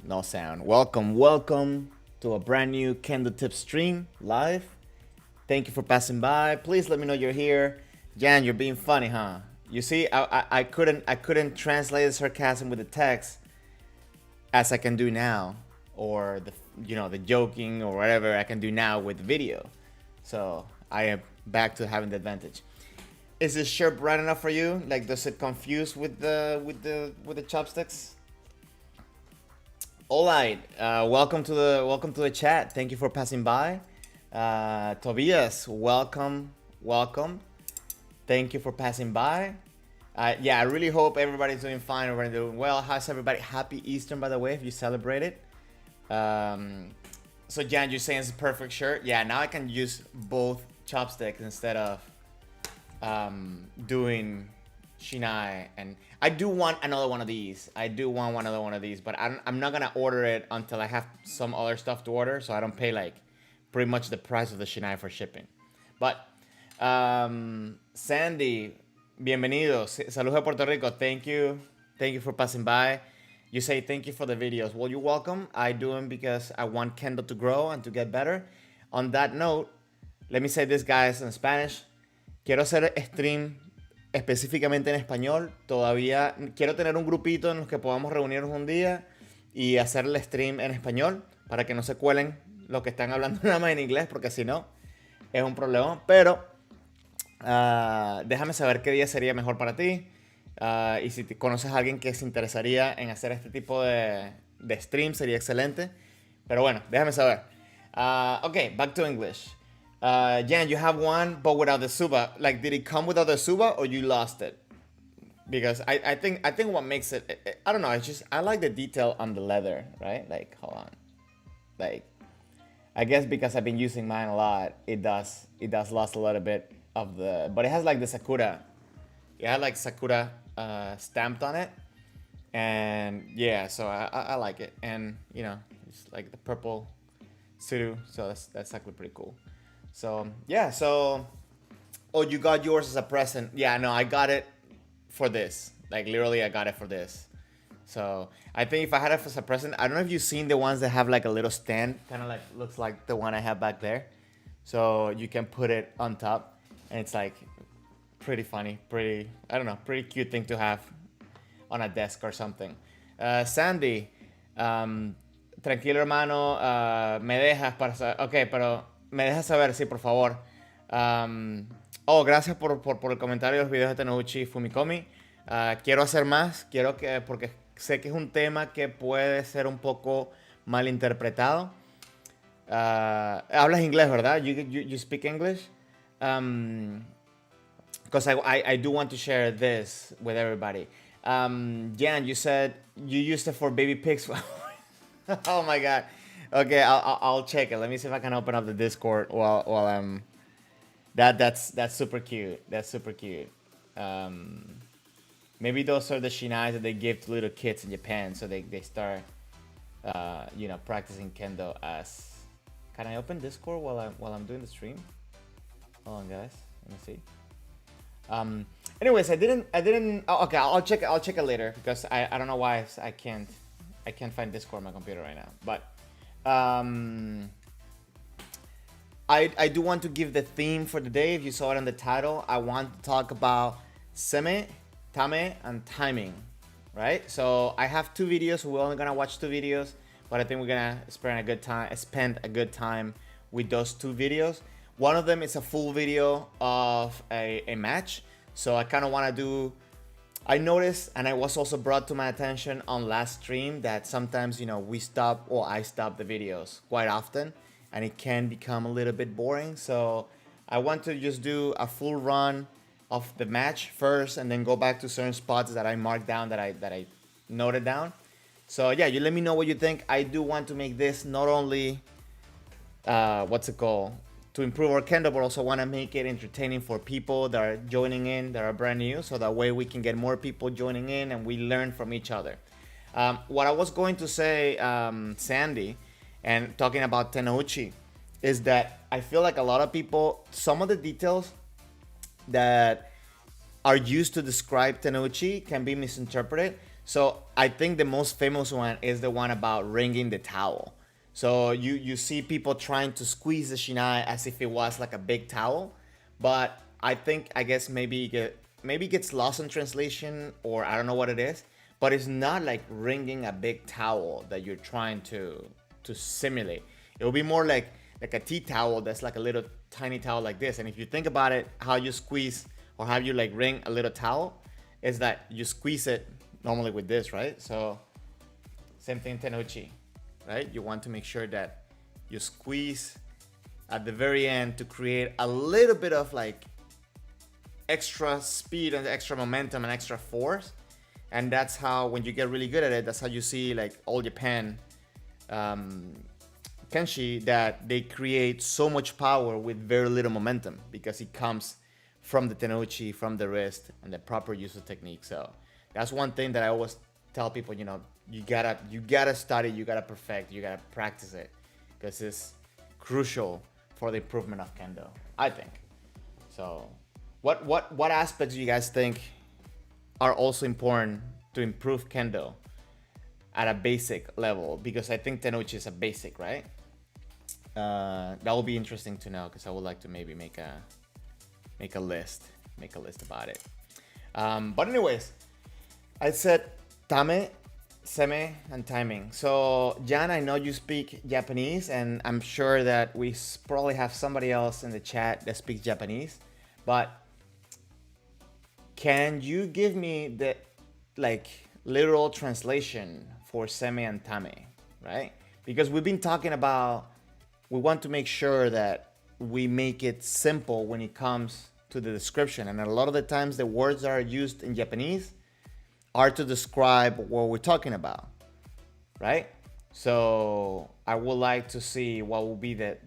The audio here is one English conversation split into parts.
No sound. Welcome to a brand new Kendo tip stream live. Thank you for passing by. Please let me know you're here. Jan, you're being funny, huh? You see, I couldn't translate the sarcasm with the text as I can do now, or the joking or whatever I can do now with video. So I am back to having the advantage. Is this shirt bright enough for you? Like, does it confuse with the chopsticks? All right. Welcome to the chat. Thank you for passing by. Tobias, welcome. Thank you for passing by. Yeah, I really hope everybody's doing fine. Everybody's doing well. How's everybody? Happy Easter, by the way, if you celebrate it. So Jan, you're saying it's a perfect shirt. Yeah, now I can use both chopsticks instead of doing shiai. And I do want another one of these. But I'm not gonna order it until I have some other stuff to order, so I don't pay like pretty much the price of the shiai for shipping. But Sandy, bienvenido. Saludos de Puerto Rico. Thank you for passing by. You say thank you for the videos. Well, you're welcome. I do them because I want Kendo to grow and to get better. On that note, let me say this, guys, in Spanish. Quiero hacer stream específicamente en español. Todavía quiero tener un grupito en los que podamos reunirnos un día y hacer el stream en español para que no se cuelen los que están hablando nada más en inglés, porque si no es un problema. Pero déjame saber qué día sería mejor para ti. Y si conoces a alguien que se interesaría en hacer este tipo de stream, sería excelente. Pero bueno, déjame saber. Okay, back to English. Jan, you have one, but without the suba. Like, did it come without the suba, or you lost it? Because I think what makes it, I don't know. It's just I like the detail on the leather, right? Like, hold on. Like, I guess because I've been using mine a lot, it does lost a little bit of the. But it has like the sakura. It had like sakura stamped on it, and yeah, so I like it. And it's like the purple suru, so that's actually pretty cool. So yeah, oh, you got yours as a present. Yeah, no, I got it for this. Like, literally, I got it for this. So I think if I had it as a present, I don't know if you've seen the ones that have like a little stand, kind of like looks like the one I have back there. So you can put it on top, and it's like pretty funny, pretty cute thing to have on a desk or something. Sandy, tranquilo hermano, me dejas para saber. Ok, pero me dejas saber, sí, por favor. Gracias por el comentario de los videos de Tenouchi y Fumikomi. Quiero hacer más, porque sé que es un tema que puede ser un poco malinterpretado. Hablas inglés, ¿verdad? You speak English? Because I do want to share this with everybody. Jan, you said you used it for baby pics. Oh my god. Okay, I'll check it. Let me see if I can open up the Discord while I'm. That's super cute. That's super cute. Maybe those are the shinais that they give to little kids in Japan, so they start, practicing Kendo as. Can I open Discord while I'm doing the stream? Hold on, guys. Let me see. Anyways, I didn't. Oh, okay, I'll check it later, because I don't know why I can't find Discord on my computer right now. But I do want to give the theme for the day. If you saw it in the title, I want to talk about Seme, Tame, and timing, right? So I have 2 videos. We're only gonna watch 2 videos, but I think we're gonna spend a good time with those 2 videos. One of them is a full video of a match. So I kind of want to do. I noticed, and it was also brought to my attention on last stream, that sometimes I stop the videos quite often, and it can become a little bit boring. So I want to just do a full run of the match first, and then go back to certain spots that I marked down, that I noted down. So yeah, you let me know what you think. I do want to make this not only to improve our Kendo, but also want to make it entertaining for people that are joining in, that are brand new, so that way we can get more people joining in and we learn from each other. What I was going to say, Sandy, and talking about Tenouchi, is that I feel like a lot of people, some of the details that are used to describe Tenouchi can be misinterpreted. So I think the most famous one is the one about wringing the towel. So you see people trying to squeeze the shinai as if it was like a big towel, but I guess maybe it gets lost in translation, or I don't know what it is. But it's not like wringing a big towel that you're trying to simulate. It will be more like a tea towel that's like a little tiny towel like this. And if you think about it, how you squeeze or how you like wring a little towel is that you squeeze it normally with this, right? So same thing tenouchi, right? You want to make sure that you squeeze at the very end to create a little bit of like extra speed and extra momentum and extra force. And that's how, when you get really good at it, that's how you see like all Japan kenshi, that they create so much power with very little momentum, because it comes from the tenouchi, from the wrist, and the proper use of technique. So that's one thing that I always tell people, you gotta study, you gotta perfect, you gotta practice it, because it's crucial for the improvement of kendo, I think. So what aspects do you guys think are also important to improve kendo at a basic level? Because I think tenouchi is a basic, right? That will be interesting to know, because I would like to maybe make a list about it. But anyways, I said Tame, Seme, and timing. So Jan, I know you speak Japanese, and I'm sure that we probably have somebody else in the chat that speaks Japanese. But can you give me the like literal translation for Seme and Tame, right? Because we've been talking about, we want to make sure that we make it simple when it comes to the description. And a lot of the times the words that are used in Japanese are to describe what we're talking about, right? So I would like to see what will be the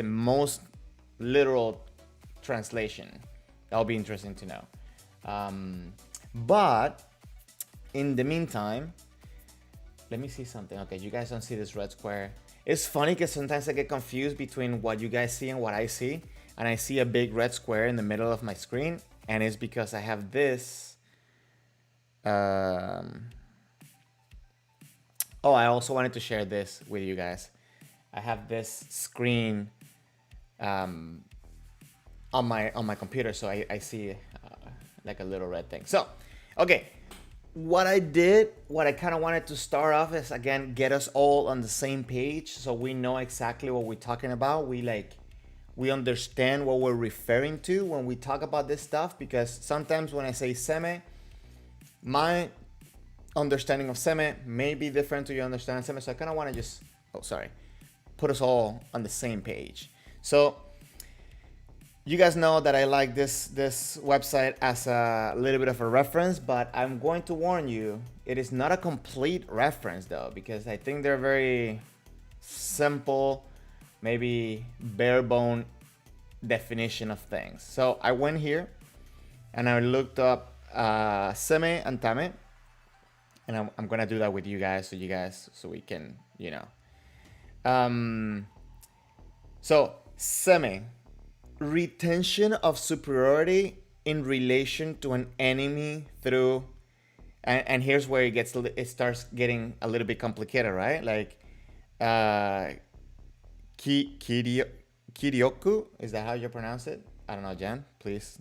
most literal translation. That'll be interesting to know. But in the meantime, let me see something. Okay, you guys don't see this red square. It's funny because sometimes I get confused between what you guys see and what I see. And I see a big red square in the middle of my screen. And it's because I have this. I also wanted to share this with you guys. I have this screen on my computer, so I see like a little red thing. So, okay. What I kind of wanted to start off is, again, get us all on the same page, so we know exactly what we're talking about. We understand what we're referring to when we talk about this stuff, because sometimes when I say Seme, my understanding of Seme may be different to your understanding of Seme. So I kind of want to just, put us all on the same page. So you guys know that I like this website as a little bit of a reference, but I'm going to warn you, it is not a complete reference though, because I think they're very simple, maybe bare bone definition of things. So I went here and I looked up Seme and Tame, and I'm gonna do that with you guys, so we can, so Seme, retention of superiority in relation to an enemy through, and here's where it starts getting a little bit complicated, right? Like kiryoku, is that how you pronounce it? I don't know, Jan, please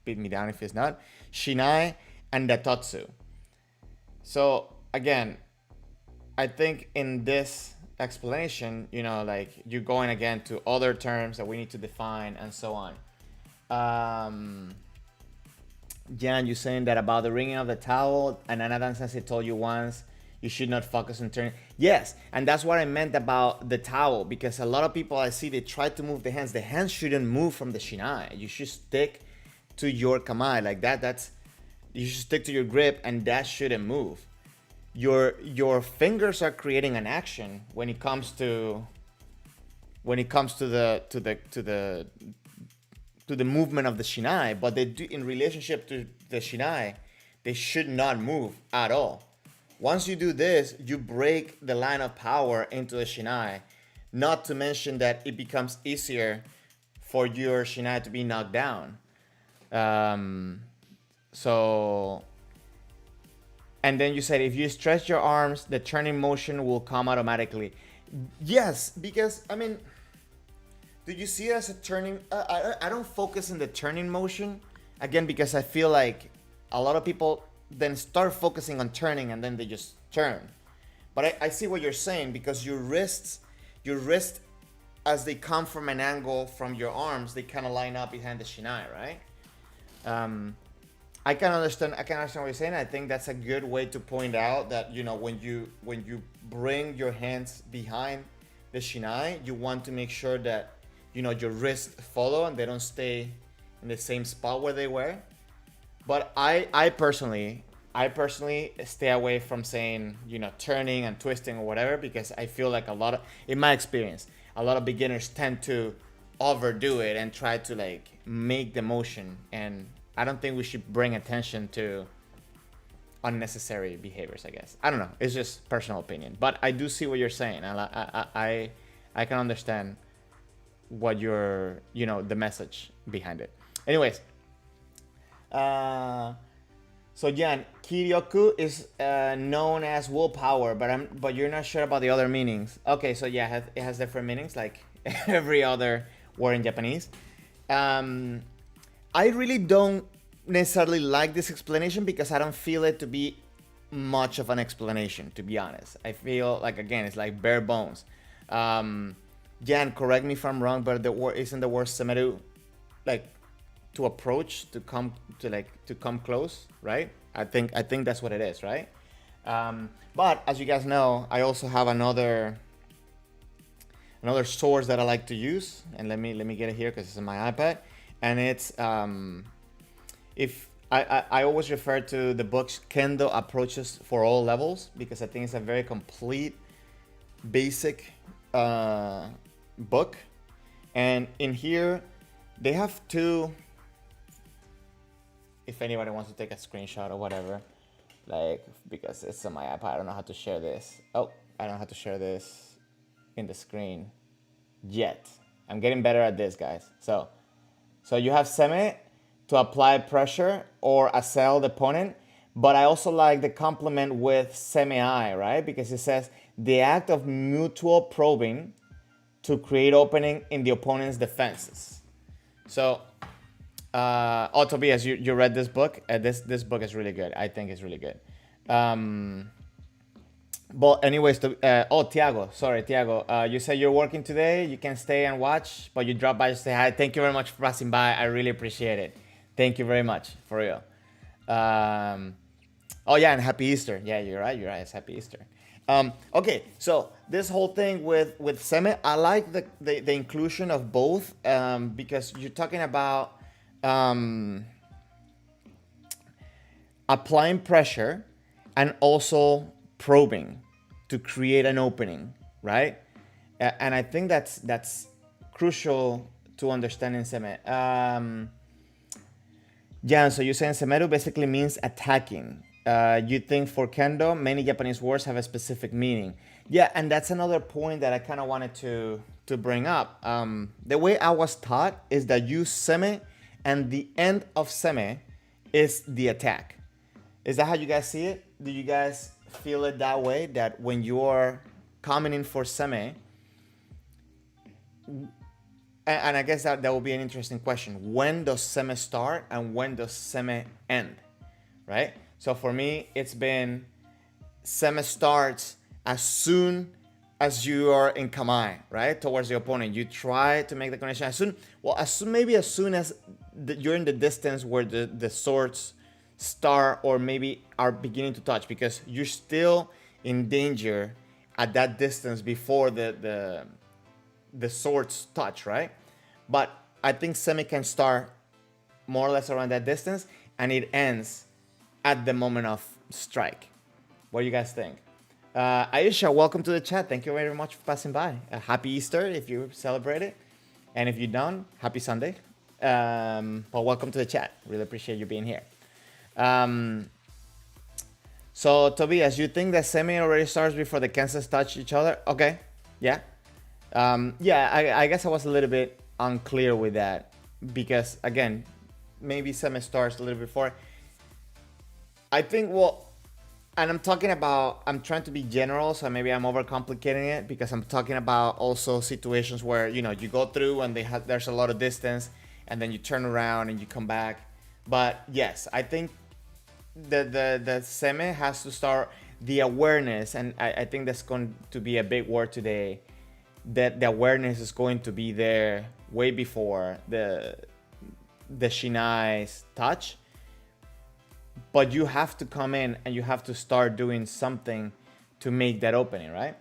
beat me down if it's not. Shinai and Datotsu. So again, I think in this explanation, like you're going again to other terms that we need to define and so on. Jan, you're saying that about the wringing of the towel, and Anadan Sensei told you once you should not focus on turning. Yes, and that's what I meant about the towel, because a lot of people I see, they try to move the hands. The hands shouldn't move from the shinai. You should stick to your kamae like that. You should stick to your grip, and that shouldn't move. Your fingers are creating an action when it comes to the movement of the shinai, but they do, in relationship to the shinai, they should not move at all. Once you do this, you break the line of power into the shinai. Not to mention that it becomes easier for your shinai to be knocked down. So And then you said if you stretch your arms, the turning motion will come automatically. Yes, because I mean, do you see it as a turning? I don't focus in the turning motion again because I feel like a lot of people then start focusing on turning and then they just turn. But I see what you're saying because your wrists as they come from an angle from your arms, they kind of line up behind the shinai, right? I can understand what you're saying. I think that's a good way to point out that, you know, when you bring your hands behind the shinai, you want to make sure that, you know, your wrists follow and they don't stay in the same spot where they were. But I personally stay away from saying, you know, turning and twisting or whatever, because I feel like in my experience, a lot of beginners tend to overdo it and try to like make the motion. And I don't think we should bring attention to unnecessary behaviors, I guess. I don't know. It's just personal opinion. But I do see what you're saying. I can understand what you're, you know, the message behind it. Anyways. So Jan, Kiryoku is known as willpower, but you're not sure about the other meanings. Okay, so yeah, it has different meanings like every other word in Japanese. I really don't necessarily like this explanation because I don't feel it to be much of an explanation, to be honest. I feel like, again, it's like bare bones. Jan, correct me if I'm wrong, but isn't the word semeru like to approach, to come close, right? I think that's what it is, right? But as you guys know, I also have another source that I like to use, and let me get it here because it's on my iPad, and it's if I always refer to the book's Kendo Approaches for All Levels because I think it's a very complete, basic book, and in here they have two. If anybody wants to take a screenshot or whatever, like, because it's on my iPad, I don't know how to share this. Oh, I don't know how to share this in the screen yet. I'm getting better at this, guys. So you have Seme to apply pressure or assail the opponent, but I also like the complement with Seme-ai, right? Because it says the act of mutual probing to create opening in the opponent's defenses. So, Tobias, you read this book? This book is really good. I think it's really good. But anyways, Tiago, you said you're working today. You can stay and watch, but you drop by to say hi. Thank you very much for passing by. I really appreciate it. Thank you very much, for real. And happy Easter. Yeah, you're right. It's happy Easter. Okay, so this whole thing with Seme, I like the inclusion of both because you're talking about applying pressure and also probing to create an opening, right? And I think that's crucial to understand in Seme. Jan, so you're saying Semeru basically means attacking. You think for Kendo, many Japanese words have a specific meaning. Yeah, and that's another point that I kind of wanted to bring up. The way I was taught is that you Seme, and the end of Seme is the attack. Is that how you guys see it? Do you guys feel it that way? That when you're coming in for Seme, and I guess that will be an interesting question. When does Seme start and when does Seme end? Right? So for me, it's been Seme starts as soon as you are in Kamae, right? Towards the opponent. You try to make the connection as soon as you're in the distance where the swords start or maybe are beginning to touch, because you're still in danger at that distance before the swords touch, right? But I think Seme can start more or less around that distance and it ends at the moment of strike. What do you guys think? Aisha, welcome to the chat. Thank you very much for passing by. Happy Easter if you celebrate it. And if you don't, happy Sunday. But welcome to the chat. Really appreciate you being here. So Tobias, you think that Seme already starts before the Kansas touch each other? Okay, yeah. I guess I was a little bit unclear with that because, again, maybe Seme starts a little before. I think, well, and I'm talking about, I'm trying to be general, so maybe I'm overcomplicating it because I'm talking about also situations where, you know, you go through and there's a lot of distance and then you turn around and you come back. But yes, I think the Seme has to start the awareness, and I think that's going to be a big word today, that the awareness is going to be there way before the Shinai's touch. But you have to come in and you have to start doing something to make that opening, right?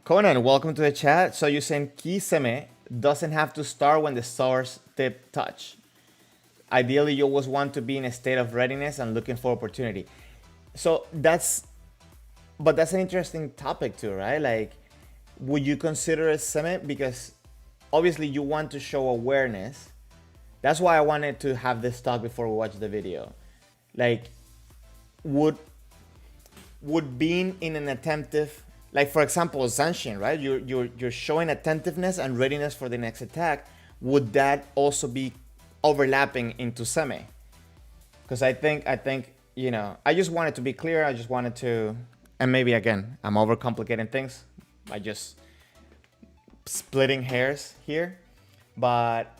Conan, welcome to the chat. So you're saying Ki Seme doesn't have to start when the source tip touch. Ideally, you always want to be in a state of readiness and looking for opportunity. So that's an interesting topic too, right? Like, would you consider it Seme? Because obviously you want to show awareness. That's why I wanted to have this talk before we watch the video. Like, would being in an attentive, like for example, Zanshin, right? You're showing attentiveness and readiness for the next attack. Would that also be overlapping into Seme? Because I think you know, I just wanted to be clear. I just wanted to, and maybe again, I'm overcomplicating things by just splitting hairs here, but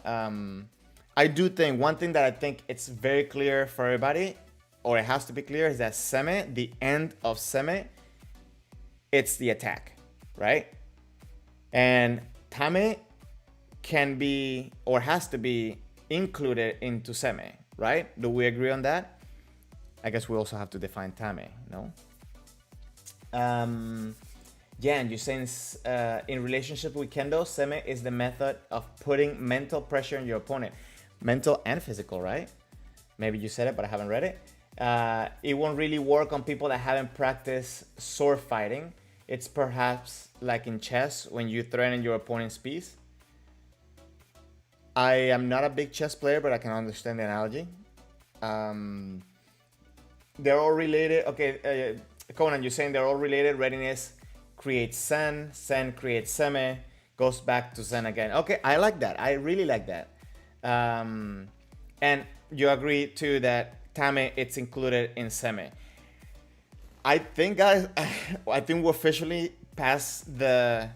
I do think one thing that I think it's very clear for everybody, or it has to be clear, is that Seme, the end of Seme, it's the attack, right? And Tame can be or has to be included into Seme, right? Do we agree on that? I guess we also have to define Tame, no? Yeah, and you're saying in relationship with Kendo, Seme is the method of putting mental pressure on your opponent. Mental and physical, right? Maybe you said it, but I haven't read it. It won't really work on people that haven't practiced sword fighting. It's perhaps like in chess when you threaten your opponent's piece. I am not a big chess player, but I can understand the analogy. They're all related. Okay, Conan, you're saying they're all related. Readiness creates Zen. Zen creates Seme. Goes back to Zen again. Okay, I like that. I really like that. And you agree too that Tame, it's included in Seme. I think, guys, I think we're officially past the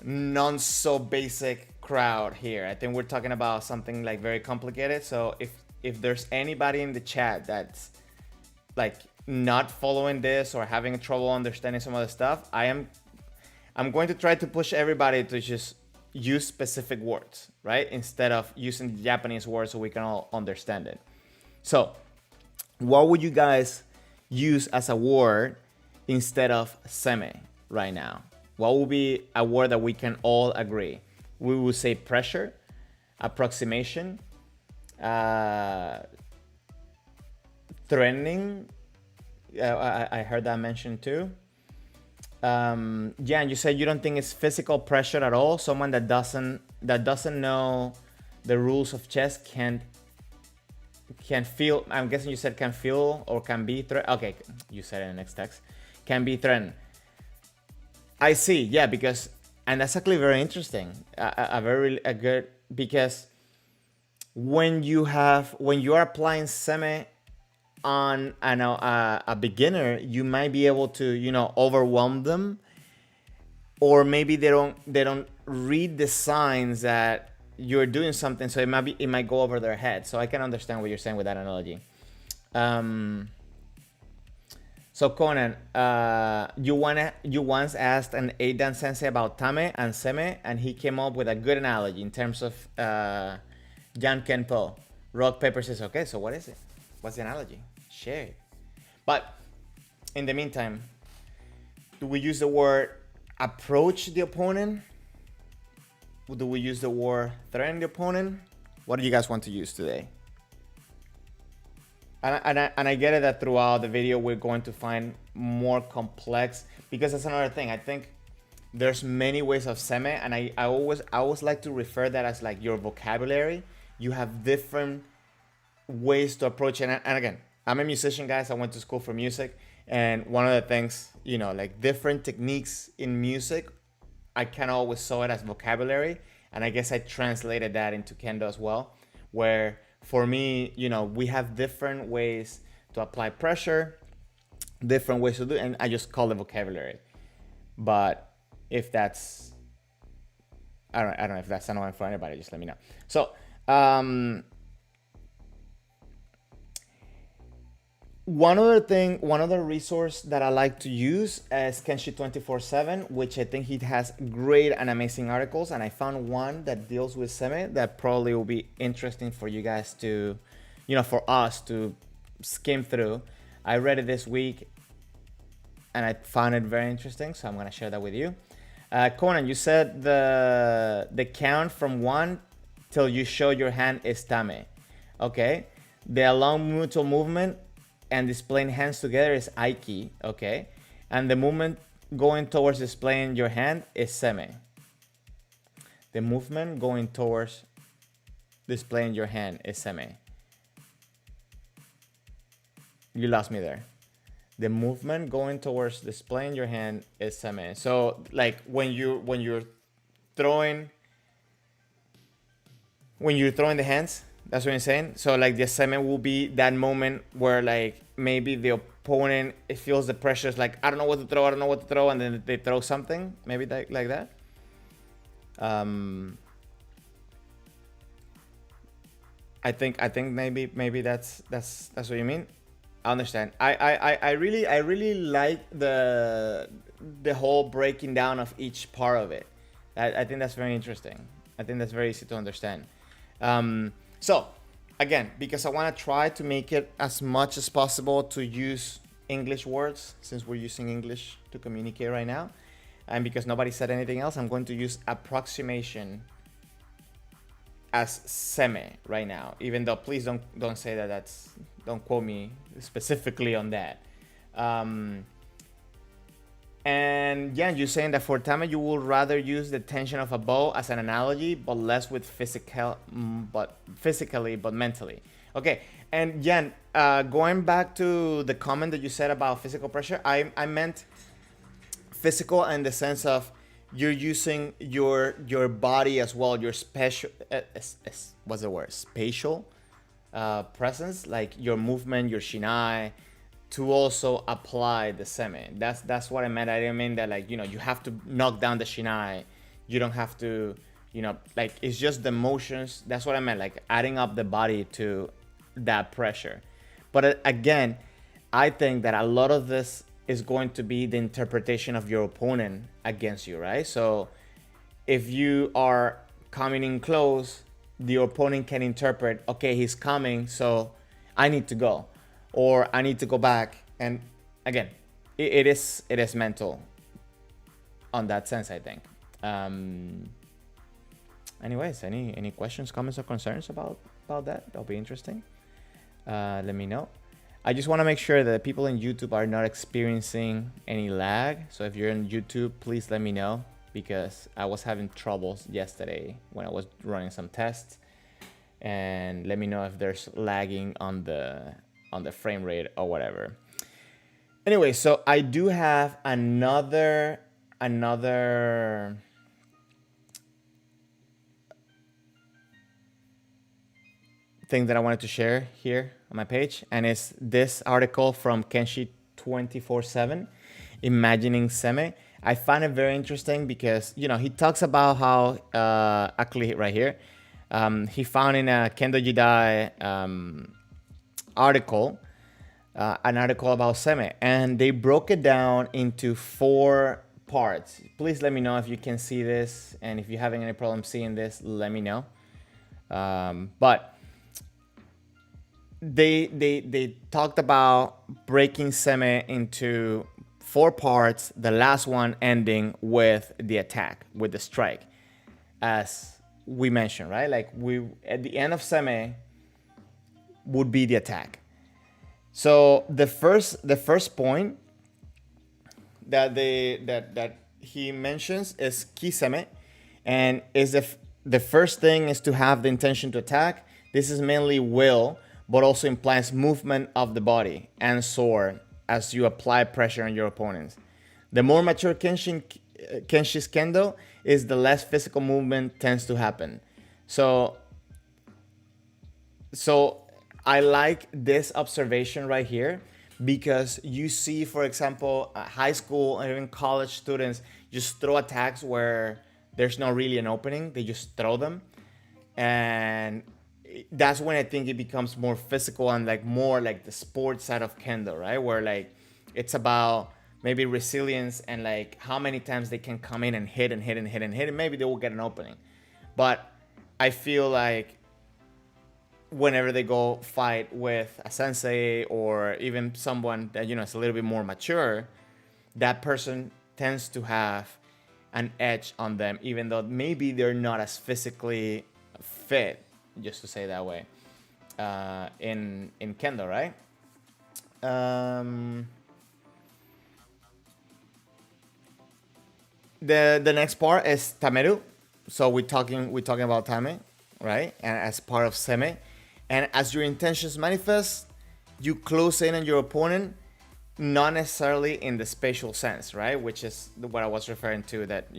non so basic crowd here. I think we're talking about something like very complicated. So if there's anybody in the chat that's like not following this or having trouble understanding some of the stuff, I'm going to try to push everybody to just use specific words, right? Instead of using the Japanese words so we can all understand it. So what would you guys use as a word instead of Seme right now? What would be a word that we can all agree? We would say pressure, approximation, threatening. I heard that mentioned too. Yeah, and you said you don't think it's physical pressure at all. Someone that doesn't know the rules of chess can feel. I'm guessing you said can feel or can be threatened. Okay, you said it in the next text. Can be threatened. I see. Yeah, because and that's actually very interesting. A good, because when you are applying Seme on a beginner, you might be able to, you know, overwhelm them, or maybe they don't read the signs that you're doing something, so it might go over their head. So I can understand what you're saying with that analogy. So Conan, you once asked an Eidan sensei about Tame and Seme, and he came up with a good analogy in terms of Jan Kenpo, rock paper scissors. Okay, so what is it? What's the analogy? Share it. But in the meantime, do we use the word approach the opponent? Do we use the word threaten the opponent? What do you guys want to use today? And I get it that throughout the video we're going to find more complex, because that's another thing. I think there's many ways of Seme, and I always like to refer that as like your vocabulary. You have different ways to approach it. And again, I'm a musician, guys. I went to school for music, and one of the things, you know, like different techniques in music, I kind of always saw it as vocabulary, and I guess I translated that into Kendo as well, where for me, we have different ways to apply pressure, different ways to do it, and I just call the vocabulary. But if that's, I don't know if that's annoying for anybody, just let me know. So, one other resource that I like to use is Kenshi 24/7, which I think he has great and amazing articles. And I found one that deals with Seme that probably will be interesting for you guys to, for us to skim through. I read it this week and I found it very interesting, so I'm going to share that with you. Conan, you said the count from 1 till you show your hand is Tame. Okay. The along mutual movement and displaying hands together is Aiki, okay? And the movement going towards displaying your hand is Seme. The movement going towards displaying your hand is Seme. You lost me there. The movement going towards displaying your hand is Seme. So like when you're throwing the hands, that's what I'm saying. So like the Seme will be that moment where like maybe the opponent, it feels the pressure, is like I don't know what to throw, and then they throw something, maybe like that. I think maybe that's what you mean. I understand. I really like the whole breaking down of each part of it. I think that's very interesting. I think that's very easy to understand. So, again, because I want to try to make it as much as possible to use English words, since we're using English to communicate right now, and because nobody said anything else, I'm going to use approximation as Seme right now. Even though, please don't say that. Don't quote me specifically on that. And yeah, you're saying that for Tame, you would rather use the tension of a bow as an analogy, but less with physically, but mentally. Okay, and Jan, going back to the comment that you said about physical pressure, I meant physical in the sense of you're using your body as well, your special, what's the word? Spatial presence, like your movement, your shiai, to also apply the Seme. That's what I meant. I didn't mean that like, you have to knock down the shiai. You don't have to, like it's just the motions. That's what I meant, like adding up the body to that pressure. But again, I think that a lot of this is going to be the interpretation of your opponent against you, right? So if you are coming in close, the opponent can interpret, okay, he's coming, so I need to go, or I need to go back. And again, it is mental on that sense, I think. Anyways, any questions, comments, or concerns about that? That'll be interesting. Let me know. I just want to make sure that people in YouTube are not experiencing any lag. So if you're in YouTube, please let me know, because I was having troubles yesterday when I was running some tests. And let me know if there's lagging on the frame rate or whatever. Anyway, so I do have another thing that I wanted to share here on my page, and it's this article from Kenshi 24/7, Imagining Seme. I find it very interesting because he talks about how actually right here, he found in a Kendo Jidai article, an article about Seme, and they broke it down into 4 parts. Please let me know if you can see this, and if you're having any problem seeing this, let me know. But they talked about breaking Seme into 4 parts, the last one ending with the attack, with the strike, as we mentioned, right? Like at the end of Seme would be the attack. So the first point that he mentions is ki Seme, and is the first thing is to have the intention to attack. This is mainly will, but also implies movement of the body and sword as you apply pressure on your opponents. The more mature Kenshi's Kendo is, the less physical movement tends to happen. So So I like this observation right here because you see, for example, high school and even college students just throw attacks where there's not really an opening. They just throw them. And that's when I think it becomes more physical and like more like the sports side of Kendo, right? Where like it's about maybe resilience and like how many times they can come in and hit and hit and hit and hit, and maybe they will get an opening. But I feel like whenever they go fight with a sensei or even someone that is a little bit more mature, that person tends to have an edge on them, even though maybe they're not as physically fit, just to say that way, in Kendo, right? The next part is Tameru. So we're talking about Tame, right? And as part of Seme. And as your intentions manifest, you close in on your opponent, not necessarily in the spatial sense, right? Which is what I was referring to, that,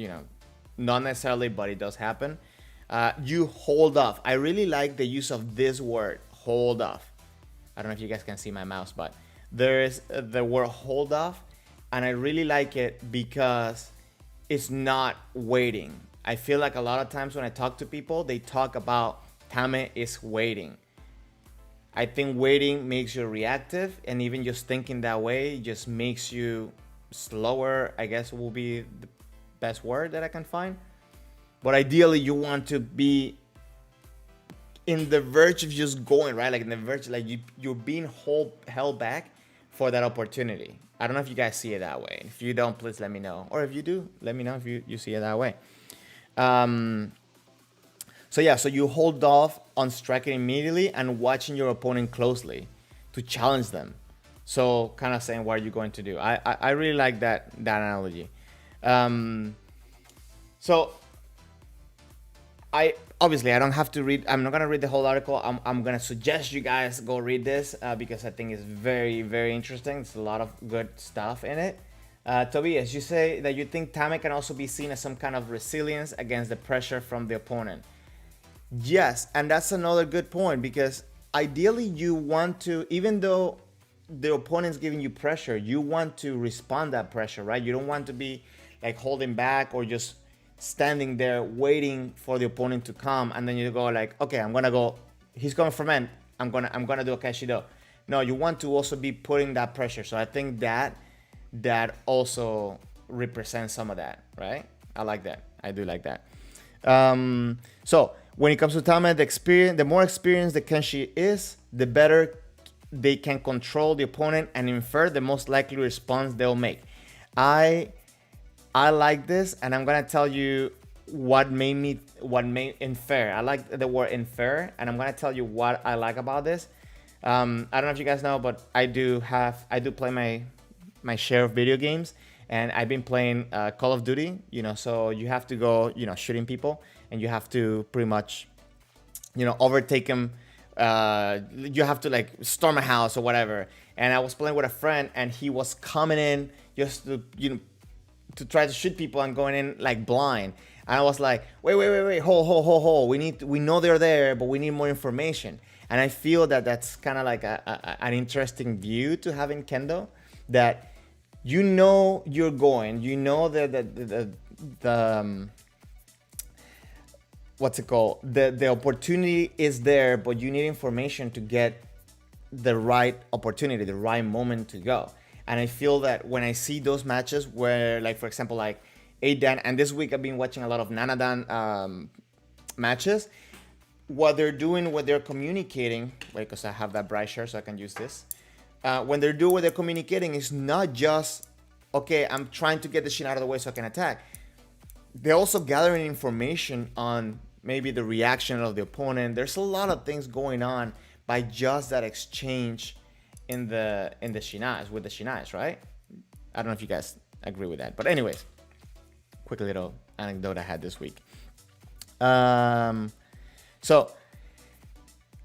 not necessarily, but it does happen. You hold off. I really like the use of this word, hold off. I don't know if you guys can see my mouse, but there is the word hold off. And I really like it because it's not waiting. I feel like a lot of times when I talk to people, they talk about Tame is waiting. I think waiting makes you reactive, and even just thinking that way just makes you slower, I guess will be the best word that I can find. But ideally, you want to be in the verge of just going, right? Like in the verge, like you're being held back for that opportunity. I don't know if you guys see it that way. If you don't, please let me know. Or if you do, let me know if you see it that way. So you hold off on striking immediately and watching your opponent closely to challenge them. So kind of saying, what are you going to do? I really like that analogy. So I don't have to read. I'm not going to read the whole article. I'm going to suggest you guys go read this because I think it's very, very interesting. There's a lot of good stuff in it. Tobias, you say that you think Tame can also be seen as some kind of resilience against the pressure from the opponent. Yes, and that's another good point, because ideally you want to, even though the opponent's giving you pressure, you want to respond that pressure, right? You don't want to be like holding back or just standing there waiting for the opponent to come, and then you go like, okay, I'm gonna go. He's going for men. I'm gonna do a kashido. No, you want to also be putting that pressure. So I think that also represents some of that, right? I like that. I do like that. So when it comes to Tame, the more experienced the Kenshi is, the better they can control the opponent and infer the most likely response they'll make. I like this, and I'm gonna tell you what made infer. I like the word infer, and I'm gonna tell you what I like about this. I don't know if you guys know, but I do play my share of video games, and I've been playing Call of Duty. So you have to go, shooting people, and you have to pretty much, overtake them. You have to like storm a house or whatever. And I was playing with a friend, and he was coming in just to to try to shoot people and going in like blind. And I was like, wait, hold. We know they're there, but we need more information. And I feel that that's kind of like an interesting view to have in Kendo, that you're going, the what's it called? The opportunity is there, but you need information to get the right opportunity, the right moment to go. And I feel that when I see those matches where, like, for example, like Aidan, and this week I've been watching a lot of Nanadan matches, what they're doing, what they're communicating, wait, because I have that bright shirt so I can use this. When they're doing what they're communicating, is not just, okay, I'm trying to get the shit out of the way so I can attack. They're also gathering information on maybe the reaction of the opponent. There's a lot of things going on by just that exchange in the shinais, with the shinais, right? I don't know if you guys agree with that, but anyways, quick little anecdote I had this week. So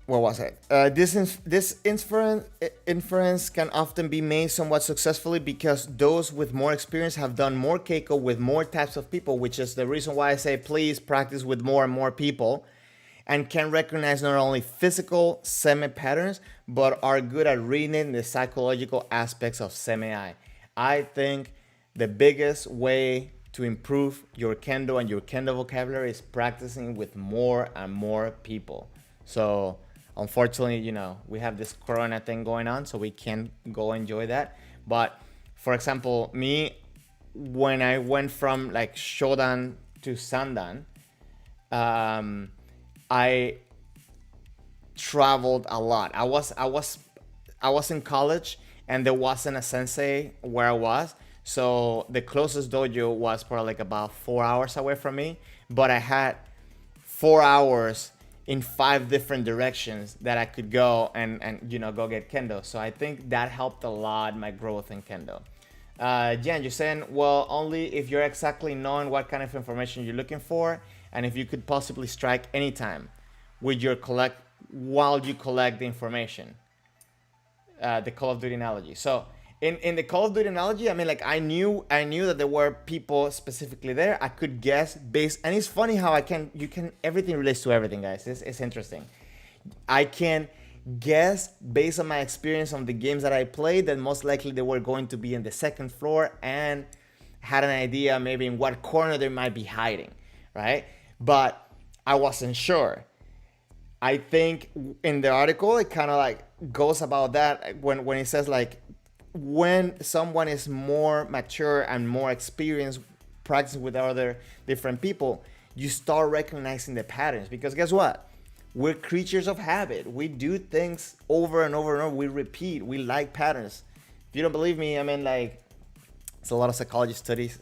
where was I? This inference can often be made somewhat successfully because those with more experience have done more keiko with more types of people, which is the reason why I say please practice with more and more people. and can recognize not only physical Seme patterns, but are good at reading the psychological aspects of Seme. I think the biggest way to improve your Kendo and your Kendo vocabulary is practicing with more and more people. So unfortunately, we have this Corona thing going on, so we can't go enjoy that. But for example, me, when I went from like Shodan to Sandan, I traveled a lot. I was in college, and there wasn't a sensei where I was. So the closest dojo was probably like about 4 hours away from me. But I had 4 hours in 5 different directions that I could go and go get Kendo. So I think that helped a lot my growth in Kendo. Jan, you're saying, well, only if you're exactly knowing what kind of information you're looking for, and if you could possibly strike anytime with while you collect the information. The Call of Duty analogy. So in the Call of Duty analogy, I mean, like I knew that there were people specifically there. I could guess based, and it's funny how everything relates to everything, guys. It's interesting. I can guess based on my experience on the games that I played that most likely they were going to be in the second floor, and had an idea maybe in what corner they might be hiding, right? But I wasn't sure. I think in the article it kind of like goes about that when it says like when someone is more mature and more experienced practicing with other different people, you start recognizing the patterns, because guess what? We're creatures of habit. We do things over and over and over. We repeat. We like patterns. If you don't believe me, I mean, like, it's a lot of psychology studies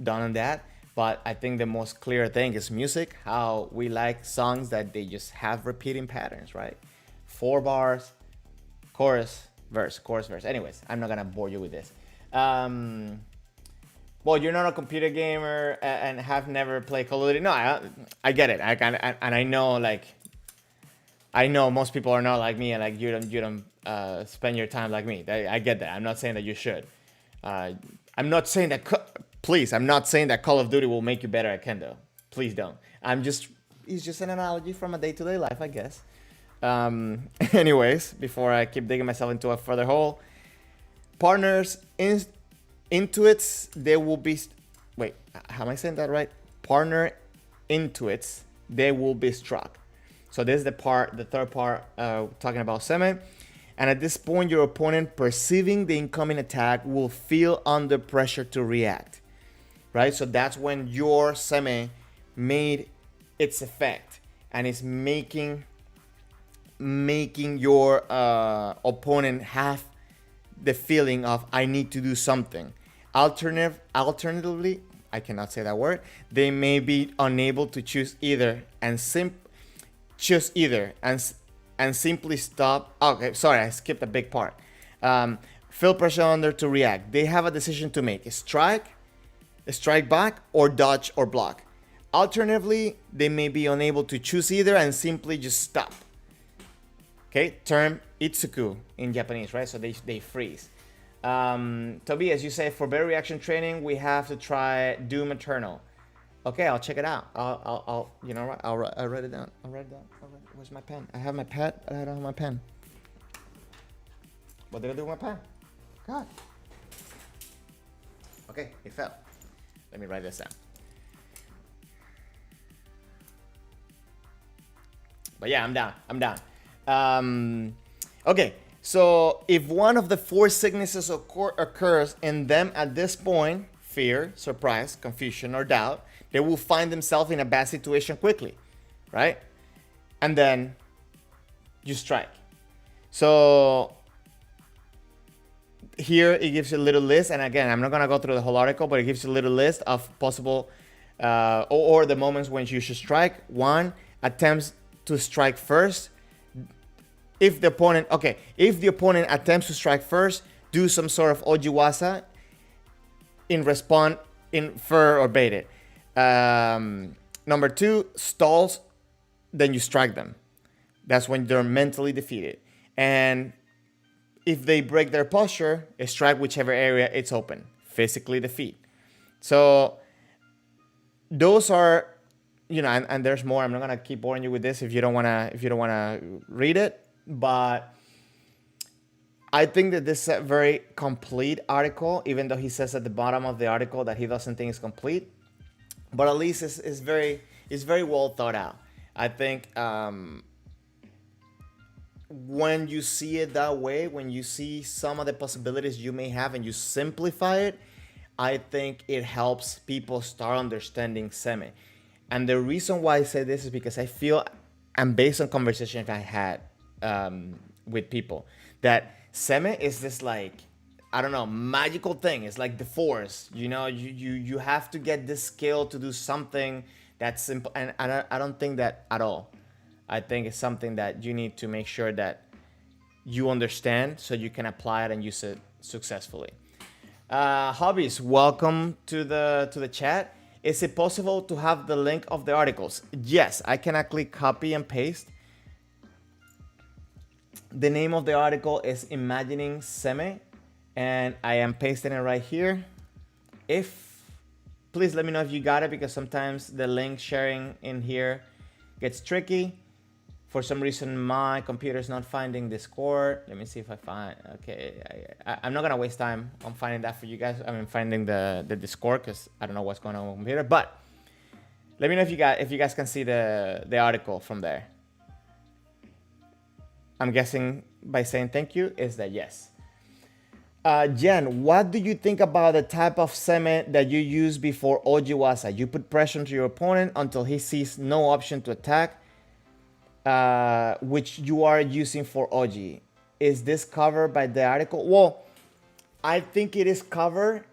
done on that. But I think the most clear thing is music, how we like songs that they just have repeating patterns, right? 4 bars, chorus, verse, chorus, verse. Anyways, I'm not going to bore you with this. Well, you're not a computer gamer and have never played Call of Duty. No, I get it. I know, like, I know most people are not like me, and like you don't spend your time like me. I get that. I'm not saying that you should. I'm not saying that. Please, I'm not saying that Call of Duty will make you better at Kendo. Please don't. It's just an analogy from a day-to-day life, I guess. Anyways, before I keep digging myself into a further hole, partners, intuits, they will be. Wait, how am I saying that right? Partner intuits, they will be struck. So this is the third part, talking about Seme. And at this point, your opponent, perceiving the incoming attack, will feel under pressure to react, right? So that's when your Seme made its effect and is making your opponent have the feeling of, I need to do something. Alternatively, I cannot say that word, they may be unable to choose either and simply stop. Okay, sorry, I skipped a big part. Feel pressure under to react. They have a decision to make: strike back, or dodge or block. Alternatively, they may be unable to choose either and simply just stop. Okay, term itsuku in Japanese, right? So they freeze. Tobias, you say for better reaction training, we have to try Doom Eternal. Okay, I'll check it out. I'll you know what? I'll write it down. Where's my pen? I have my pad, but I don't have my pen. What did I do with my pen? God. Okay, it fell. Let me write this down. But yeah, I'm down. Okay, so if one of the 4 sicknesses occurs in them at this point, fear, surprise, confusion, or doubt, they will find themselves in a bad situation quickly, right? And then you strike. So here it gives you a little list, and again, I'm not gonna go through the whole article, but it gives you a little list of possible or the moments when you should strike. 1, attempts to strike first. If the opponent attempts to strike first, do some sort of ojiwasa in response, infer or bait it. Number 2, stalls, then you strike them. That's when they're mentally defeated. And if they break their posture, strike whichever area it's open. Physically defeat. So those are and there's more. I'm not gonna keep boring you with this if you don't wanna read it. But I think that this is a very complete article, even though he says at the bottom of the article that he doesn't think it's complete. But at least it's very well thought out. I think when you see it that way, when you see some of the possibilities you may have and you simplify it, I think it helps people start understanding Seme. And the reason why I say this is because I feel, and based on conversations I had with people, that Seme is this like, I don't know, magical thing. It's like the force. You have to get this skill to do something that's simple. And I don't think that at all. I think it's something that you need to make sure that you understand so you can apply it and use it successfully. Hobbies, welcome to the chat. Is it possible to have the link of the articles? Yes, I can actually copy and paste. The name of the article is Imagining Seme, and I am pasting it right here. Please let me know if you got it, because sometimes the link sharing in here gets tricky. For some reason, my computer is not finding Discord. Let me see if I find. Okay, I'm not gonna waste time on finding that for you guys. Finding the Discord, because I don't know what's going on with my computer. But let me know if you guys can see the article from there. I'm guessing by saying thank you is that yes. Jen, what do you think about the type of Seme that you use before Ojiwasa? You put pressure onto your opponent until he sees no option to attack, which you are using for Oji. Is this covered by the article? Well, I think it is covered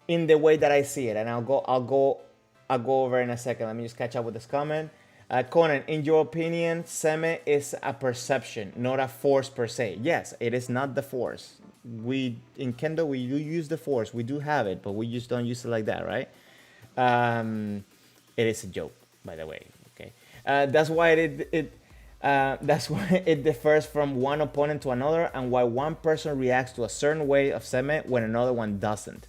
in the way that I see it, and I'll go over in a second. Let me just catch up with this comment. Conan, in your opinion, Seme is a perception, not a force per se. Yes, it is not the force. In Kendo, we do use the force. We do have it, but we just don't use it like that, right? It is a joke, by the way. Okay, that's why that's why it differs from one opponent to another, and why one person reacts to a certain way of Seme when another one doesn't.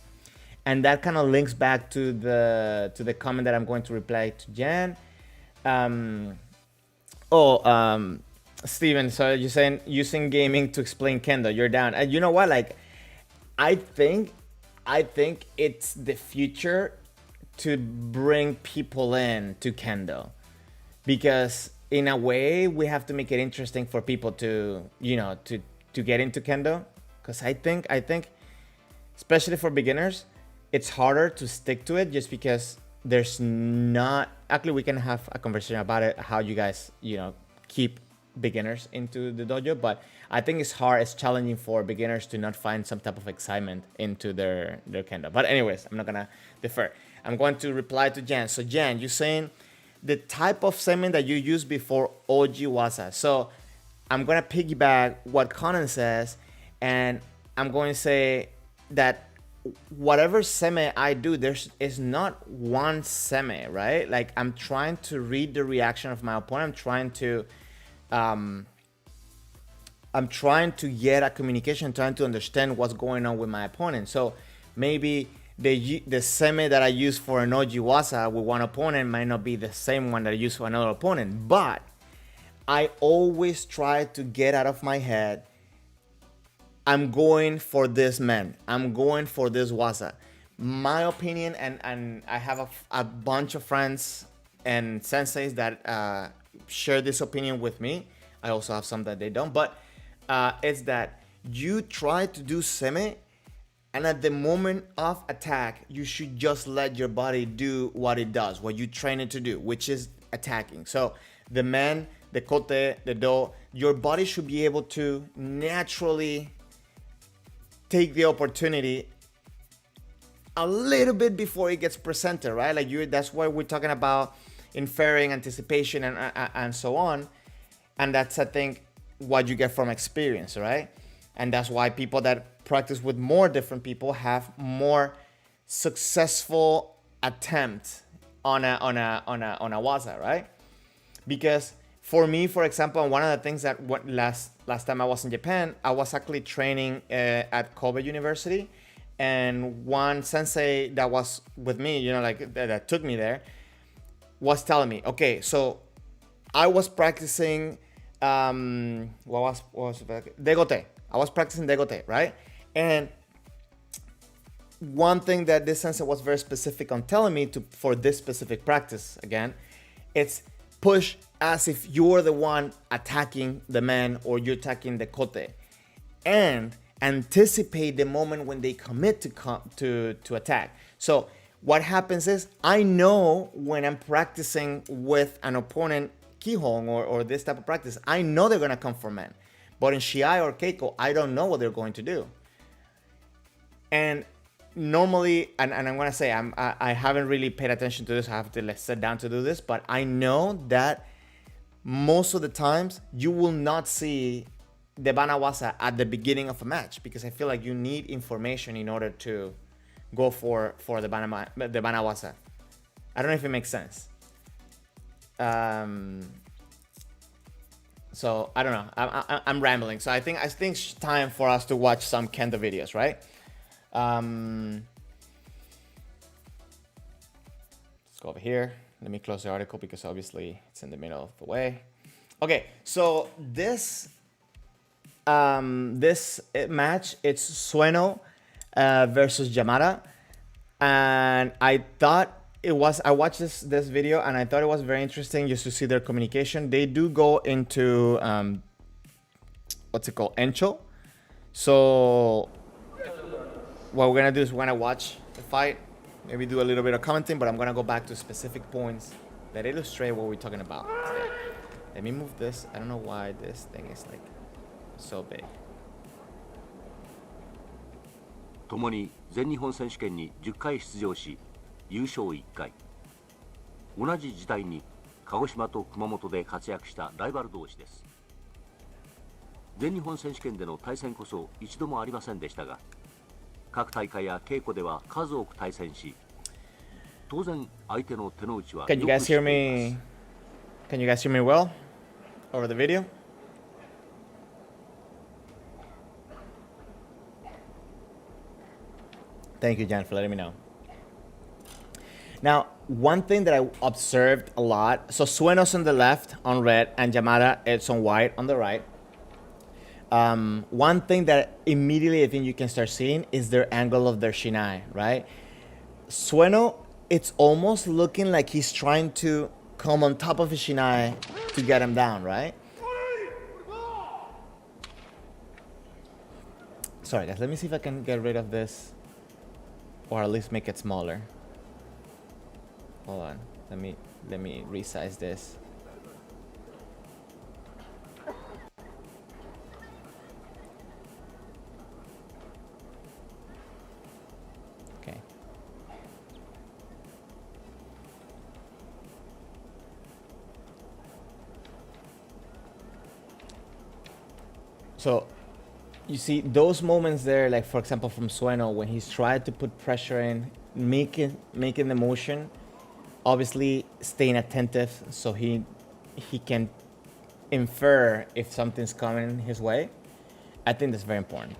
And that kind of links back to the comment that I'm going to reply to Jan. Steven, so you're saying using gaming to explain Kendo, you're down. And you know what? Like, I think it's the future to bring people in to Kendo, because in a way we have to make it interesting for people to get into Kendo. Because I think especially for beginners, it's harder to stick to it just because there's not, actually we can have a conversation about it, how you guys keep beginners into the dojo. But I think it's challenging for beginners to not find some type of excitement into their Kendo. But anyways, I'm not gonna defer. I'm going to reply to Jan. So Jan, you're saying the type of Seme that you use before Ojiwasa. So I'm gonna piggyback what Conan says, and I'm going to say that whatever Seme I do, is not one Seme, right? Like, I'm trying to read the reaction of my opponent. I'm trying to get a communication, trying to understand what's going on with my opponent. So maybe the Seme that I use for an Ojiwasa with one opponent might not be the same one that I use for another opponent. But I always try to get out of my head, I'm going for this man. I'm going for this wasa. My opinion, and I have a bunch of friends and senseis that share this opinion with me. I also have some that they don't, but it's that you try to do Seme, and at the moment of attack, you should just let your body do what it does, what you train it to do, which is attacking. So the man, the kote, the do, your body should be able to naturally take the opportunity a little bit before it gets presented, right? Like that's why we're talking about inferring, anticipation, and so on. And that's, I think, what you get from experience, right? And that's why people that practice with more different people have more successful attempts on a waza, right? Because for me, for example, one of the things that last time I was in Japan, I was actually training at Kobe University, and one sensei that was with me, that took me there, was telling me, okay, so I was practicing what was degote. I was practicing degote, right? And one thing that this sensei was very specific on telling me for this specific practice, again, it's push as if you're the one attacking the man or you're attacking the kote, and anticipate the moment when they commit to attack. So what happens is, I know when I'm practicing with an opponent kihon or this type of practice, I know they're gonna come for men. But in shiai or keiko, I don't know what they're going to do. And normally, and I'm gonna say I haven't really paid attention to this. I have to sit down to do this, but I know that most of the times you will not see the banawasa at the beginning of a match, because I feel like you need information in order to go for the banawasa. I don't know if it makes sense. So I don't know. I'm rambling. So I think it's time for us to watch some Kendo videos, right? Let's go over here. Let me close the article because obviously it's in the middle of the way. Okay, so this match, it's Sueno versus Yamada, and I watched this video and I thought it was very interesting just to see their communication. They do go into what's it called, encho. So what we're gonna do is we're gonna watch the fight, maybe do a little bit of commenting, but I'm gonna go back to specific points that illustrate what we're talking about today. Let me move this. I don't know why this thing is like so big. 共に全日本選手権に10回出場し、優勝1回。同じ時代に鹿児島と熊本で活躍したライバル同士です。全日本選手権での対戦こそ一度もありませんでしたが、各大会や稽古では数多く対戦し、当然相手の手の内はよく知っています。Can you guys hear me well over the video? Thank you, Jan, for letting me know. Now, one thing that I observed a lot, so Sueno's on the left on red and Yamada it's on white on the right. One thing that immediately I think you can start seeing is their angle of their shinai, right? Sueno, it's almost looking like he's trying to come on top of his shinai to get him down, right? Sorry guys, let me see if I can get rid of this, or at least make it smaller. Hold on, let me resize this. Okay. So you see those moments there, like for example from Sueno, when he's tried to put pressure in, making the motion, obviously staying attentive so he can infer if something's coming his way. I think that's very important.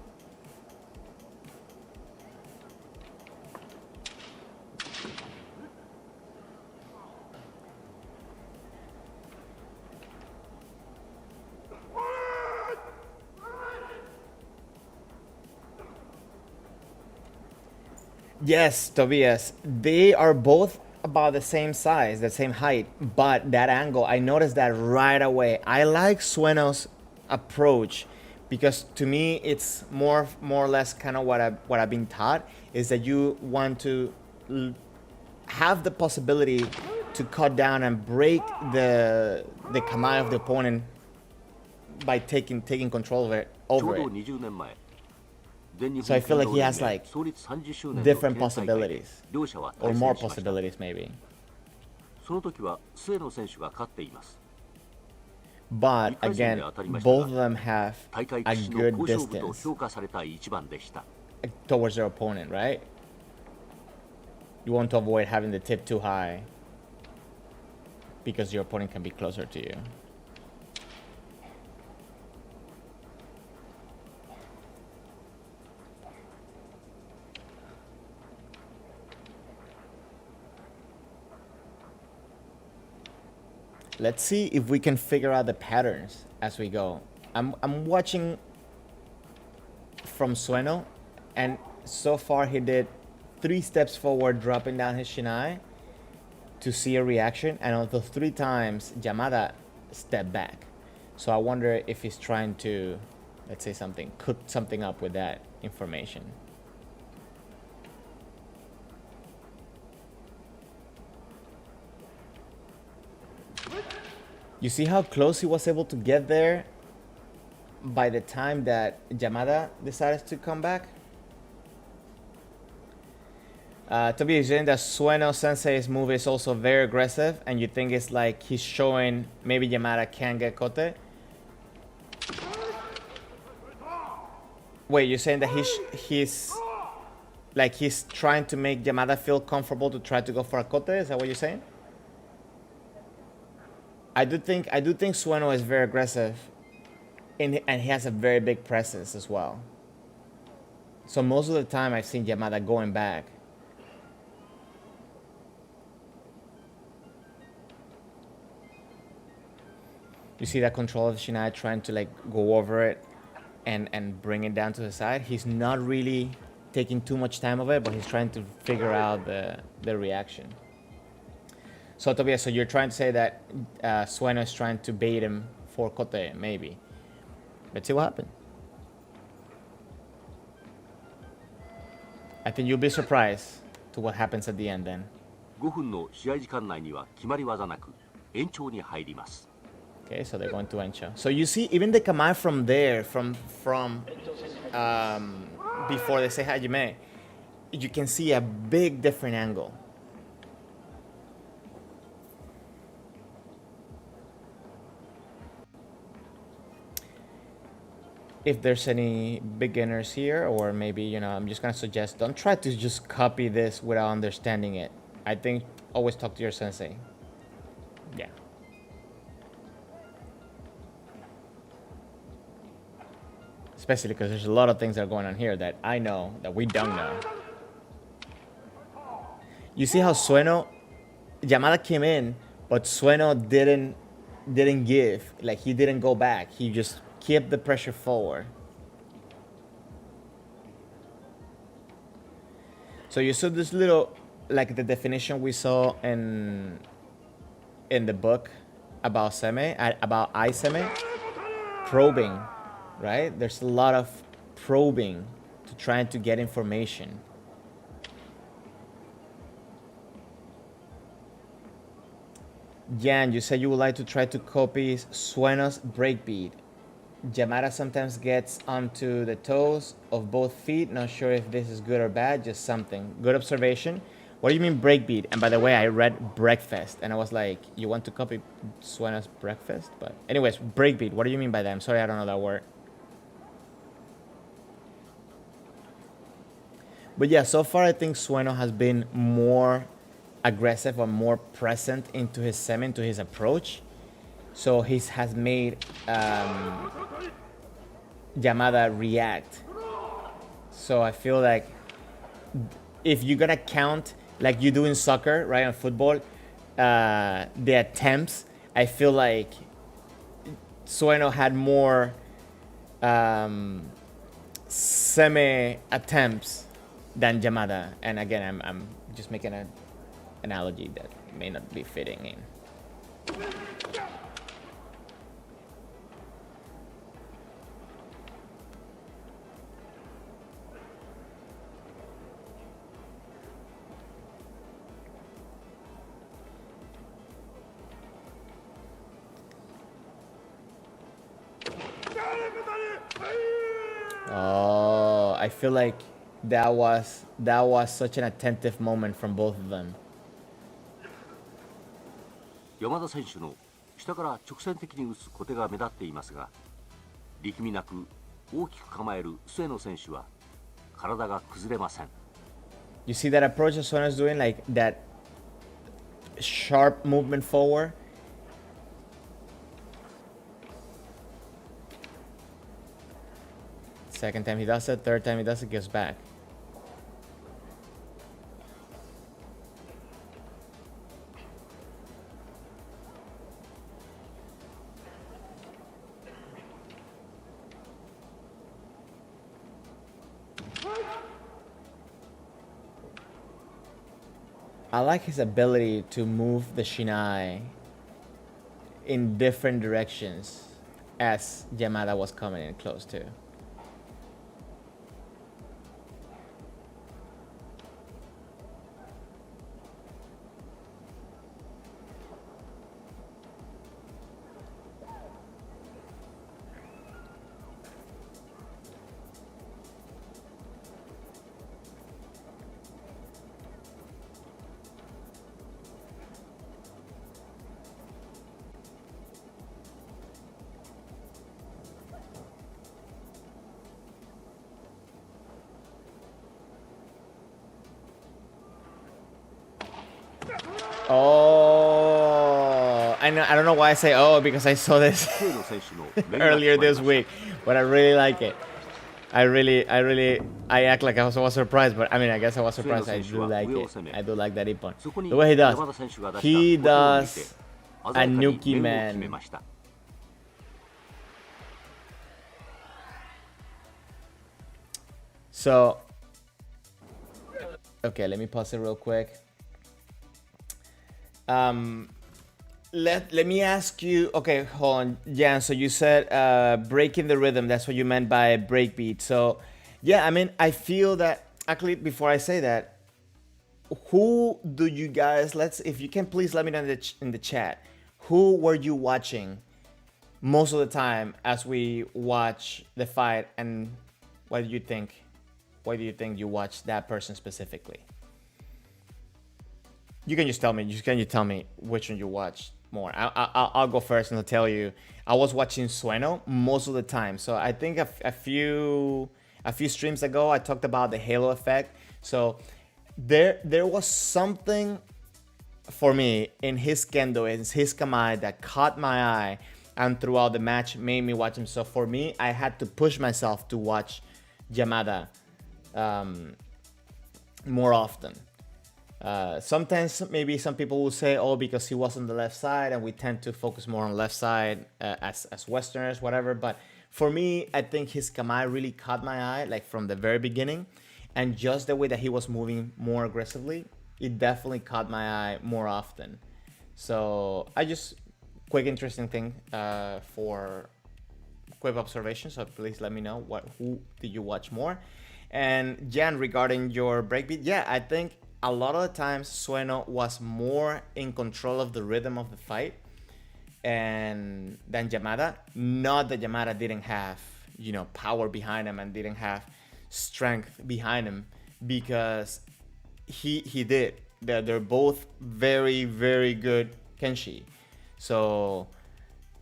Yes, Tobias, they are both about the same size, the same height, but that angle, I noticed that right away. I like Sueno's approach because to me it's more or less kind of what I've been taught, is that you want to have the possibility to cut down and break the kamae of the opponent by taking control of it over it. So I feel like he has like different possibilities, or more possibilities maybe. But again, both of them have a good distance towards their opponent, right? You want to avoid having the tip too high because your opponent can be closer to you. Let's see if we can figure out the patterns as we go. I'm watching from Sueno, and so far he did 3 steps forward, dropping down his shinai to see a reaction, and on those 3 times, Yamada stepped back. So I wonder if he's trying to, let's say something, cook something up with that information. You see how close he was able to get there by the time that Yamada decided to come back? Toby is saying that Sueno Sensei's move is also very aggressive, and you think it's like he's showing maybe Yamada can get Kote? Wait, you're saying that he's like he's trying to make Yamada feel comfortable to try to go for a Kote? Is that what you're saying? I do think Sueno is very aggressive, and he has a very big presence as well. So most of the time I've seen Yamada going back. You see that control of Shinai trying to like go over it and bring it down to the side. He's not really taking too much time of it, but he's trying to figure out the reaction. So Tobias, so you're trying to say that Sueno is trying to bait him for Kote, maybe. Let's see what happens. I think you'll be surprised to what happens at the end then. 5分の試合時間内には決まり技なく延長に入ります。 Okay, so they're going to Encho. So you see, even the Kamae from there, from before they say Hajime, you can see a big different angle. If there's any beginners here, or maybe, you know, I'm just gonna suggest, don't try to just copy this without understanding it. I think always talk to your sensei. Yeah. Especially because there's a lot of things that are going on here that I know that we don't know. You see how Sueno, Yamada came in, but Sueno didn't give. Like, he didn't go back. He just kept the pressure forward. So you saw this little, like the definition we saw in the book about Seme, about Seme, probing, right? There's a lot of probing to trying to get information. Jan, you said you would like to try to copy Sueno's breakbeat. Yamada sometimes gets onto the toes of both feet. Not sure if this is good or bad, just something. Good observation. What do you mean breakbeat? And by the way, I read breakfast, and I was like, you want to copy Sueno's breakfast? But anyways, breakbeat, what do you mean by that? I'm sorry, I don't know that word. But yeah, so far I think Sueno has been more aggressive or more present into his Seme, into his approach. So he has made Yamada react. So I feel like if you're gonna count like you do in soccer, right, on football, the attempts, I feel like Sueno had more Seme attempts than Yamada. And again, I'm just making an analogy that may not be fitting in. Oh, I feel like that was such an attentive moment from both of them. 山田選手の下から直線的に打つ小手が目立っていますが、力みなく大きく構える末野選手は体が崩れません。You see that approach that Sueno is doing, like that sharp movement forward. Second time he does it, third time he does it, gives back. I like his ability to move the shiai in different directions as Yamada was coming in close to. Oh, I don't know why I say oh, because I saw this earlier this week, but I really like it. I act like I was surprised, but I mean, I guess I was surprised. I do like it. I do like that ippon. The way he does a Nuki man. So, okay, let me pause it real quick. Let me ask you. Okay, hold on, Jan. So you said breaking the rhythm. That's what you meant by breakbeat. So, yeah, I mean, I feel that actually. Before I say that, who do you guys? If you can please let me know in the chat. Who were you watching most of the time as we watch the fight, and what do you think? Why do you think you watched that person specifically? You can just tell me. Can you tell me which one you watched more? I'll go first and I'll tell you. I was watching Sueno most of the time. So I think a few streams ago I talked about the halo effect. So there was something for me in his kendo, in his kamae that caught my eye, and throughout the match made me watch him. So for me, I had to push myself to watch Yamada more often. Sometimes maybe some people will say, oh, because he was on the left side and we tend to focus more on left side as Westerners, whatever. But for me, I think his kamae really caught my eye, like from the very beginning. And just the way that he was moving more aggressively, it definitely caught my eye more often. So I just, quick interesting thing for quick observation. So please let me know who did you watch more. And Jan, regarding your breakbeat, yeah, I think a lot of the times Sueno was more in control of the rhythm of the fight than Yamada. Not that Yamada didn't have, power behind him and didn't have strength behind him, because he did. They're both very, very good kenshi. So,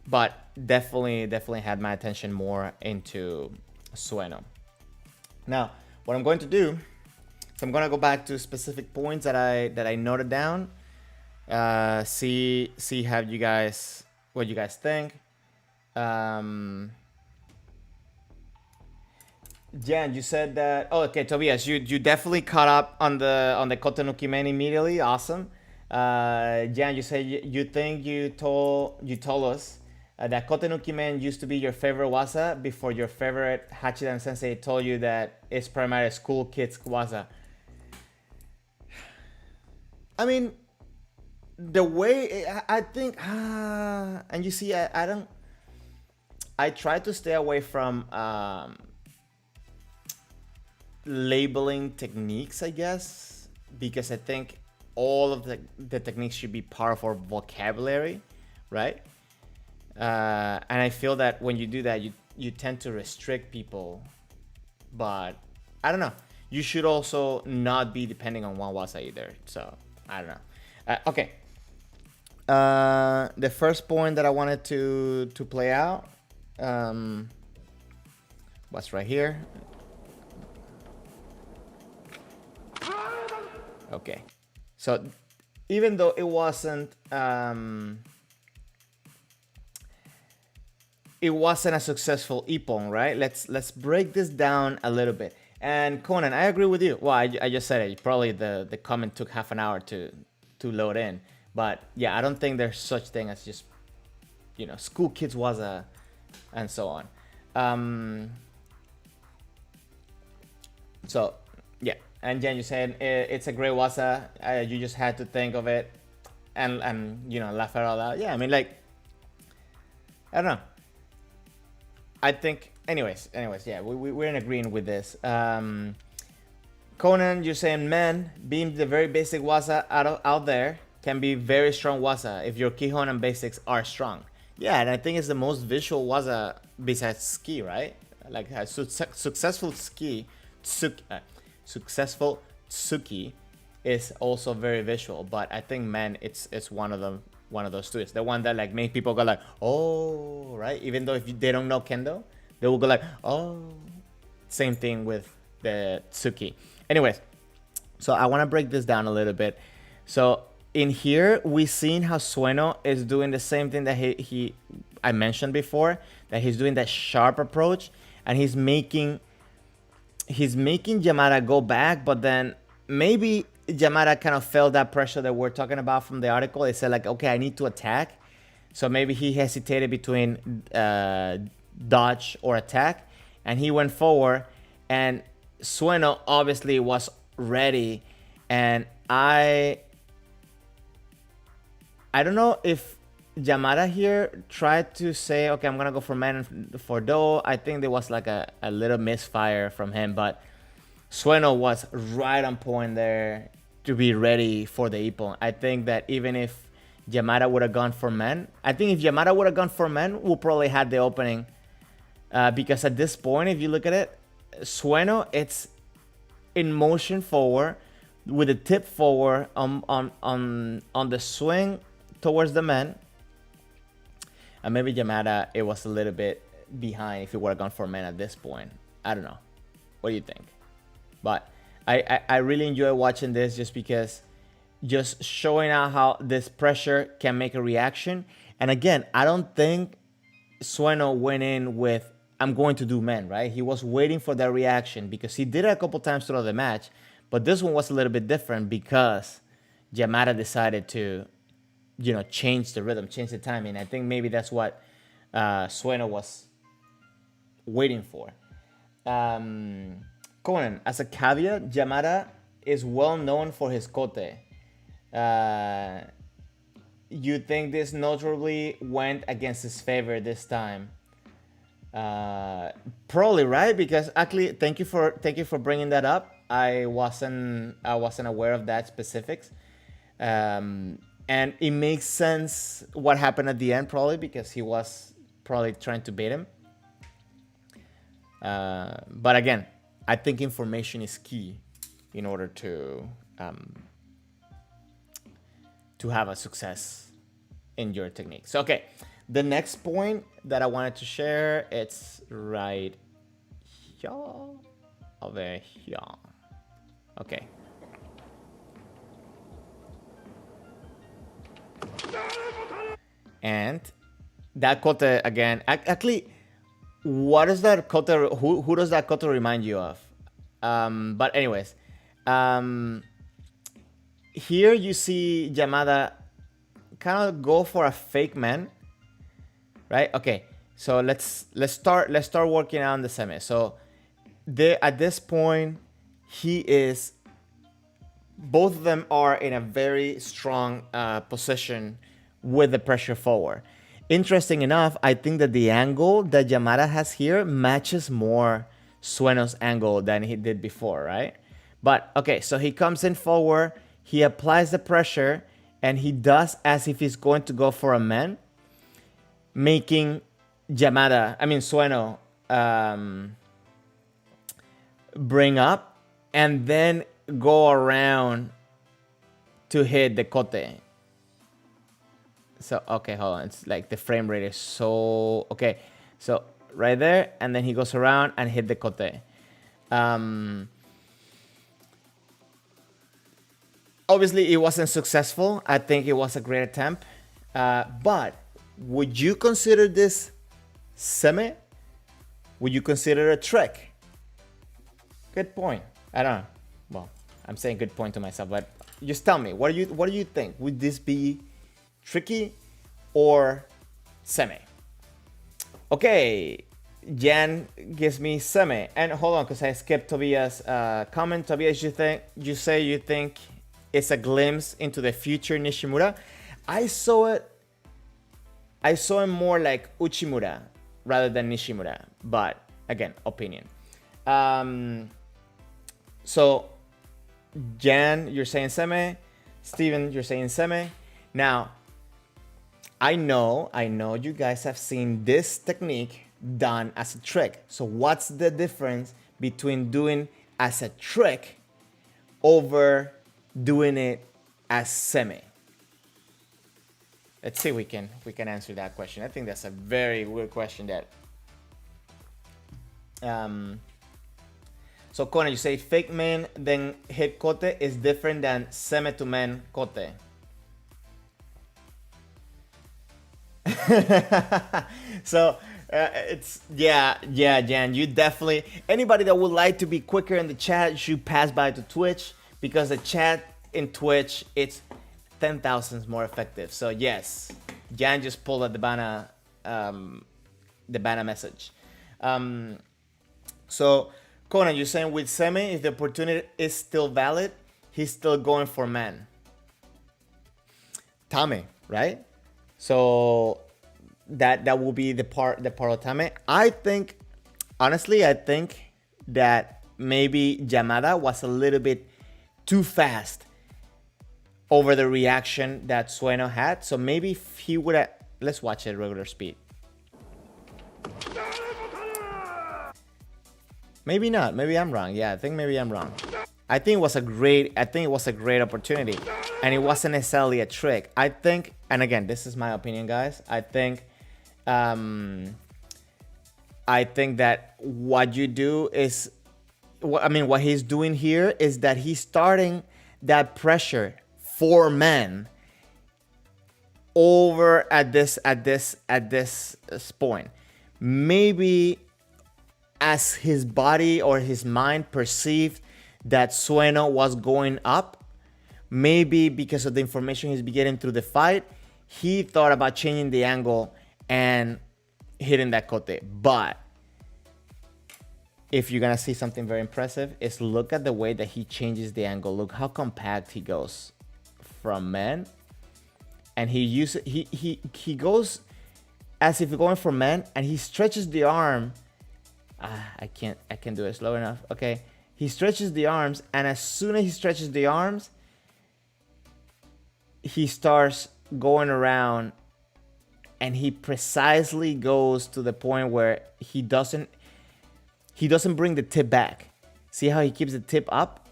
but definitely had my attention more into Sueno. Now, what I'm going to do, so I'm gonna go back to specific points that I noted down. See how what you guys think. Jan, you said that. Oh, okay, Tobias, you definitely caught up on the Kotenuki Man immediately. Awesome. Jan, you said you think you told us that Kotenuki Man used to be your favorite waza before your favorite Hachidan Sensei told you that it's primarily school kids waza. I mean, the way I think, and you see, I try to stay away from labeling techniques, I guess, because I think all of the techniques should be part of our vocabulary, right? And I feel that when you do that, you tend to restrict people. But I don't know. You should also not be depending on one waza either. So I don't know. Okay. The first point that I wanted to play out was right here. Okay. So even though it wasn't a successful ippon, right? Let's break this down a little bit. And Conan, I agree with you. Well, I just said it. Probably the comment took half an hour to load in. But yeah, I don't think there's such thing as just, school kids waza and so on. So yeah, And Jen, you said it's a great waza. You just had to think of it and you know, laugh it all out. Yeah, I mean, like, I don't know. I think, anyways, yeah, we're in agreement with this. Conan, you're saying men, being the very basic waza out there, can be very strong waza if your kihon and basics are strong. Yeah, and I think it's the most visual waza besides ski, right? Like a successful successful tsuki is also very visual, but I think men, it's one of them, one of those two. It's the one that like make people go like, oh, right? Even though if they don't know kendo, they will go like, oh. Same thing with the tsuki. Anyways, so I want to break this down a little bit. So in here, we've seen how Sueno is doing the same thing that I mentioned before, that he's doing that sharp approach, and he's making Yamada go back, but then maybe Yamada kind of felt that pressure that we're talking about from the article. It said like, okay, I need to attack. So maybe he hesitated between dodge or attack, and he went forward, and Sueno obviously was ready. And I don't know if Yamada here tried to say, okay, I'm gonna go for man for do. I think there was like a little misfire from him, but Sueno was right on point there to be ready for the ippon. I think that even if Yamada would have gone for men, I think if Yamada would have gone for men, we'll probably had the opening. Because at this point, if you look at it, Sueno, it's in motion forward with the tip forward on the swing towards the men. And maybe Yamada, it was a little bit behind if he would have gone for men at this point. I don't know. What do you think? But I really enjoy watching this just because just showing out how this pressure can make a reaction. And again, I don't think Sueno went in with, I'm going to do men, right? He was waiting for that reaction because he did it a couple times throughout the match. But this one was a little bit different because Yamada decided to, you know, change the rhythm, change the timing. I think maybe that's what Sueno was waiting for. Conan, as a caveat, Yamada is well known for his kote. You think this notably went against his favor this time? Probably, right? Because actually, thank you for bringing that up. I wasn't aware of that specifics. And it makes sense what happened at the end, probably because he was probably trying to bait him. But again, I think information is key in order to have a success in your technique. So, okay, the next point that I wanted to share, it's right here, over here. Okay. And that kote again, actually, what is that kote? Who does that kote remind you of? But anyways, here you see Yamada kind of go for a fake man, right? Okay, so let's start working on the Seme. So at this point, both of them are in a very strong position with the pressure forward. Interesting enough, I think that the angle that Yamada has here matches more Sueno's angle than he did before, right? But okay, so he comes in forward, he applies the pressure, and he does as if he's going to go for a man, making Sueno bring up and then go around to hit the kote. So, okay, hold on. It's like the frame rate is so... Okay, so right there, and then he goes around and hit the kote. Obviously, it wasn't successful. I think it was a great attempt. But would you consider this Seme? Would you consider it a trick? Good point. I don't know. Well, I'm saying good point to myself, but just tell me, what do you think? Would this be tricky or Seme? Okay, Jan gives me Seme. And hold on, because I skipped Tobias' comment. Tobias, you think it's a glimpse into the future Nishimura? I saw it more like Uchimura rather than Nishimura. But again, opinion. So Jan, you're saying Seme. Steven, you're saying Seme. Now, I know you guys have seen this technique done as a trick. So what's the difference between doing as a trick over doing it as Seme? Let's see if we can answer that question. I think that's a very weird question that so Conan, you say fake men then hit kote is different than Seme to men kote. So it's Jan, you definitely, anybody that would like to be quicker in the chat should pass by to Twitch, because the chat in Twitch, it's 10,000 more effective. So yes, Jan just pulled out the banner message. So Conan, you're saying with Seme, if the opportunity is still valid, he's still going for man. Tame, right? So that will be the part of Tame. I think that maybe Yamada was a little bit too fast over the reaction that Sueno had. So maybe if he would have, let's watch it at regular speed. Maybe not. Maybe I'm wrong. Yeah, I think maybe I'm wrong. I think it was a great opportunity, and it wasn't necessarily a trick. I think, and again, this is my opinion, guys. I think that what you do is, what he's doing here is that he's starting that pressure for men over at this point. Maybe as his body or his mind perceived that Sueno was going up, maybe because of the information he's been getting through the fight, he thought about changing the angle and hitting that kote. But if you're gonna see something very impressive, is look at the way that he changes the angle. Look how compact he goes from man, and he goes as if going for man, and he stretches the arm. I can't do it slow enough. Okay, he stretches the arms, and as soon as he stretches the arms, he starts going around, and he precisely goes to the point where he doesn't bring the tip back. See how he keeps the tip up?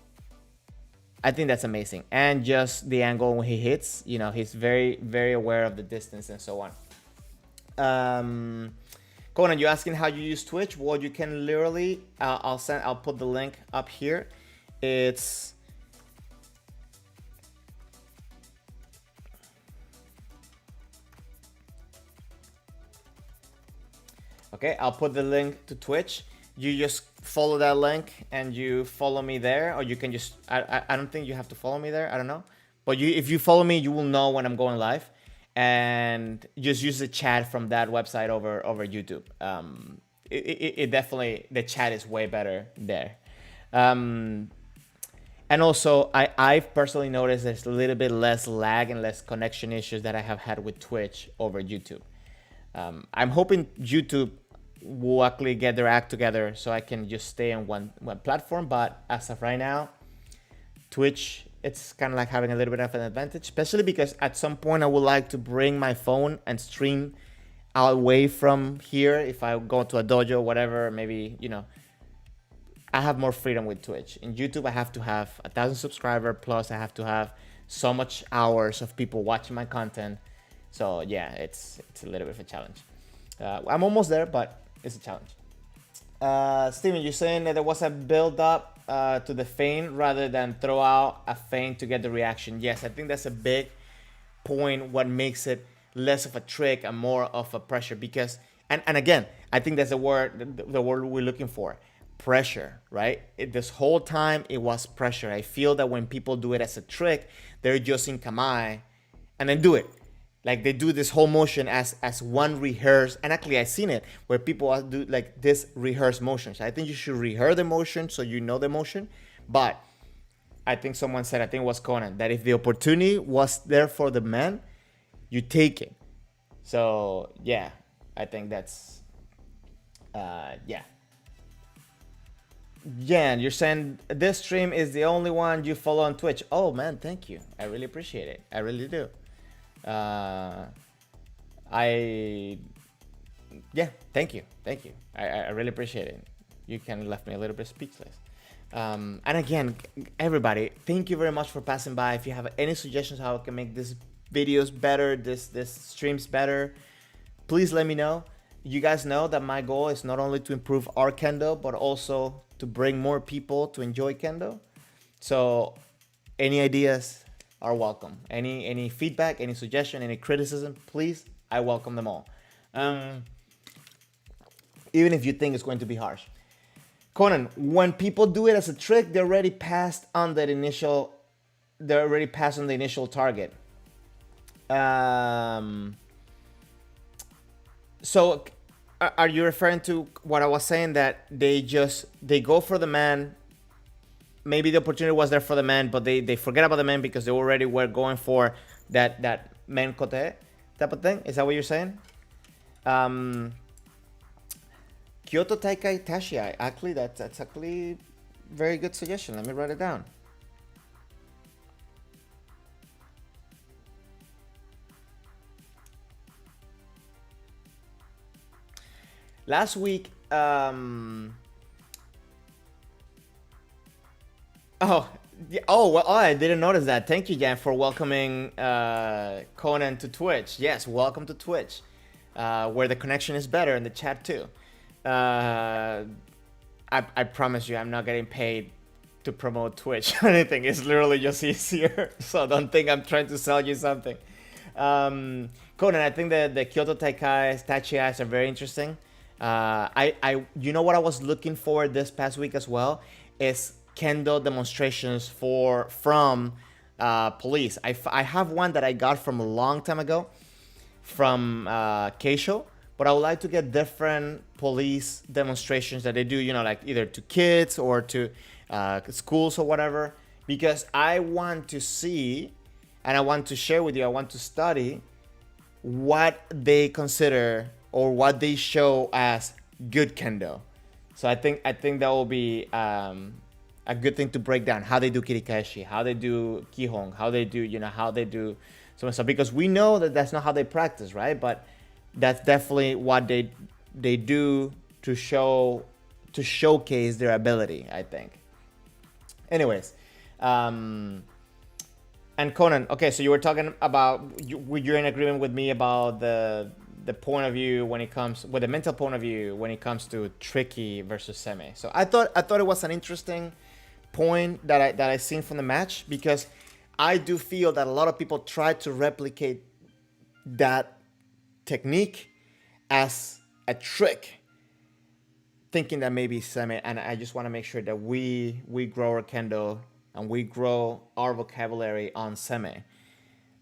I think that's amazing. And just the angle when he hits, he's very, very aware of the distance and so on. Conan, you're asking how you use Twitch? Well, you can literally, I'll put the link up here. It's okay. I'll put the link to Twitch. You just follow that link and you follow me there, or you can just, I don't think you have to follow me there. I don't know, but if you follow me, you will know when I'm going live. And just use the chat from that website over YouTube. It definitely, the chat is way better there. And also, I've personally noticed there's a little bit less lag and less connection issues that I have had with Twitch over YouTube. I'm hoping YouTube will actually get their act together so I can just stay on one platform. But as of right now, Twitch, it's kind of like having a little bit of an advantage, especially because at some point I would like to bring my phone and stream away from here. If I go to a dojo or whatever, maybe, I have more freedom with Twitch. In YouTube, I have to have 1,000 subscribers, plus I have to have so much hours of people watching my content. So yeah, it's a little bit of a challenge. I'm almost there, but it's a challenge. Steven, you're saying that there was a build up to the feint rather than throw out a feint to get the reaction. Yes, I think that's a big point, what makes it less of a trick and more of a pressure, because and again, I think that's the word we're looking for, pressure, right? This whole time it was pressure. I feel that when people do it as a trick, they're just in kamae and then do it, Like they do this whole motion as one rehearse, and actually I've seen it where people do like this rehearse motion. So I think you should rehearse the motion so you know the motion. But I think someone said, I think it was Conan, that if the opportunity was there for the man, you take it. So yeah, I think that's yeah. Jan, you're saying this stream is the only one you follow on Twitch. Oh man, thank you. I really appreciate it. I really do. I yeah, thank you. I really appreciate it. You kind of left me a little bit speechless. And again, everybody, thank you very much for passing by. If you have any suggestions how I can make these videos better, this streams better, please let me know. You guys know that my goal is not only to improve our Kendo, but also to bring more people to enjoy Kendo. So any ideas are welcome. Any feedback, any suggestion, any criticism, please, I welcome them all. Even if you think it's going to be harsh. Conan, when people do it as a trick, they're already passed on the initial target. So are you referring to what I was saying, that they go for the man? Maybe the opportunity was there for the man, but they forget about the man because they already were going for that men kote type of thing. Is that what you're saying? Kyoto Taikai Tashiai. Actually, that's actually very good suggestion. Let me write it down. Last week, well, I didn't notice that. Thank you, Jan, for welcoming Conan to Twitch. Yes, welcome to Twitch, where the connection is better in the chat too. I promise you, I'm not getting paid to promote Twitch or anything. It's literally just easier. So don't think I'm trying to sell you something. Conan, I think the Kyoto Taikai Tachiais are very interesting. You know what I was looking for this past week as well is Kendo demonstrations from police. I have one that I got from a long time ago from Keisho, but I would like to get different police demonstrations that they do, you know, like either to kids or to schools or whatever, because I want to see and I want to share with you, I want to study what they consider or what they show as good Kendo. So I think that will be a good thing to break down, how they do kirikaeshi, how they do kihon, how they do, you know, how they do some stuff, because we know that that's not how they practice, right? But that's definitely what they do to showcase their ability, I think. Anyways, and Conan, okay, so you were talking about, you're in agreement with me about the point of view when it comes, with the mental point of view when it comes to tricky versus Seme. So I thought it was an interesting point that I seen from the match, because I do feel that a lot of people try to replicate that technique as a trick, thinking that maybe Seme, and I just want to make sure that we grow our Kendo and we grow our vocabulary on Seme,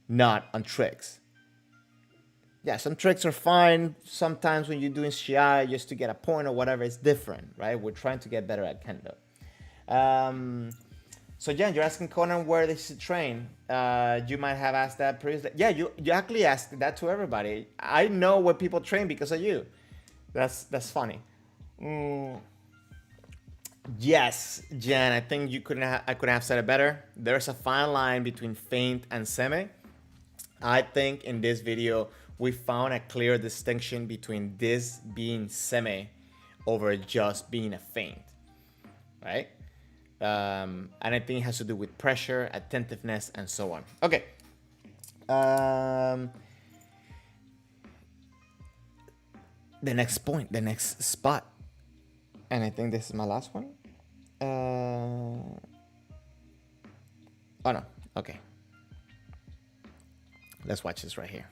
not on tricks. Yeah, some tricks are fine. Sometimes when you're doing shiai just to get a point or whatever, it's different, right? We're trying to get better at Kendo. So Jan, you're asking Conan where they should train. You might have asked that previously. Yeah, you actually asked that to everybody. I know where people train because of you. That's funny. Yes, Jan, I think I couldn't have said it better. There's a fine line between feint and Seme. I think in this video we found a clear distinction between this being Seme over just being a feint, right? And I think it has to do with pressure, attentiveness, and so on. Okay. The next point, the next spot, and I think this is my last one. Oh no, okay. Let's watch this right here.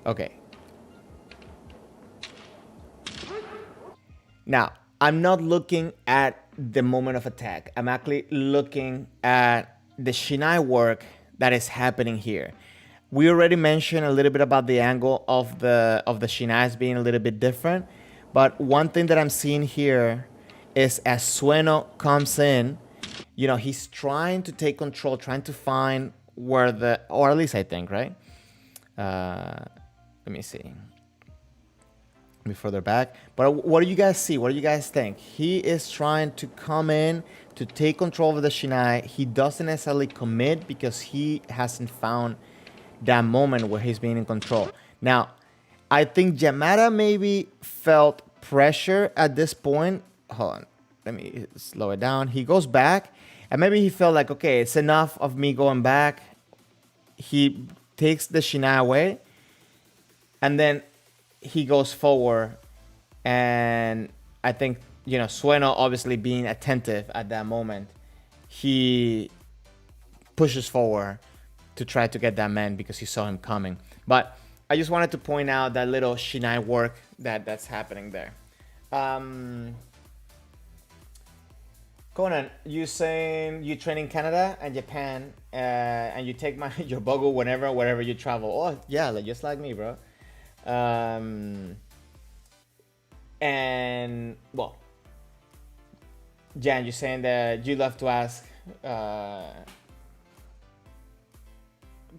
Okay. Now, I'm not looking at the moment of attack. I'm actually looking at the shiai work that is happening here. We already mentioned a little bit about the angle of the shiais being a little bit different, but one thing that I'm seeing here is as Sueno comes in, he's trying to take control, trying to find where or at least I think, right? Let me see. Be further back. But what do you guys see? What do you guys think? He is trying to come in to take control of the shiai. He doesn't necessarily commit because he hasn't found that moment where he's being in control. Now, I think Yamada maybe felt pressure at this point. Hold on. Let me slow it down. He goes back, and maybe he felt like, okay, it's enough of me going back. He takes the shiai away, and then he goes forward. And I think, Sueno obviously being attentive at that moment, he pushes forward to try to get that man because he saw him coming. But I just wanted to point out that little shiai work that's happening there. Conan, you saying you train in Canada and Japan, and you take your bogo wherever you travel. Oh yeah, just like me, bro. And well, Jan, you're saying that you love to ask.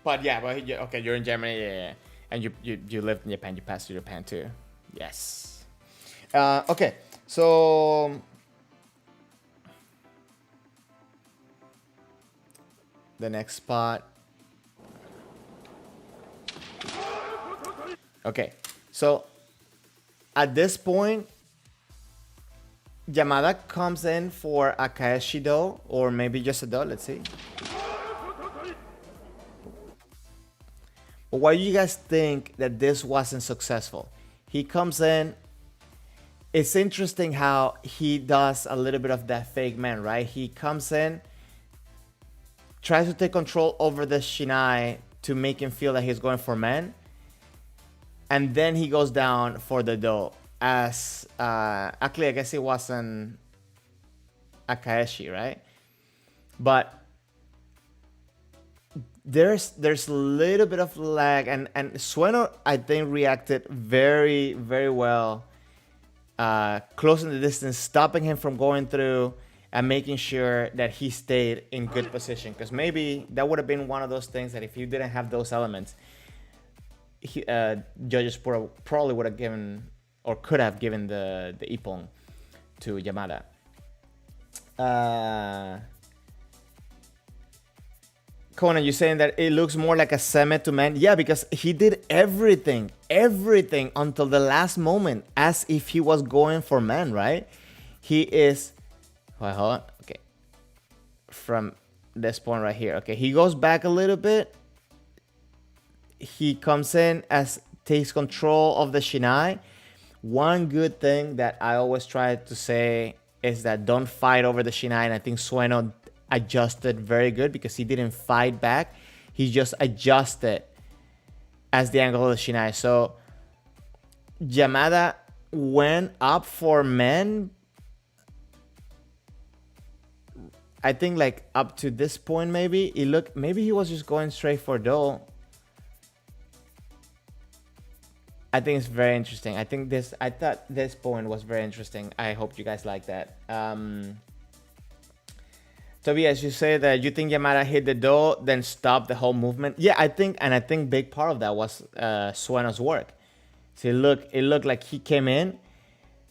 But okay, you're in Germany, yeah. And you lived in Japan. You passed through Japan too. Yes. Okay, so the next spot. Okay, so at this point, Yamada comes in for a Kaeshi do, or maybe just a do. Let's see. But why do you guys think that this wasn't successful? He comes in. It's interesting how he does a little bit of that fake man, right? He comes in, tries to take control over the shiai to make him feel that he's going for men, and then he goes down for the do. As actually, I guess it wasn't Akaeshi, right? But there's a little bit of lag, and Sueno, I think, reacted very, very well, closing the distance, stopping him from going through, and making sure that he stayed in good position. Because maybe that would have been one of those things that if you didn't have those elements, judges probably would have given, or could have given, the ippon to Yamada. Conan, you're saying that it looks more like a Seme to man? Yeah, because he did everything until the last moment as if he was going for man, right? He is... Wait, hold on. Okay. From this point right here. Okay, he goes back a little bit. He comes in as takes control of the shiai. One good thing that I always try to say is that don't fight over the shiai, and I think Sueno adjusted very good because he didn't fight back. He just adjusted as the angle of the shiai. So Yamada went up for men. I think like up to this point, maybe he was just going straight for do. I think it's very interesting. I thought this point was very interesting. I hope you guys like that. Tobias, you say that you think Yamada hit the do, then stopped the whole movement. Yeah, I think big part of that was Sueno's work. So it looked like he came in.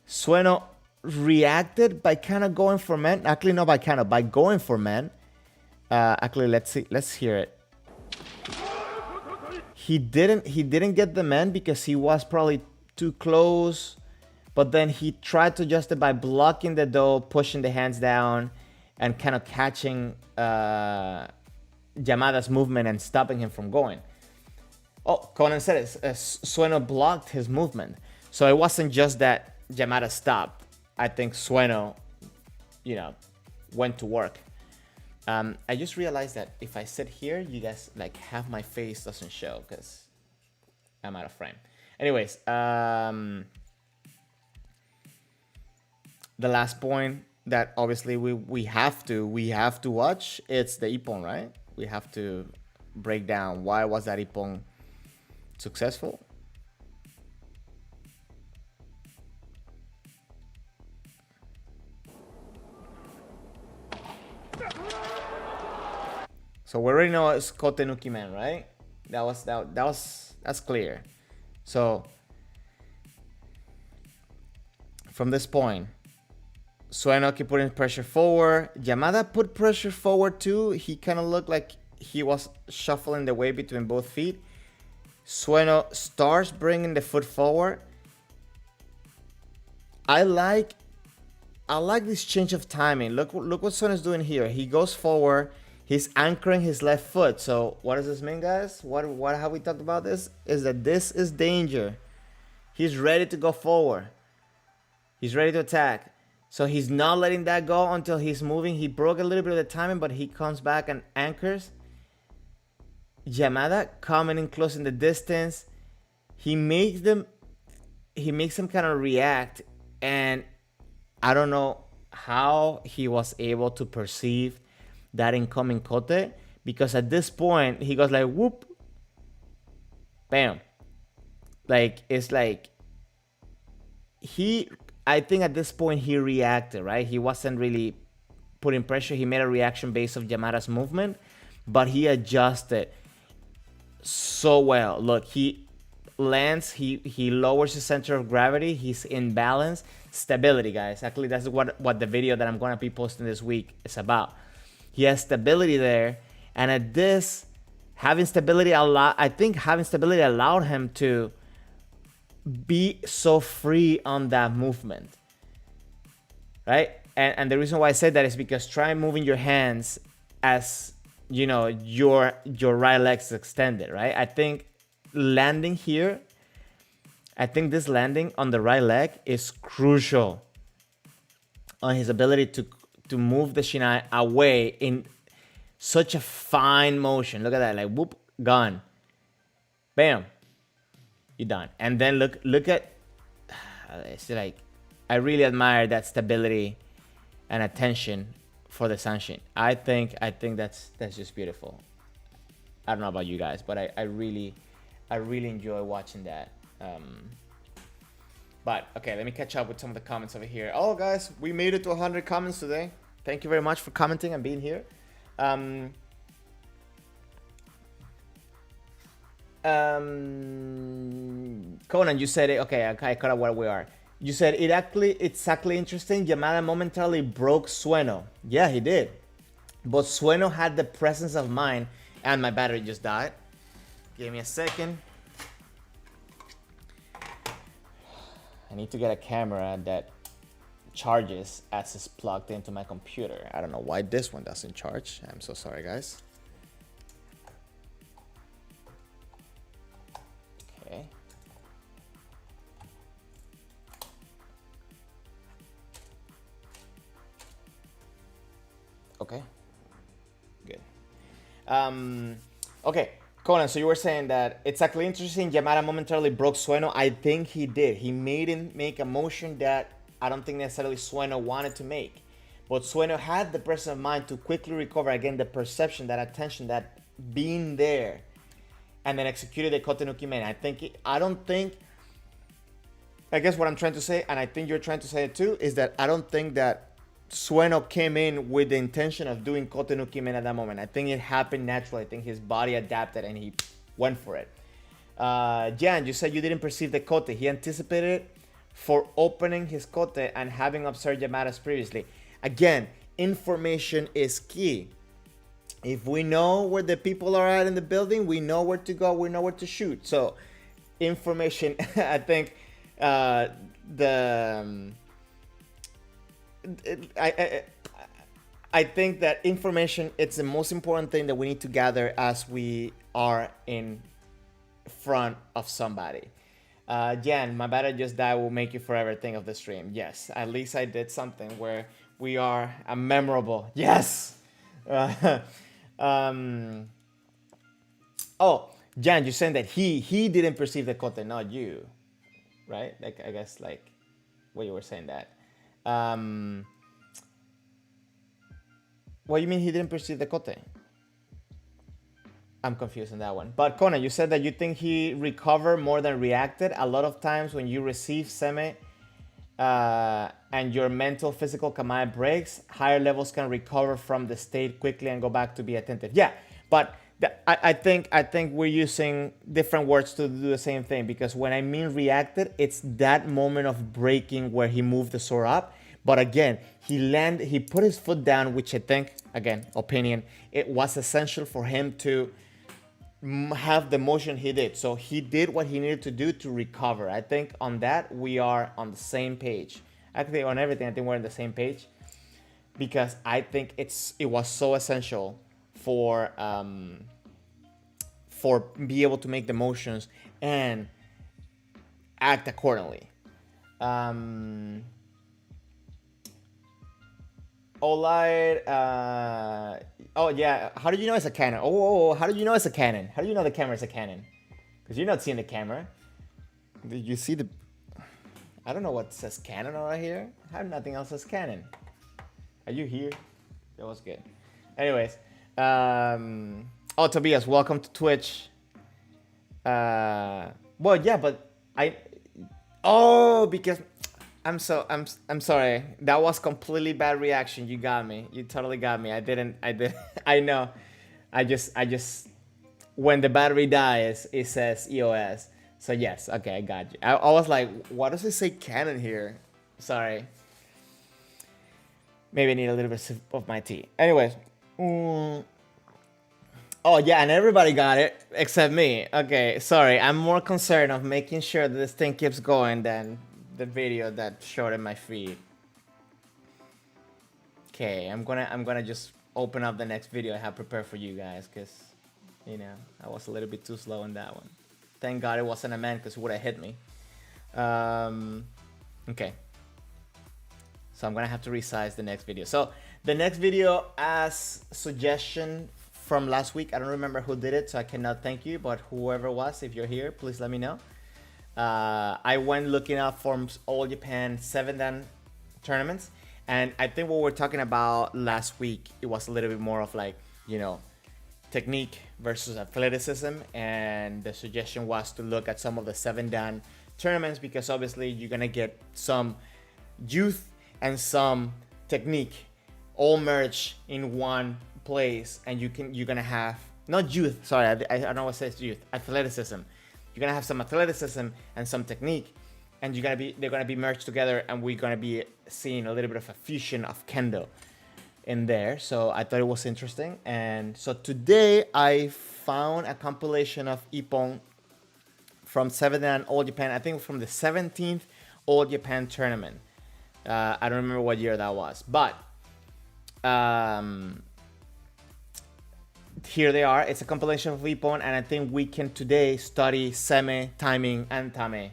Sueno reacted by kind of going for men. Actually, not by going for men. Actually, let's hear it. He didn't get the man because he was probably too close, but then he tried to adjust it by blocking the do, pushing the hands down, and kind of catching Yamada's movement and stopping him from going. Oh, Conan said it. Sueno blocked his movement. So it wasn't just that Yamada stopped. I think Sueno, went to work. I just realized that if I sit here, you guys, like, half my face doesn't show because I'm out of frame. Anyways, the last point that obviously we have to watch, it's the ippon, right? We have to break down why was that ippon successful. So we already know it's Kote Nuki Man, right? That's clear. So from this point, Sueno keep putting pressure forward. Yamada put pressure forward too. He kind of looked like he was shuffling the weight between both feet. Sueno starts bringing the foot forward. I like this change of timing. Look what Sueno's doing here. He goes forward. He's anchoring his left foot. So what does this mean, guys? What have we talked about this? Is that this is danger. He's ready to go forward. He's ready to attack. So he's not letting that go until he's moving. He broke a little bit of the timing, but he comes back and anchors. Yamada coming in close in the distance. He makes them kind of react, and I don't know how he was able to perceive that incoming kote, because at this point he goes like whoop, bam. Like it's like I think at this point he reacted, right? He wasn't really putting pressure. He made a reaction based of Yamada's movement, but he adjusted so well. Look, he lands, he lowers his center of gravity, he's in balance. Stability, guys. Actually, that's what the video that I'm going to be posting this week is about. He has stability there, and at this, having stability allowed him to be so free on that movement, right? And the reason why I said that is because try moving your hands as you know your right leg's extended, right? I think landing here, I think this landing on the right leg is crucial on his ability to move the shiai away in such a fine motion. Look at that, like whoop, gone, bam, you're done. And then look at, it's like I really admire that stability and attention for the sanshin. I think that's just beautiful. I don't know about you guys, but I really enjoy watching that. But okay, let me catch up with some of the comments over here. Oh, guys, we made it to 100 comments today. Thank you very much for commenting and being here. Conan, you said it. Okay, I caught up where we are. You said it's actually interesting. Yamada momentarily broke Sueno. Yeah, he did. But Sueno had the presence of mind, and my battery just died. Give me a second. I need to get a camera that charges as it's plugged into my computer. I don't know why this one doesn't charge. I'm so sorry, guys. Okay. Okay. Good. Okay. Conan, so you were saying that it's actually interesting. Yamada momentarily broke Sueno. I think he did. He made him make a motion that I don't think necessarily Sueno wanted to make. But Sueno had the presence of mind to quickly recover again the perception, that attention, that being there, and then executed the Kotenuki Men. I guess what I'm trying to say, and I think you're trying to say it too, is that I don't think that Sueno came in with the intention of doing Kotenuki Men at that moment. I think it happened naturally. I think his body adapted and he went for it. Jan, you said you didn't perceive the kote. He anticipated it for opening his kote and having observed Yamada's previously. Again, information is key. If we know where the people are at in the building, we know where to go, we know where to shoot. So, information, I think I think that information, it's the most important thing that we need to gather as we are in front of somebody. Jan, my battery just died will make you forever think of the stream. Yes, at least I did something where we are memorable. Yes! Oh, Jan, you're saying that he didn't perceive the kote, not you. Right? Like, I guess, like, what you were saying that. What do you mean he didn't perceive the kote? I'm confused on that one. But Conan, you said that you think he recovered more than reacted. A lot of times when you receive Seme and your mental physical kamae breaks, higher levels can recover from the state quickly and go back to be attentive. Yeah, but I think we're using different words to do the same thing, because when I mean reacted, it's that moment of breaking where he moved the sword up. But again, he put his foot down, which I think, again, opinion, it was essential for him to have the motion he did. So he did what he needed to do to recover. I think on that we are on the same page. Actually, on everything, I think we're on the same page, because I think it was so essential for be able to make the motions and act accordingly. Olight, oh yeah, how do you know it's a Canon? How do you know it's a Canon? How do you know the camera is a Canon? Because you're not seeing the camera. Did you see the... I don't know what says Canon over here. I have nothing else says Canon. Are you here? That was good. Anyways, oh, Tobias, welcome to Twitch. Well, yeah, but because I'm sorry. That was completely bad reaction. You got me. You totally got me. I know. I just when the battery dies, it says EOS. So yes, okay, I got you. I was like, why does it say Canon here? Sorry. Maybe I need a little bit of my tea. Anyways. Oh yeah, and everybody got it except me. Okay, sorry. I'm more concerned of making sure that this thing keeps going than the video that showed in my feed. Okay, I'm gonna just open up the next video I have prepared for you guys, because you know I was a little bit too slow on that one. Thank God it wasn't a man, because it would have hit me. Okay. So I'm gonna have to resize the next video. So the next video, as suggestion from last week, I don't remember who did it, so I cannot thank you, but whoever it was, if you're here, please let me know. I went looking up for All Japan 7-dan tournaments, and I think what we're talking about last week, it was a little bit more of like, you know, technique versus athleticism, and the suggestion was to look at some of the 7-dan tournaments, because obviously you're gonna get some youth and some technique all merged in one place, and you're gonna have not youth, sorry, I don't know what says youth, athleticism. You're gonna have some athleticism and some technique, and they're gonna be merged together, and we're gonna be seeing a little bit of a fusion of Kendo in there. So I thought it was interesting, and so today I found a compilation of Ippon from 7-dan All Japan. I think from the 17th All Japan tournament. I don't remember what year that was, but here they are. It's a compilation of Ippon, and I think we can today study Seme, timing, and Tame.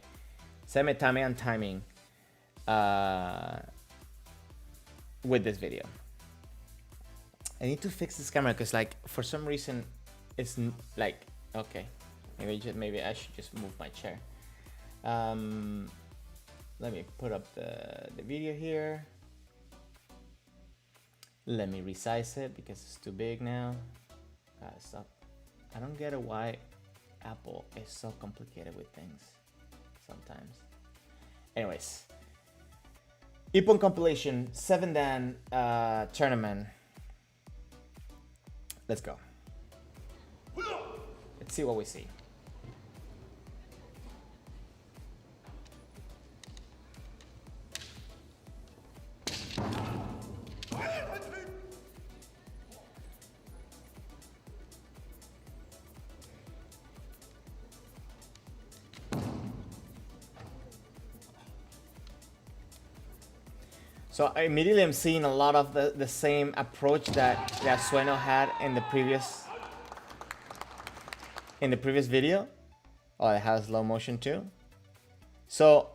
Seme, Tame, and timing with this video. I need to fix this camera, because like for some reason it's like, okay, maybe I should just move my chair. Let me put up the video here. Let me resize it because it's too big now. Stop. I don't get why Apple is so complicated with things sometimes. Anyways, Ippon compilation 7-dan tournament. Let's go. Let's see what we see. So I immediately am seeing a lot of the same approach that Sueno had in the previous video. Oh, it has slow motion too. So,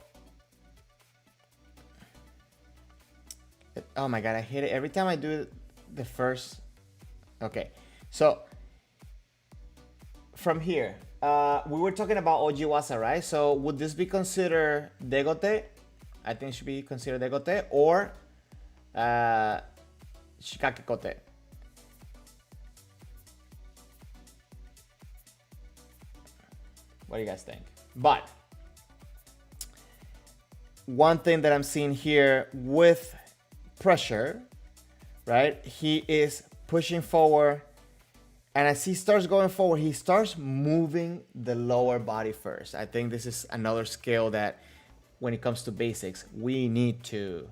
oh my God, I hate it every time I do the first. Okay, so from here, we were talking about Ojiwasa, right? So would this be considered degote I think should be considered dekote, or shikake kote. What do you guys think? But one thing that I'm seeing here with pressure, right? He is pushing forward, and as he starts going forward, he starts moving the lower body first. I think this is another skill that, when it comes to basics, we need to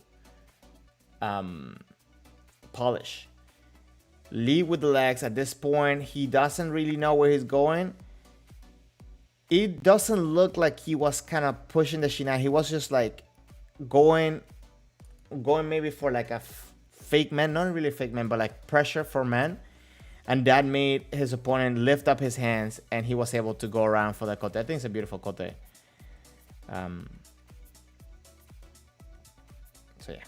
polish. Lead with the legs. At this point, he doesn't really know where he's going. It doesn't look like he was kind of pushing the shiai. He was just like going maybe for like a fake man, not really fake man, but like pressure for man. And that made his opponent lift up his hands, and he was able to go around for the kote. I think it's a beautiful kote. So yeah.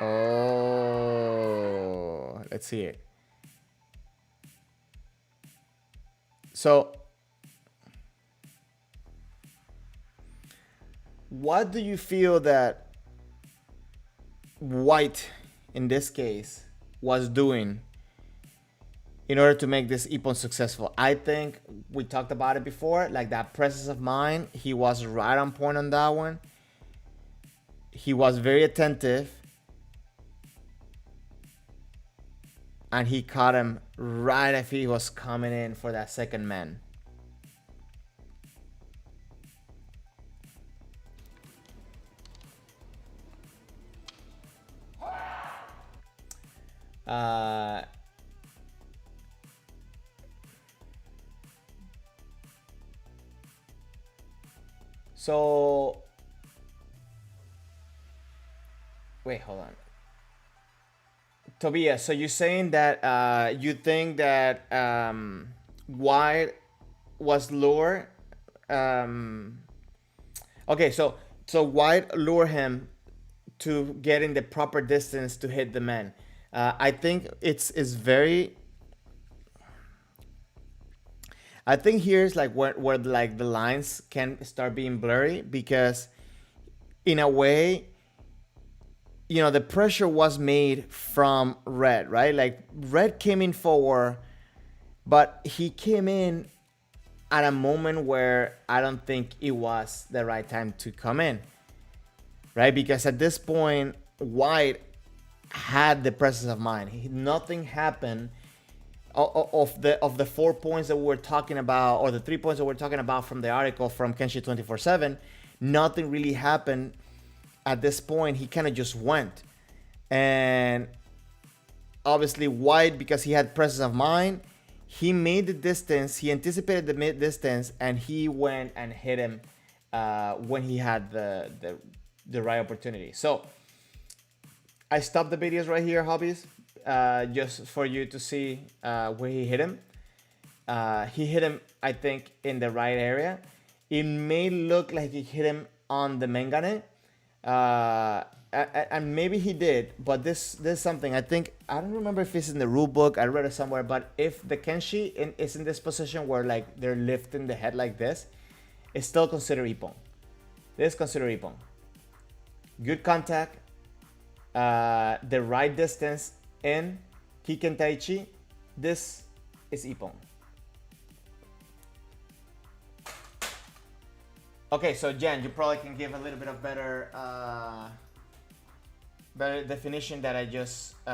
Oh, let's see it. So, what do you feel that White, in this case, was doing in order to make this ippon successful? I think we talked about it before, like that presence of mind. He was right on point on that one. He was very attentive, and he caught him right as he was coming in for that second man. So wait, hold on. Tobias, so you're saying that you think that White was lure? Okay, so White lure him to get in the proper distance to hit the man. I think it's very. I think here's like where like the lines can start being blurry, because in a way, you know, the pressure was made from Red, right? Like Red came in forward, but he came in at a moment where I don't think it was the right time to come in, right? Because at this point, White had the presence of mind. Nothing happened of the 4 points that we were talking about, or the 3 points that we're talking about from the article from Kenshi 24/7. Nothing really happened at this point. He kind of just went, and obviously White, because he had presence of mind, he made the distance. He anticipated the mid distance, and he went and hit him when he had the right opportunity. So I stopped the videos right here, hobbies, just for you to see where he hit him. He hit him, I think, in the right area. It may look like he hit him on the mengane, and maybe he did, but this is something I think, I don't remember if it's in the rule book, I read it somewhere, but if the Kenshi is in this position where like they're lifting the head like this, it's still considered ippon. This is considered ippon. Good contact, the right distance in Kiken Taichi, this is ippon. Okay, so Jen, you probably can give a little bit of better definition that I just did.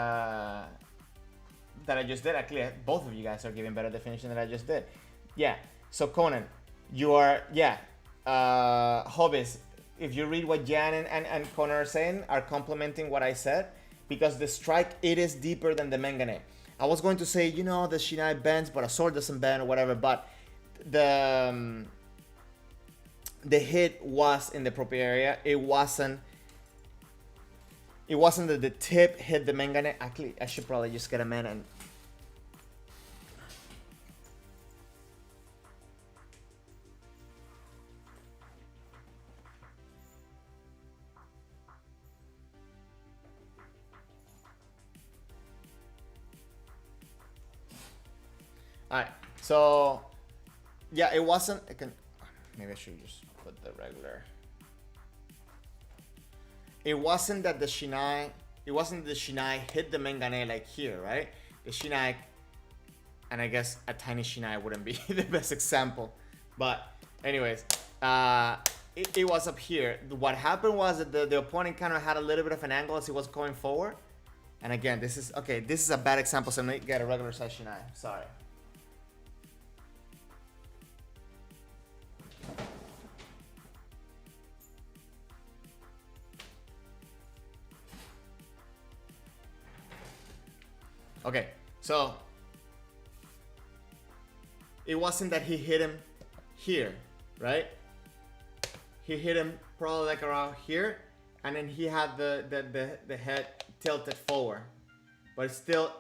Actually, both of you guys are giving better definition than I just did. Yeah. So Conan, you are hobbies. If you read what Jan and Conan are saying, are complementing what I said, because the strike, it is deeper than the mengane. I was going to say, you know, the shiai bends, but a sword doesn't bend or whatever, but the hit was in the proper area. It wasn't that the tip hit the mengane. Actually, I should probably just get a man and Alright, so yeah, it wasn't. Maybe I should just put the regular. It wasn't that the shiai. It wasn't the shiai hit the mengane like here, right? The shiai, and I guess a tiny shiai wouldn't be the best example, but anyways, it was up here. What happened was that the opponent kind of had a little bit of an angle as he was going forward. And again, this is okay. This is a bad example, so I'm gonna get a regular size shiai. Sorry. Okay, so it wasn't that he hit him here, right? He hit him probably like around here, and then he had the head tilted forward, but it's still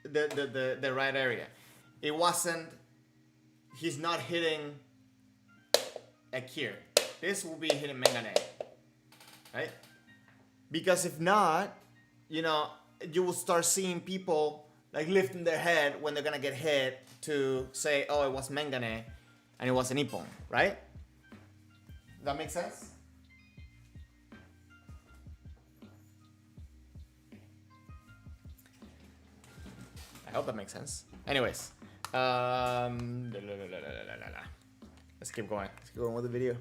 the right area. It wasn't. He's not hitting like here. This will be hitting mengane, right? Because if not, you know, you will start seeing people like lifting their head when they're gonna get hit to say, oh, it was mengane and it was an ippon, right? Does that make sense? I hope that makes sense. Anyways, let's keep going. Let's keep going with the video.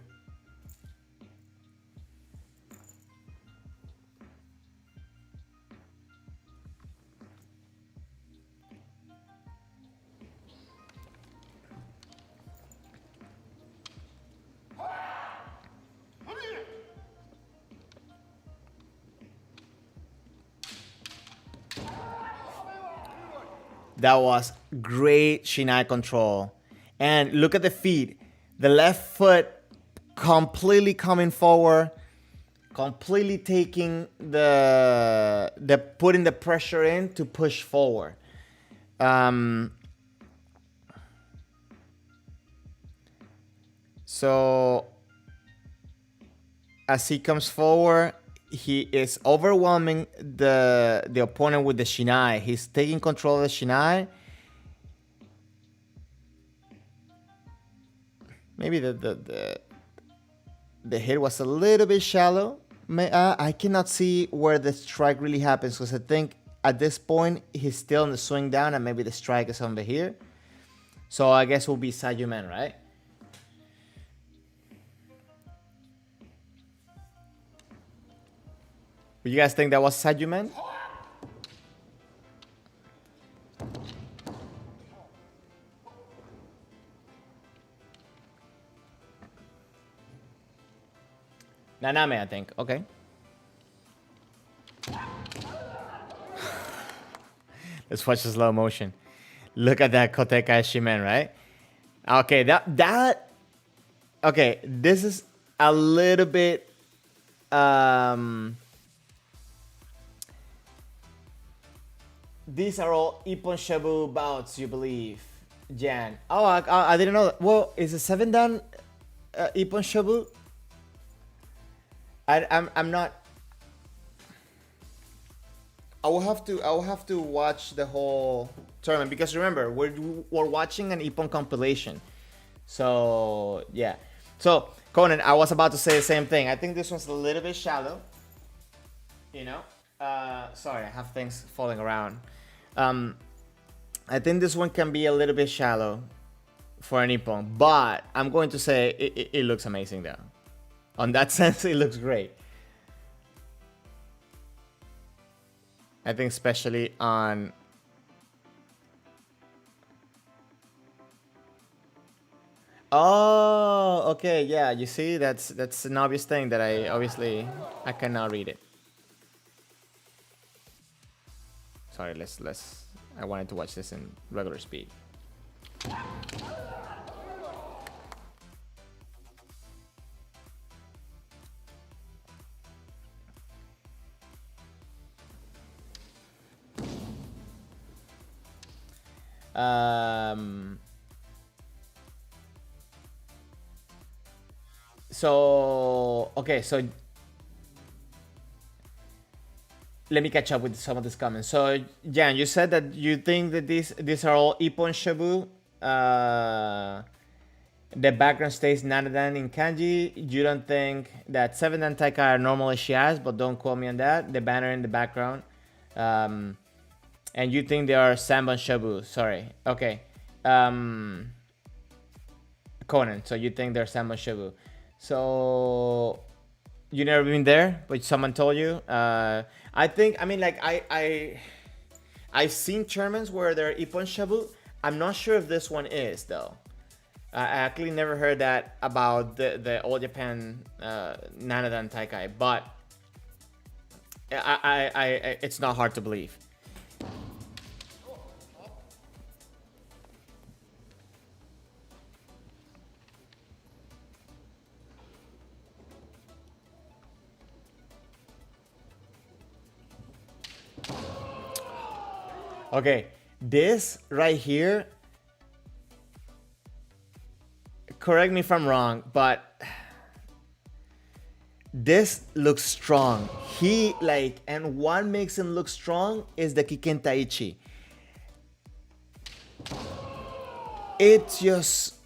That was great shiai control. And look at the feet. The left foot completely coming forward, completely taking the putting the pressure in to push forward. So as he comes forward, he is overwhelming the opponent with the shiai. He's taking control of the shiai. Maybe the hit was a little bit shallow. I cannot see where the strike really happens, because I think at this point he's still in the swing down and maybe the strike is over here. So I guess it will be Sajumen, right? You guys think that was Sajumen? Naname, I think. Okay. Let's watch the slow motion. Look at that Kotekai Shimen, right? Okay, that okay, this is a little bit these are all Ippon Shabu bouts, you believe, Jan? Oh, I didn't know that. Well, is a 7-dan Ippon Shabu? I'm not. I will have to watch the whole tournament, because remember we're watching an Ippon compilation. So yeah. So Conan, I was about to say the same thing. I think this one's a little bit shallow. You know. Sorry, I have things falling around. I think this one can be a little bit shallow for an Ippon, but I'm going to say it looks amazing though. On that sense, it looks great. I think especially on oh, okay, yeah, you see, that's an obvious thing that I cannot read it. Sorry, let's I wanted to watch this in regular speed. So okay, so let me catch up with some of these comments. So, Jan, you said that you think that these are all Ippon Shabu. The background stays Nanadan in kanji. You don't think that 7-dan taika are normally shiais, but don't quote me on that. The banner in the background. And you think they are Sanban Shabu. Sorry. Okay. Conan. So you think they're Sanban Shabu. So you never been there, but someone told you. I've seen tournaments where they're Ippon Shabu. I'm not sure if this one is though. I actually never heard that about the All Japan Nanadan Taikai, but it's not hard to believe. Okay, this right here, correct me if I'm wrong, but this looks strong. And what makes him look strong is the Kikentaichi. It's just,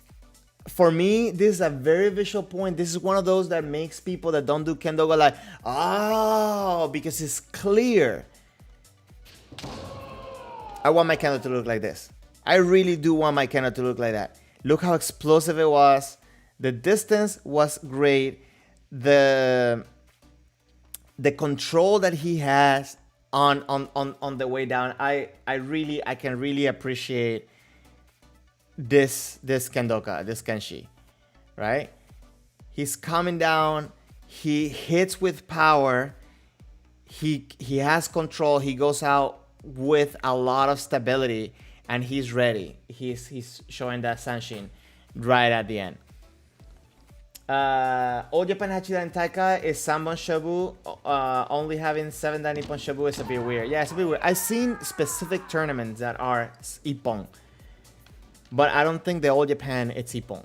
for me, this is a very visual point. This is one of those that makes people that don't do Kendo go like, oh, because it's clear. I want my Kendo to look like this. I really do want my Kendo to look like that. Look how explosive it was. The distance was great. The control that he has on the way down. I can really appreciate this Kendoka, this Kenshi, right? He's coming down. He hits with power. He has control. He goes out with a lot of stability, and he's ready. He's showing that Sanshin right at the end. All Japan Hachidan Taika is Sanbon Shabu. Only having 7-dan Ippon Shabu is a bit weird. Yeah, it's a bit weird. I've seen specific tournaments that are Ippon, but I don't think the All Japan it's Ippon.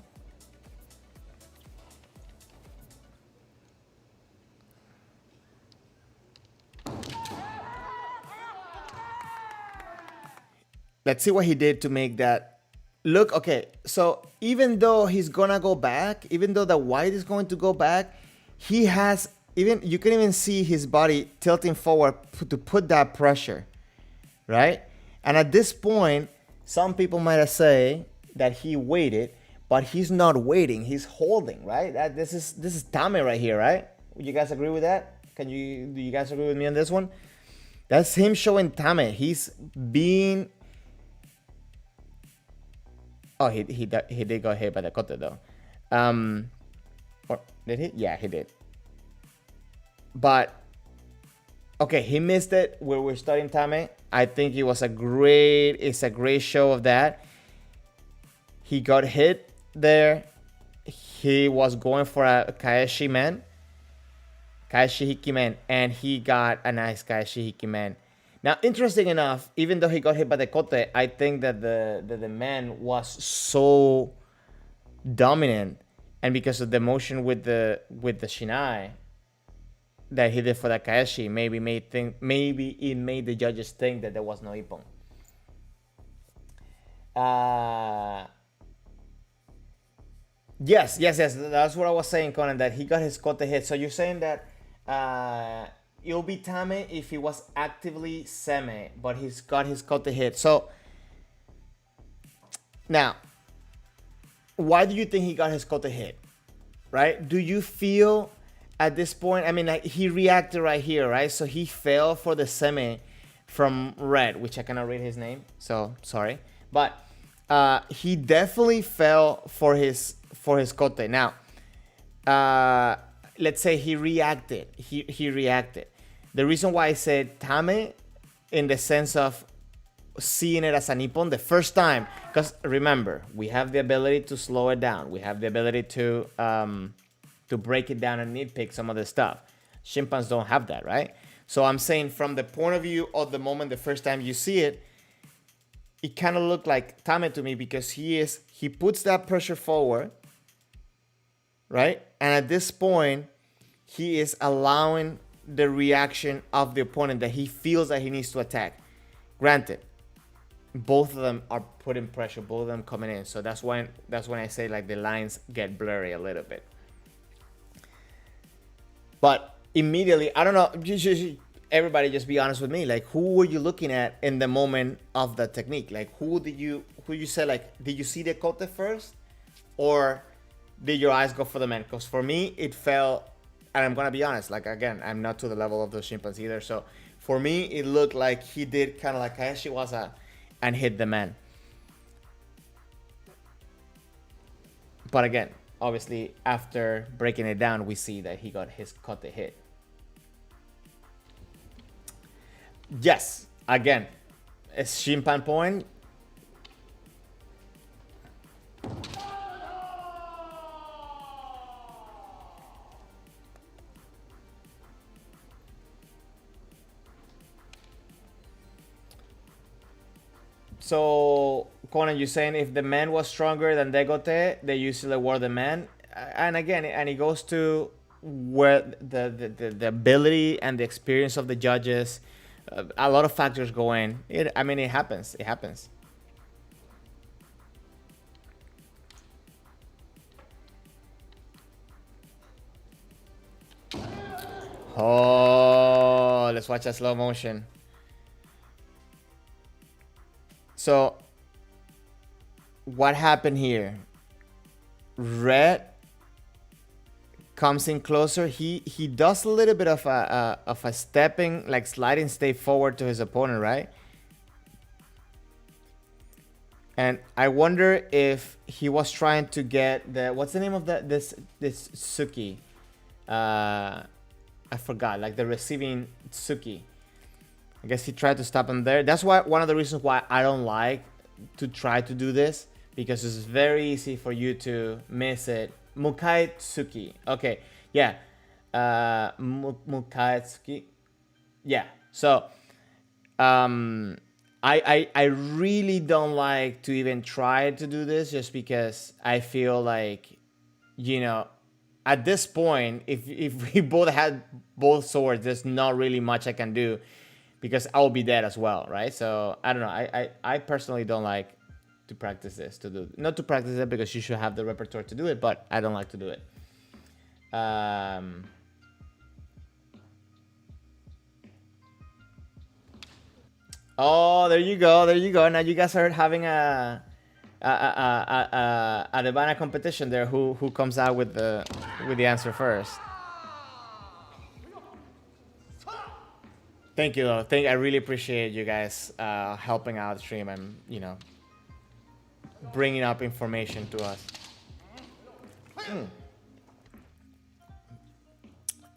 Let's see what he did to make that look. Okay, so even though he's gonna go back, even though the white is going to go back, he has, you can even see his body tilting forward to put that pressure, right? And at this point, some people might say that he waited, but he's not waiting, he's holding, right? This is Tame right here, right? Would you guys agree with that? Do you guys agree with me on this one? That's him showing Tame. He's being... Oh, he did go hit by the kote though. Or did he? Yeah, he did. But okay, he missed it where we're starting Tame. I think it's a great show of that. He got hit there. He was going for a Kaeshi Hiki man, and he got a nice Kaeshi Hiki man. Now, interesting enough, even though he got hit by the kote, I think that the man was so dominant, and because of the motion with the shinai that he did for the kaeshi, maybe it made the judges think that there was no ippon. Yes. That's what I was saying, Conan. That he got his kote hit. So you're saying that it'll be Tame if he was actively Seme, but he's got his kote hit. So now, why do you think he got his kote hit? Right? Do you feel at this point? I mean, like, he reacted right here, right? So he fell for the Seme from Red, which I cannot read his name, so sorry. But he definitely fell for his kote. Now, let's say he reacted. He reacted. The reason why I said Tame, in the sense of seeing it as an ippon the first time, because remember, we have the ability to slow it down. We have the ability to break it down and nitpick some of the stuff. Shimpans don't have that, right? So I'm saying from the point of view of the moment, the first time you see it, it kind of looked like Tame to me, because he puts that pressure forward, right? And at this point, he is allowing the reaction of the opponent that he feels that he needs to attack. Granted, both of them are putting pressure, both of them coming in. So that's when I say like the lines get blurry a little bit. But immediately, I don't know, everybody just be honest with me. Like, who were you looking at in the moment of the technique? Like, who you say, like, did you see the kote first? Or did your eyes go for the man? Because for me, it felt, and I'm going to be honest, like, again, I'm not to the level of those chimpanzees either. So for me, it looked like he did kind of like Hayashiwaza and hit the man. But again, obviously, after breaking it down, we see that he got his kote hit. Yes, again, a Shimpan point. So, Conan, you're saying if the man was stronger than Degote, they usually were the man. And again, and it goes to where the ability and the experience of the judges. A lot of factors go in. It happens. It happens. Oh, let's watch a slow motion. So, what happened here? Red comes in closer. He does a little bit of a stepping, like sliding step forward to his opponent, right? And I wonder if he was trying to get the, what's the name of this Tsuki? I forgot, like the receiving Tsuki. I guess he tried to stop him there. That's why one of the reasons why I don't like to try to do this, because it's very easy for you to miss it. Mukai Tsuki. Okay, yeah. Mukai Tsuki. Yeah. So, I really don't like to even try to do this, just because I feel like, you know, at this point, if we both had both swords, there's not really much I can do, because I'll be dead as well, right? So I don't know. I personally don't like to practice this, not to practice it, because you should have the repertoire to do it, but I don't like to do it. Oh, there you go. Now you guys are having a Debana competition there. Who comes out with the answer first? Thank you, though. I really appreciate you guys helping out the stream and, you know, bringing up information to us.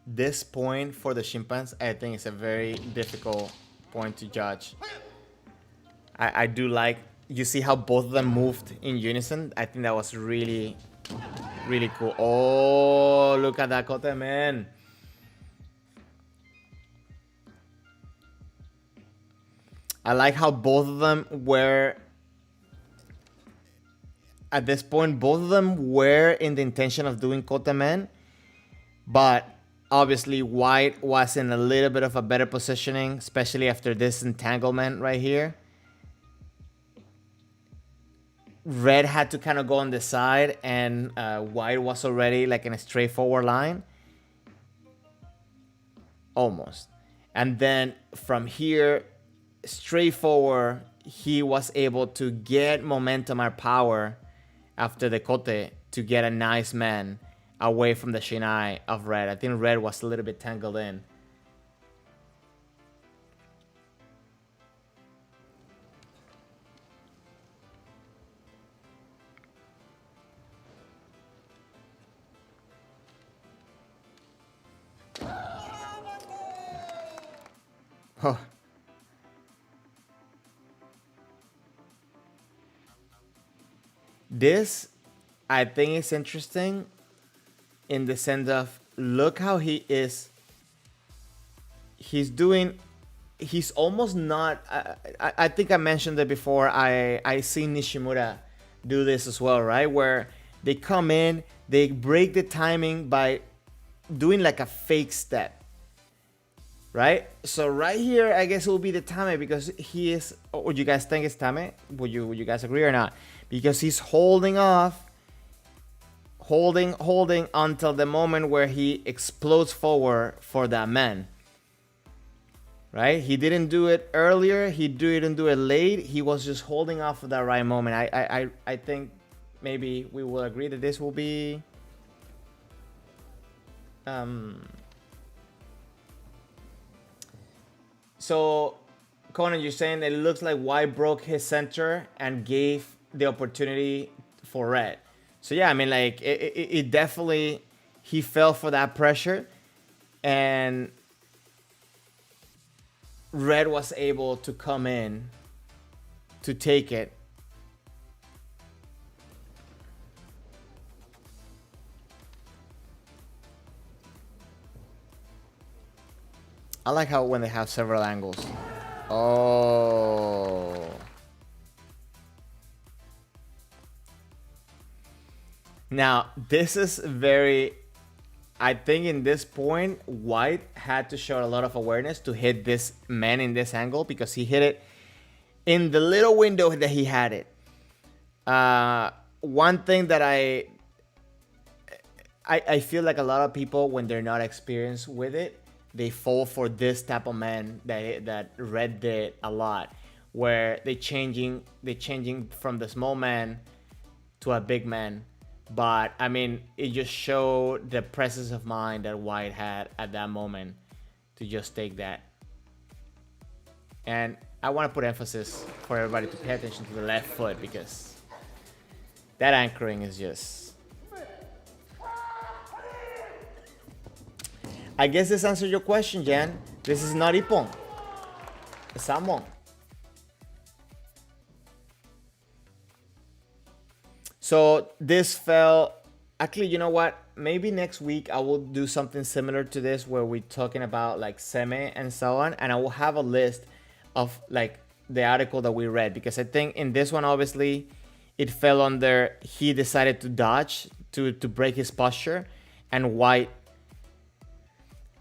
This point for the chimpanzees, I think, is a very difficult point to judge. I do like, you see how both of them moved in unison? I think that was really, really cool. Oh, look at that kote, man. I like how both of them were, at this point, both of them were in the intention of doing kote men, but obviously white was in a little bit of a better positioning, especially after this entanglement right here. Red had to kind of go on the side, and white was already like in a straightforward line. Almost. And then from here, straightforward, he was able to get momentum or power after the kote to get a nice man away from the shiai of red. I think red was a little bit tangled in. Oh. This, I think, is interesting in the sense of, look how he is. He's doing, he's almost not, I think I mentioned it before. I see Nishimura do this as well, right? Where they come in, they break the timing by doing like a fake step. right? So right here, I guess it will be the Tame because he is. Would you guys think it's Tame? Would you guys agree or not? Because he's holding off, holding until the moment where he explodes forward for that man. Right? He didn't do it earlier. He didn't do it late. He was just holding off for that right moment. I think maybe we will agree that this will be. So, Conan, you're saying that it looks like White broke his center and gave the opportunity for Red. So yeah, I mean, like it definitely, he fell for that pressure, and Red was able to come in to take it. I like how when they have several angles. Oh. Now, this is very... I think in this point, White had to show a lot of awareness to hit this man in this angle because he hit it in the little window that he had it. One thing that I feel like a lot of people, when they're not experienced with it, they fall for this type of man that Red did a lot, where they changing from the small man to a big man. But I mean, it just showed the presence of mind that White had at that moment to just take that. And I want to put emphasis for everybody to pay attention to the left foot, because that anchoring is just... I guess this answers your question, Jan. This is not Ippon. It's Samon. So this fell... Actually, you know what? Maybe next week I will do something similar to this, where we're talking about like Seme and so on, and I will have a list of like the article that we read, because I think in this one, obviously, it fell under he decided to dodge to break his posture, and White...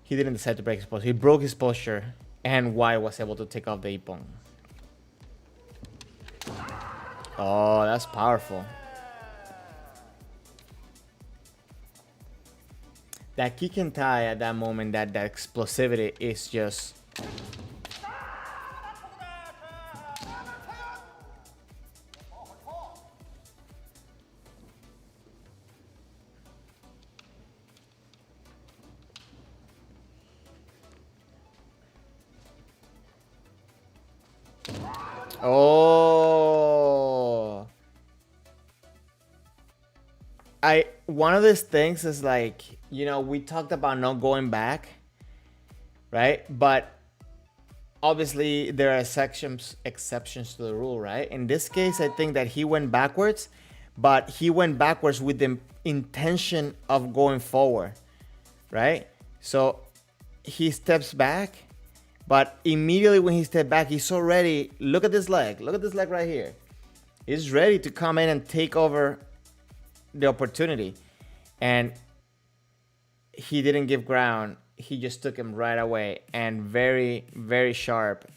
He didn't decide to break his posture. He broke his posture, and White was able to take off the Ippon. Oh, that's powerful. That kick and tie at that moment, that explosivity is just... Oh. One of these things is like, you know, we talked about not going back, right? But obviously there are exceptions to the rule, right? In this case, I think that he went backwards, but he went backwards with the intention of going forward, right? So he steps back, but immediately when he stepped back, he's so ready. Look at this leg. Look at this leg right here. He's ready to come in and take over the opportunity. And he didn't give ground. He just took him right away. And very, very sharp.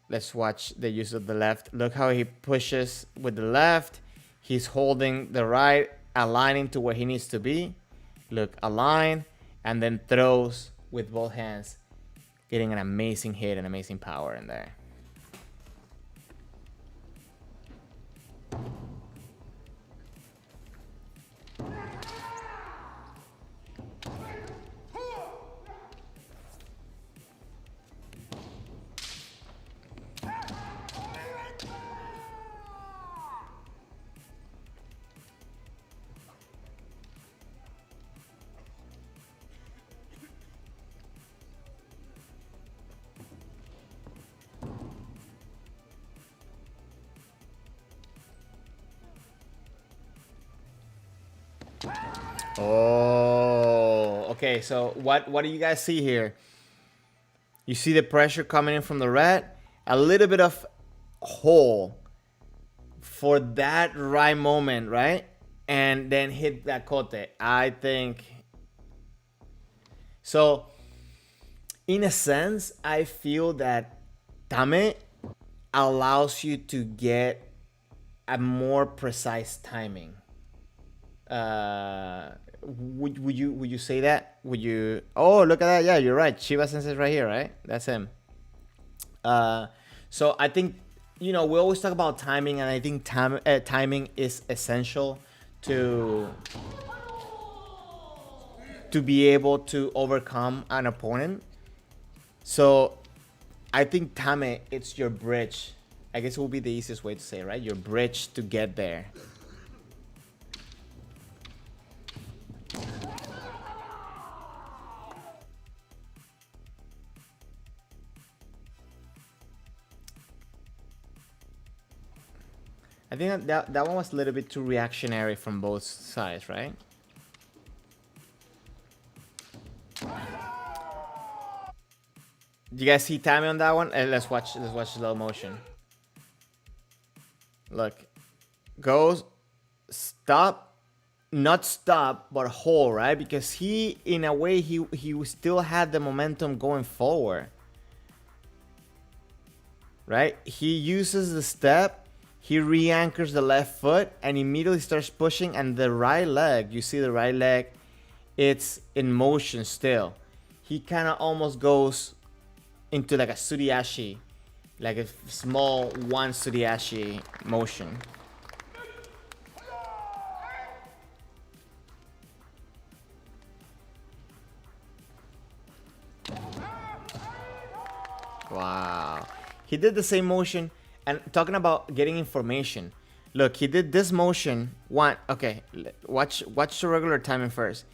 Let's watch the use of the left. Look how he pushes with the left. He's holding the right, aligning to where he needs to be. Look, align, and then throws with both hands, getting an amazing hit and amazing power in there. Oh, okay. So what do you guys see here? You see the pressure coming in from the red, a little bit of hole for that right moment, right? And then hit that kote. I think So, in a sense, I feel that Tame allows you to get a more precise timing. Would you say that? Would you? Oh, look at that! Yeah, you're right. Shiba Sensei is right here, right? That's him. So I think we always talk about timing, and I think timing is essential to be able to overcome an opponent. So I think Tame, it's your bridge. I guess it will be the easiest way to say it, right? Your bridge to get there. I think that one was a little bit too reactionary from both sides, right? Do you guys see Tame on that one? Let's watch slow motion. Look, goes, stop, not stop, but hold, right? Because he, in a way, he still had the momentum going forward, right? He uses the step, he re-anchors the left foot, and immediately starts pushing, and the right leg, you see the right leg, it's in motion still. He kind of almost goes into like a suriashi, like a small one suriashi motion. Wow. He did the same motion, and talking about getting information. Look, he did this motion one. Okay, watch the regular timing first.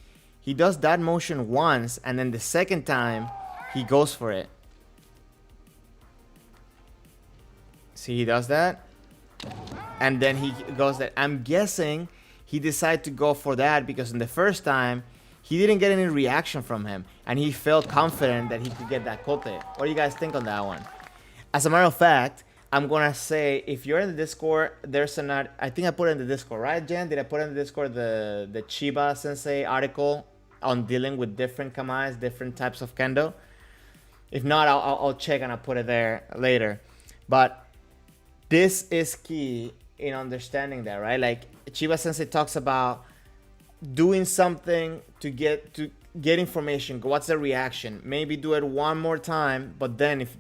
He does that motion once, and then the second time he goes for it. See, he does that, and then he goes that. I'm guessing he decided to go for that because in the first time he didn't get any reaction from him, and he felt confident that he could get that kote. What do you guys think on that one? As a matter of fact, I'm gonna say, if you're in the Discord, there's an I think I put it in the Discord, right, Jen? Did I put in the Discord the Chiba Sensei article on dealing with different kamais, different types of kendo? If not, I'll check and I'll put it there later. But this is key in understanding that, right? Like Chiba Sensei talks about doing something to get information. What's the reaction? Maybe do it one more time, but then if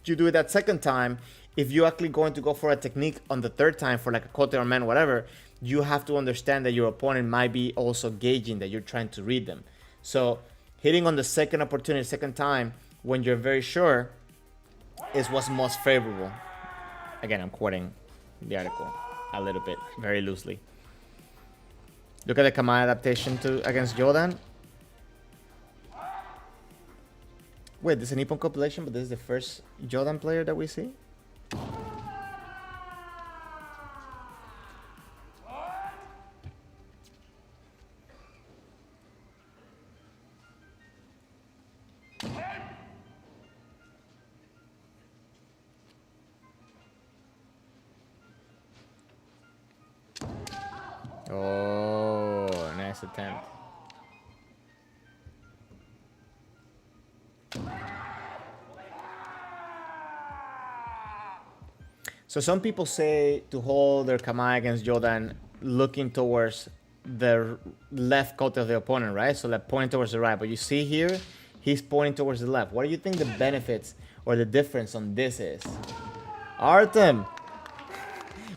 you do it that second time, if you're actually going to go for a technique on the third time for like a kote or man, whatever, you have to understand that your opponent might be also gauging that you're trying to read them. So hitting on the second opportunity, second time, when you're very sure, is what's most favorable. Again, I'm quoting the article a little bit, very loosely. Look at the Kamae adaptation against Jordan. Wait, there's a Nippon compilation, but this is the first Jordan player that we see? Oh, nice attempt. So some people say to hold their kamae against Jordan looking towards the left kote of the opponent, right? So like pointing towards the right. But you see here, he's pointing towards the left. What do you think the benefits or the difference on this is? Artem,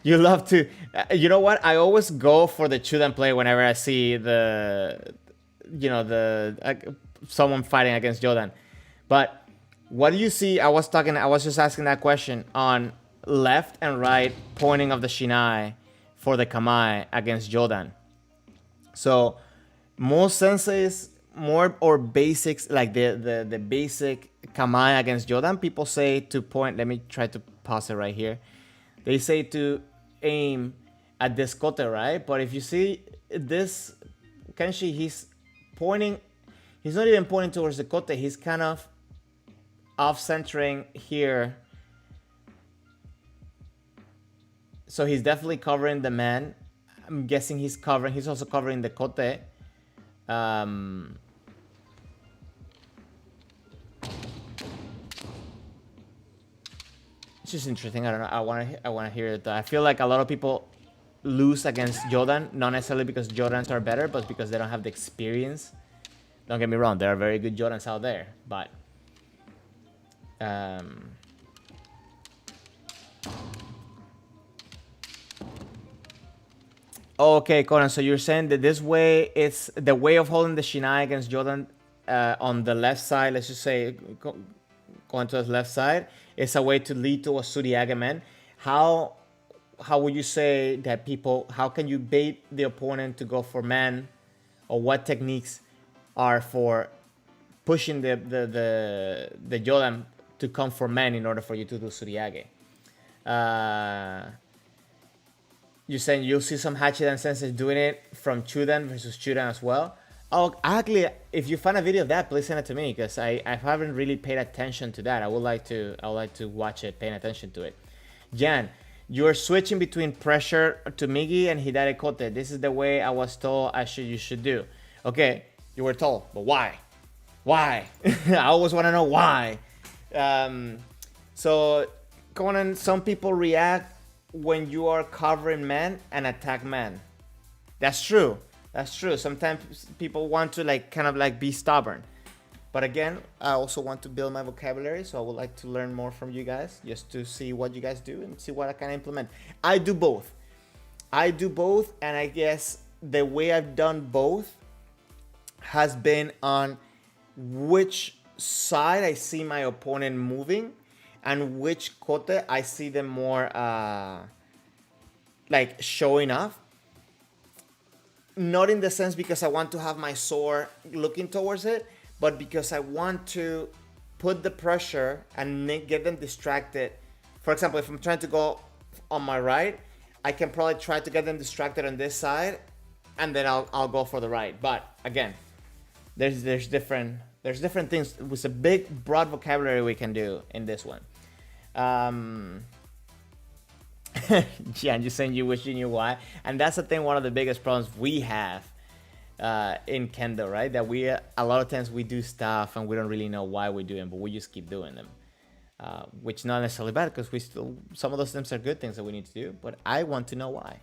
you love to... you know what? I always go for the Chudan play whenever I see someone fighting against Jordan. But what do you see? I was just asking that question on left and right pointing of the shinai for the kamae against Jordan. So most senseis, more or basics, like the basic kamae against Jordan, people say to point. Let me try to pause it right here. They say to aim at this kote, right? But if you see this Kenshi, he's pointing. He's not even pointing towards the kote. He's kind of off-centering here. So he's definitely covering the man. I'm guessing he's also covering the kote. just interesting. I don't know. I want to hear it. I feel like a lot of people lose against Jordan, not necessarily because Jordans are better, but because they don't have the experience. Don't get me wrong, there are very good Jordans out there, but okay, Conan. So you're saying that this way, it's the way of holding the Shinai against Jordan on the left side. Let's just say going to the left side is a way to lead to a Suriage man. How would you say that people? How can you bait the opponent to go for man, or what techniques are for pushing the Jordan to come for man in order for you to do Suriage? You're saying you'll see some Hachidan senseis doing it from Chudan versus Chudan as well. Oh, actually, if you find a video of that, please send it to me because I haven't really paid attention to that. I would like to watch it, paying attention to it. Jan, you're switching between pressure to Migi and Hidari Kote. This is the way I was told you should do. Okay, you were told, but why? Why? I always want to know why. So, Conan, some people react when you are covering man and attack man. That's true. That's true. Sometimes people want to kind of be stubborn. But again, I also want to build my vocabulary, so I would like to learn more from you guys, just to see what you guys do and see what I can implement. I do both, and I guess the way I've done both has been on which side I see my opponent moving and which kote I see them more showing off. Not in the sense because I want to have my sword looking towards it, but because I want to put the pressure and get them distracted. For example, if I'm trying to go on my right, I can probably try to get them distracted on this side, and then I'll go for the right. But again, there's different things. With a big broad vocabulary we can do in this one. Yeah, and you're saying you wish you knew why, and that's the thing. One of the biggest problems we have in Kendo, right? That a lot of times we do stuff and we don't really know why we're doing, but we just keep doing them, which not necessarily bad because some of those things are good things that we need to do. But I want to know why.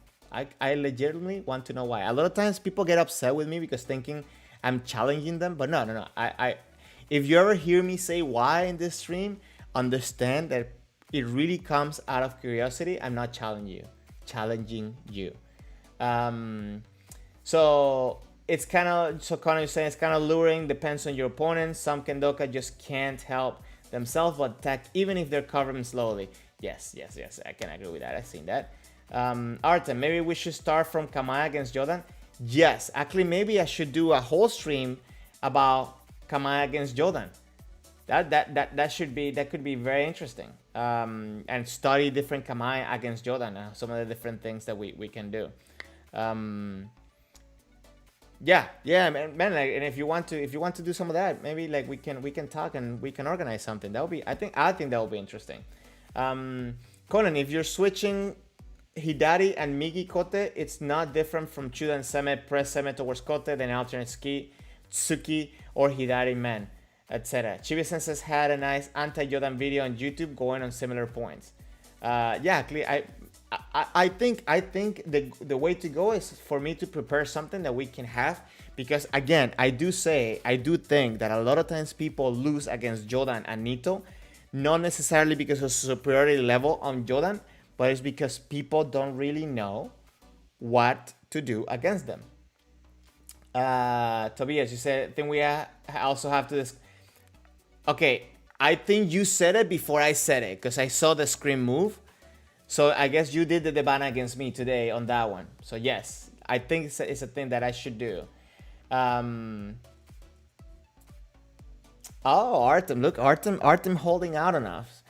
I legitimately want to know why. A lot of times people get upset with me because thinking I'm challenging them, but no. If you ever hear me say why in this stream, understand that it really comes out of curiosity. I'm not challenging you. So it's kind of, so Connor is saying it's kind of luring, depends on your opponent. Some Kendoka just can't help themselves but attack even if they're covering slowly. Yes, I can agree with that. I've seen that. Artem, maybe we should start from Kamaya against Jordan. Yes, actually maybe I should do a whole stream about Kamaya against Jordan. That could be very interesting. And study different Kamai against Jordan, some of the different things that we can do. Yeah, man. And if you want to do some of that, maybe we can talk and we can organize something. That would be, I think that would be interesting. Conan, if you're switching Hidari and Migi Kote, it's not different from Chuda and Seme. Press Seme towards Kote, then alternate Tsuki or Hidari man, etc. Chibi Senseis had a nice anti-Jordan video on YouTube going on similar points. Yeah, I think the way to go is for me to prepare something that we can have, because again, I do think that a lot of times people lose against Jordan and Nito, not necessarily because of superiority level on Jordan, but it's because people don't really know what to do against them. Tobias, you said, I think we also have to okay, I think you said it before I said it because I saw the screen move. So I guess you did the Debana against me today on that one. So yes, I think it's a thing that I should do. Oh, Artem, look, Artem holding out on us.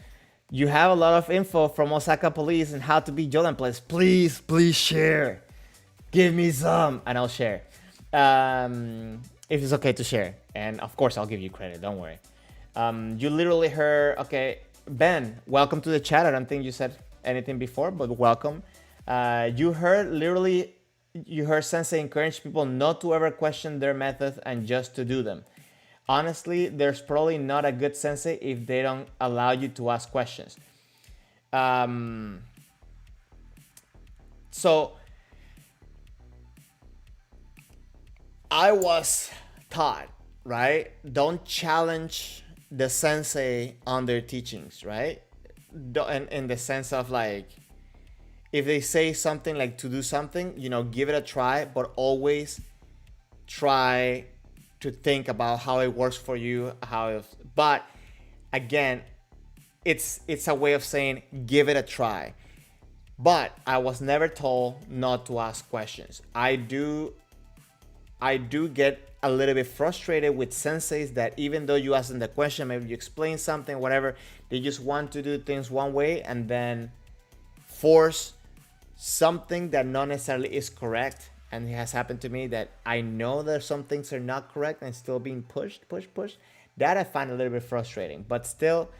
You have a lot of info from Osaka police and how to beat Jordan players. Please share. Give me some and I'll share. If it's okay to share. And of course, I'll give you credit. Don't worry. You literally heard, okay, Ben, welcome to the chat. I don't think you said anything before, but welcome. You heard Sensei encourage people not to ever question their methods and just to do them. Honestly, there's probably not a good Sensei if they don't allow you to ask questions. So I was taught, right? Don't challenge the sensei on their teachings, right? In the sense of like, if they say something like to do something, give it a try, but always try to think about how it works for you. But again, it's a way of saying give it a try. But I was never told not to ask questions. I do get a little bit frustrated with senseis that even though you ask them the question, maybe you explain something, whatever, they just want to do things one way and then force something that not necessarily is correct. And it has happened to me that I know that some things are not correct and still being pushed. That I find a little bit frustrating. But still,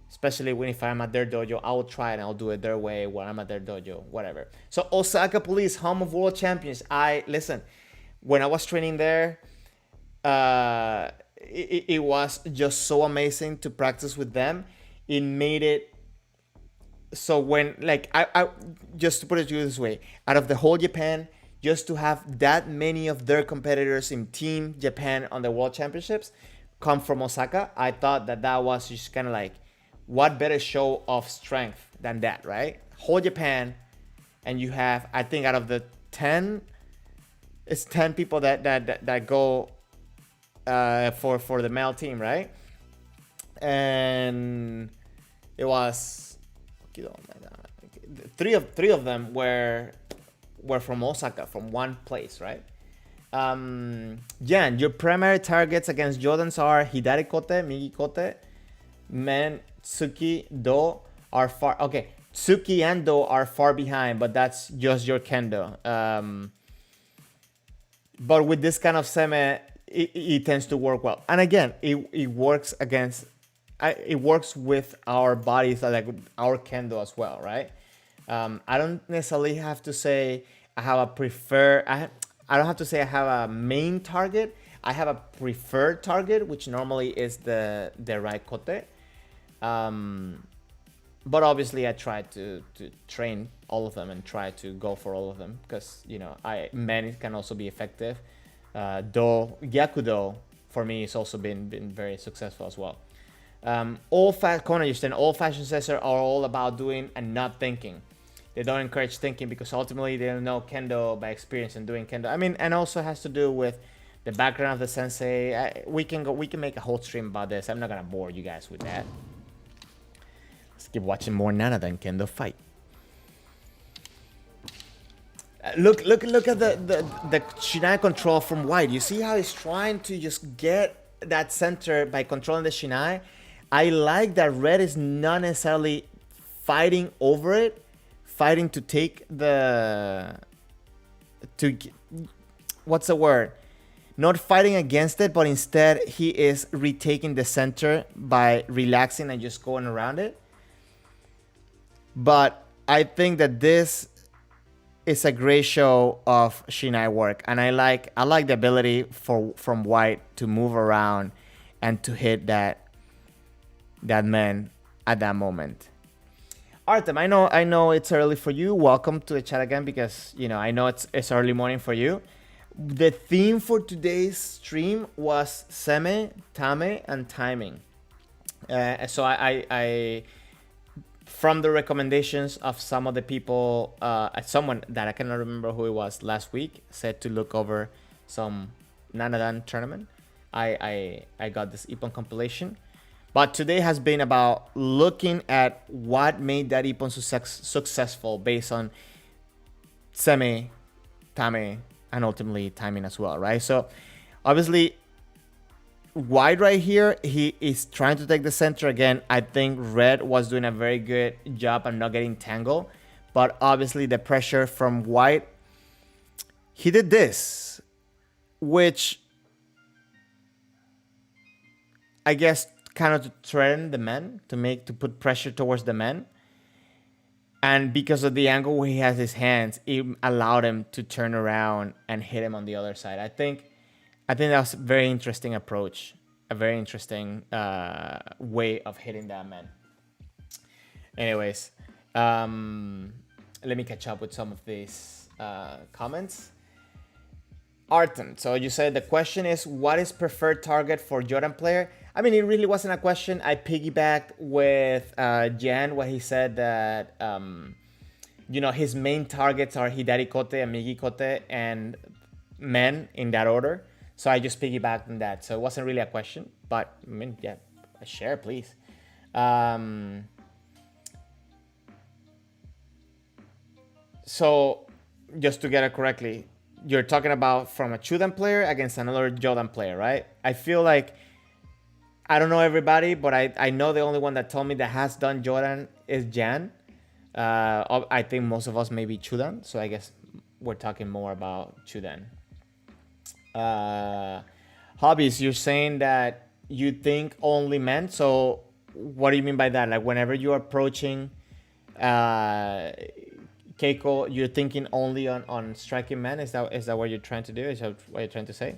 especially if I'm at their dojo, I will try and I'll do it their way when I'm at their dojo, whatever. So Osaka Police, home of world champions. Listen, when I was training there, it was just so amazing to practice with them. It made it so when I just to put it to you this way, out of the whole Japan, just to have that many of their competitors in Team Japan on the World Championships come from Osaka, I thought that was just kind of like, what better show of strength than that, right? Whole Japan, and you have, I think out of the 10, it's 10 people that go for the male team, right? And it was three of them were from Osaka, from one place, right? Jan, your primary targets against Jordans are Hidari Kote, Migi Kote, Men, Tsuki, Do are far. Okay, Tsuki and Do are far behind, but that's just your Kendo. But with this kind of Seme, it tends to work well. And again, it works against, it works with our bodies, like our Kendo as well, right? I don't necessarily have to say I have a I don't have to say I have a main target. I have a preferred target, which normally is the right kote. But obviously I try to train all of them and try to go for all of them because men can also be effective. Gyakudo for me has also been very successful as well. Old-fashioned sensei are all about doing and not thinking. They don't encourage thinking because ultimately they don't know Kendo by experience and doing Kendo. I mean, and also has to do with the background of the sensei. We can make a whole stream about this. I'm not gonna bore you guys with that. Let's keep watching more Nana than Kendo fight. Look at the shiai control from White. You see how he's trying to just get that center by controlling the shiai. I like that Red is not necessarily fighting over it, fighting to take what's the word? Not fighting against it, but instead he is retaking the center by relaxing and just going around it. But I think that this is a great show of shiai work, and I like the ability from White to move around and to hit that man at that moment. Artem, I know it's early for you. Welcome to the chat again because I know it's early morning for you. The theme for today's stream was Seme, Tame, and timing. So I from the recommendations of some of the people, someone that I cannot remember who it was last week said to look over some Nanadan tournament. I got this Ippon compilation. But today has been about looking at what made that Ippon successful based on Seme, Tame, and ultimately timing as well, right? So obviously White right here, he is trying to take the center again. I think Red was doing a very good job of not getting tangled. But obviously the pressure from White, he did this, which I guess kind of to threaten the men, to put pressure towards the men. And because of the angle where he has his hands, it allowed him to turn around and hit him on the other side. I think that was a very interesting approach, a very interesting way of hitting that man. Anyways, Let me catch up with some of these comments. Artem, so you said the question is, what is preferred target for Jordan player? I mean, it really wasn't a question. I piggybacked with Jan, where he said that his main targets are Hidari Kote and Migi Kote and men in that order. So I just piggybacked on that. So it wasn't really a question, but I mean, yeah, share please. So just to get it correctly, you're talking about from a Chudan player against another Jordan player, right? I feel like, I don't know everybody, but I know the only one that told me that has done Jordan is Jan. I think most of us may be Chudan, so I guess we're talking more about Chudan. Hobbies, you're saying that you think only men, so what do you mean by that? Like whenever you're approaching Keiko, you're thinking only on striking men? Is that what you're trying to do? Is that what you're trying to say?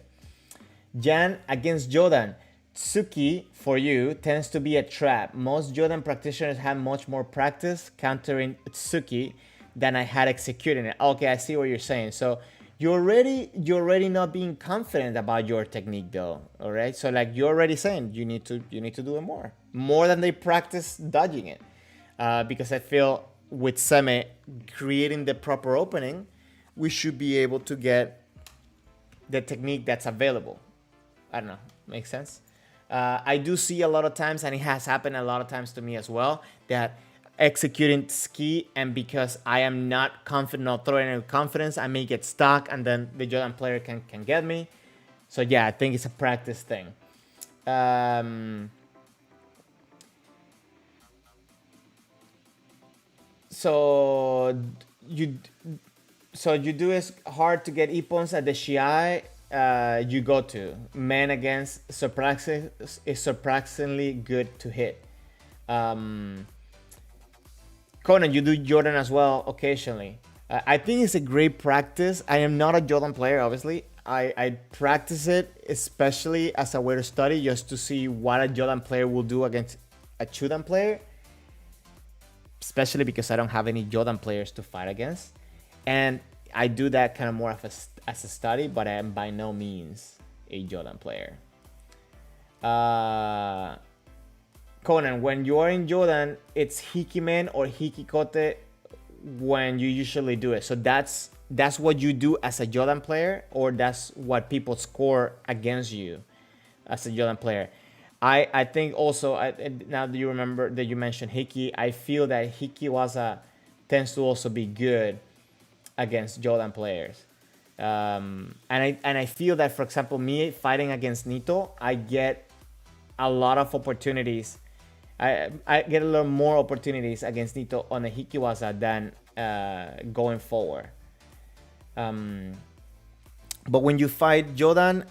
Jan against Jordan. Tsuki, for you, tends to be a trap. Most Jordan practitioners have much more practice countering Tsuki than I had executing it. Okay, I see what you're saying. So you're already not being confident about your technique though. All right. So like you're already saying you need to do it more than they practice dodging it. Because I feel with Seme creating the proper opening, we should be able to get the technique that's available. I don't know. Makes sense? I do see a lot of times, and it has happened a lot of times to me as well, that executing ski, and because I am not confident or throwing it with confidence, I may get stuck, and then the Jordan player can get me. So yeah, I think it's a practice thing. So you do is hard to get ippons at the shiai you go to. Men against is surprisingly good to hit. Conan, you do Jordan as well occasionally. I think it's a great practice. I am not a Jordan player, obviously. I practice it especially as a way to study, just to see what a Jordan player will do against a Chudan player, especially because I don't have any Jordan players to fight against. And I do that kind of more as a study, but I am by no means a Jordan player. Conan, when you are in Jordan, it's Hikimen or Hikikote when you usually do it. So that's what you do as a Jordan player, or that's what people score against you as a Jordan player. I think also, now that you remember that you mentioned Hiki, I feel that Hikiwaza tends to also be good against Jordan players. And I feel that, for example, me fighting against Nito, I get a lot of opportunities. I get a lot more opportunities against Nito on the Hikiwaza than going forward. But when you fight Jordan,